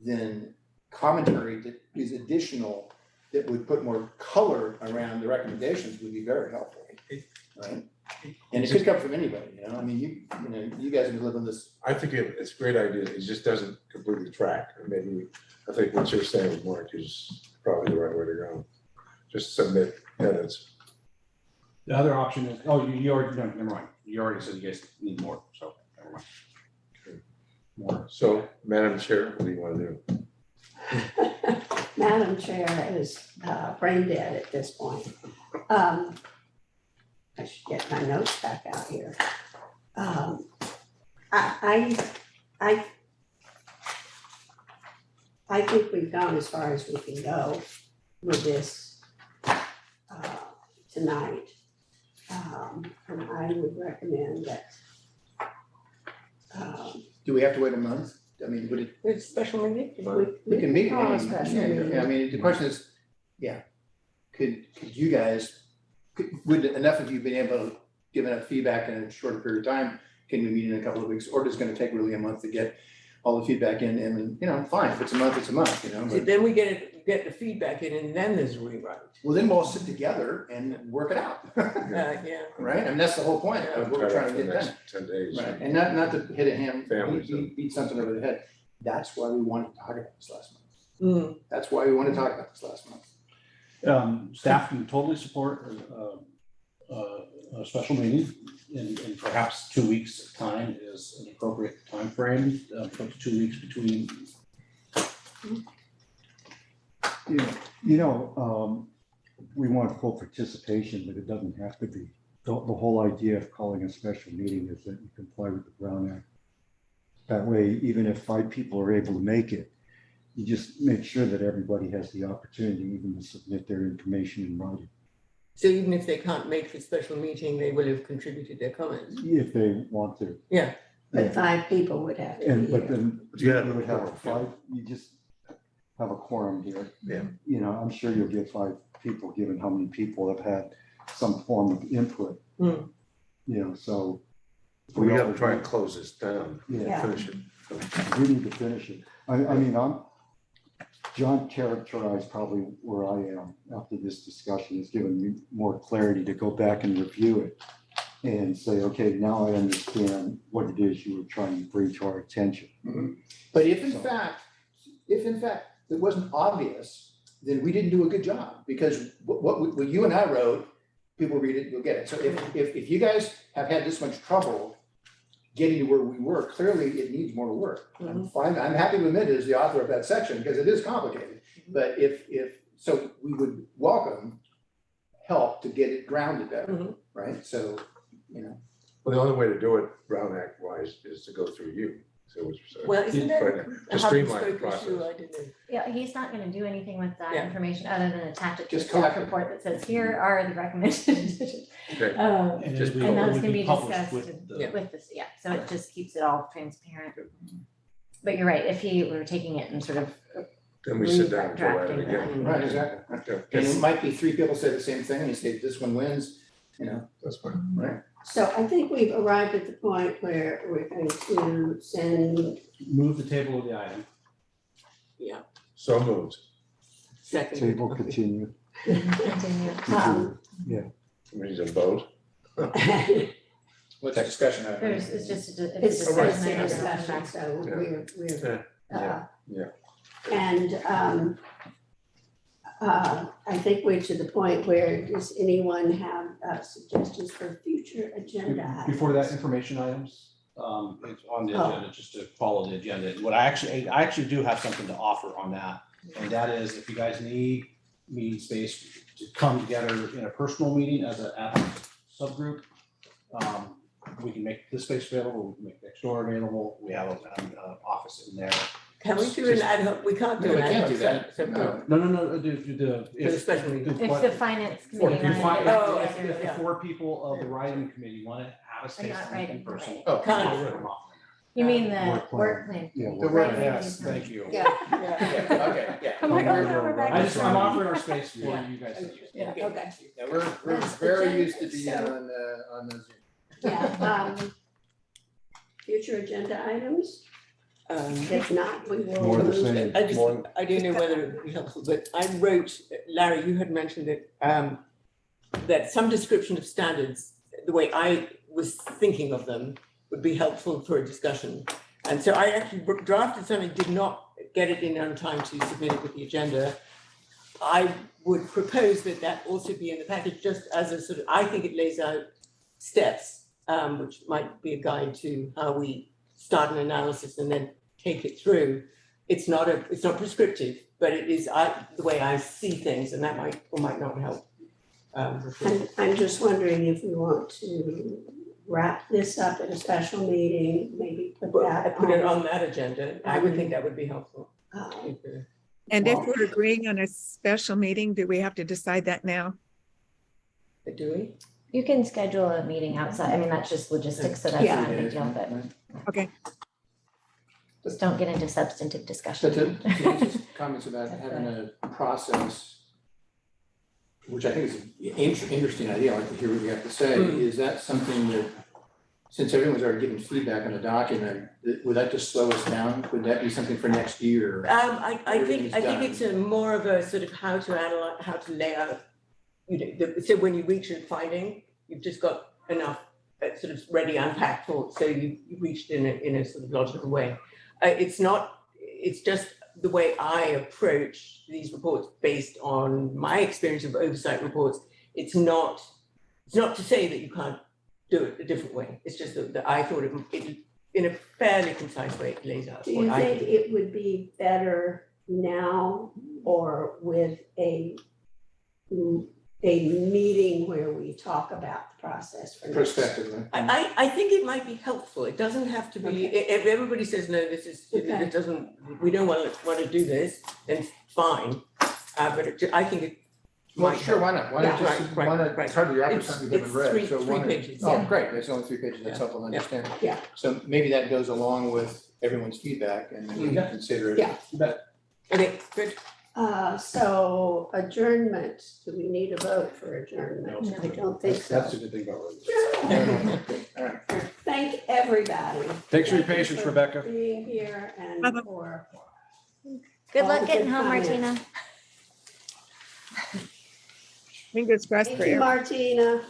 then commentary that is additional, that would put more color around the recommendations would be very helpful, right? And it could come from anybody, you know, I mean, you guys can live on this. I think it's a great idea, it just doesn't completely track, and I think what you're saying, Mark, is probably the right way to go. Just submit edits. The other option is, you already, no, never mind, you already said you guys need more, so never mind. More. So, Madam Chair, what do you want to do? Madam Chair is brain dead at this point. I should get my notes back out here. I think we've gone as far as we can go with this tonight. And I would recommend that. Do we have to wait a month? I mean, would it? It's a special meeting. We can meet. call a special meeting. I mean, the question is, could you guys, would enough of you been able to give enough feedback in a shorter period of time? Can we meet in a couple of weeks, or is it gonna take really a month to get all the feedback in? And, you know, fine, if it's a month, it's a month, you know, See, but, then we get the feedback in, and then there's a rewrite. well, then we'll all sit together and work it out. Yeah. Right? I mean, that's the whole point of what we're trying to get done. 10 days. Right, and not to hit a ham, Families, beat something over the head. That's why we wanted to talk about this last month. Mm. That's why we want to talk about this last month. Staff can totally support a special meeting, and perhaps 2 weeks' time is an appropriate timeframe, put 2 weeks between. We want full participation, but it doesn't have to be. The whole idea of calling a special meeting is that you comply with the Brown Act. That way, even if 5 people are able to make it, you just make sure that everybody has the opportunity even to submit their information in writing, So even if they can't make the special meeting, they will have contributed their comments. if they want to. Yeah. But 5 people would have to be And, but here. then But you you gotta have a would have quorum, 5, you just have a quorum here. Yeah. You know, I'm sure you'll get 5 people, given how many people have had some form of input. Hmm. You know, so. We gotta all try and agree- close this down, Yeah, finish it. we need to finish it. I mean, John characterized probably where I am after this discussion, has given me more clarity to go back and review it and say, okay, now I understand what it is you were trying to bring to our attention. But if in fact it wasn't obvious, then we didn't do a good job, because what you and I wrote, people read it, you'll get it. So if you guys have had this much trouble getting to where we were, clearly it needs more work. I'm fine, I'm happy to admit it as the author of that section, because it is complicated. But so we would welcome help to get it grounded better, right? So, you know, Well, the only way to do it Brown Act wise is to go through you. So what you're saying. Well, isn't that Right, a to hub and streamline the spoke issue? process. I don't know. Yeah, he's not gonna do anything with that Yeah. information other than attach it to the Just staff collect it. report that says, here are the recommendations. Okay. And Just- it'll be- And it those would can be published discussed with the- Yeah. with this, yeah, so it just keeps it all transparent. But you're right, if he were taking it and sort of, Then we sit down and go at it Redrafting that. again. right, exactly. Okay, And it might be three people say the same thing, and you say this one wins, you know, that's fine. right? So I think we've arrived at the point where we're going to send, Move the table of the item. So moved. Second. Table continue. continue. We need to vote. What's the discussion item? There's, it's just, it's a it's Right. a discussion. discussion, so we're, Yeah. Yeah. and I think we're to the point where, does anyone have suggestions for future agenda items? Before that, information items, it's on the Oh. agenda, just to follow the agenda. What I actually do have something to offer on that. And that is if you guys need meeting space to come together in a personal meeting as an ad hoc subgroup, we can make this space available, we can make next door available. We have an office in there. Can we do an ad hoc? We can't do No, we an ad can't hoc. do that. So- No. No, do the. For the special meeting. If the finance If committee. you not find, in Oh, there, I see, if the yeah. four people of the writing committee want to have a space not to meet in writing, person. right. Oh, Can't. we'll put them off. You mean the Work plan. work plan? Yeah. The work, Right. Yes, thank you. Yeah, yeah. okay, yeah. I'm like, oh, no, we're back. I'm offering our space for Yeah. you guys to use. Yeah, okay. Yeah, we're That's very agenda, used to being so- on the Zoom. Yeah, future agenda items, if not, we will. More the move same. it. I just, More- I don't know whether it would be helpful, but I wrote, Larry, you had mentioned that some description of standards, the way I was thinking of them, would be helpful for a discussion. And so I actually drafted something, did not get it in on time to submit it with the agenda. I would propose that that also be in the package, just as a sort of, I think it lays out steps, which might be a guide to how we start an analysis and then take it through. It's not prescriptive, but it is the way I see things, and that might or might not help. I'm just wondering if we want to wrap this up at a special meeting, maybe put But I that put it on that agenda. I would think that would be helpful. And if we're agreeing on a special meeting, do we have to decide that now? Do we? You can schedule a meeting outside, I mean, that's just logistics, so that's Yeah. not a big deal, but Okay. just don't get into substantive But discussion. just comments about having a process, which I think is an interesting idea, I'd like to hear what you have to say. Is that something that, since everyone's already given feedback on the document, would that just slow us down? Would that be something for next year? I think Everything's it's a more of a sort of how to analyze, how to lay out. So when you reach a finding, you've just got enough sort of ready unpacked thoughts, so you reached in a sort of logical way. It's just the way I approach these reports based on my experience of oversight reports. It's not to say that you can't do it a different way. It's just that I thought it in a fairly concise way it lays out Do what you I think it would be better now or with a meeting where we talk about the process for next? Prospectively. I think it might be helpful. It doesn't have to be, if everybody says, no, Okay. it doesn't, we don't want to do this, then fine. But I think it Well, might sure, help. why not? Why not Yeah, just, right, why right, not, it's hardly the It's- opportunity we haven't it's read, so three why not? pages, Oh, yeah. great, it's only 3 pages, that's Yeah. helpful to understand. Yeah. So maybe that goes along with everyone's feedback and then we can consider it. Yeah. Okay, good. So adjournment, do we need a vote for adjournment? No. I don't think That's so. a good thing about it. All right. Thank everybody. Thanks for your Thank you patience, for Rebecca. Being here and Bye-bye. for. Good all luck the getting good home, comments. Martina. Fingers crossed Thank for you, everyone. Martina.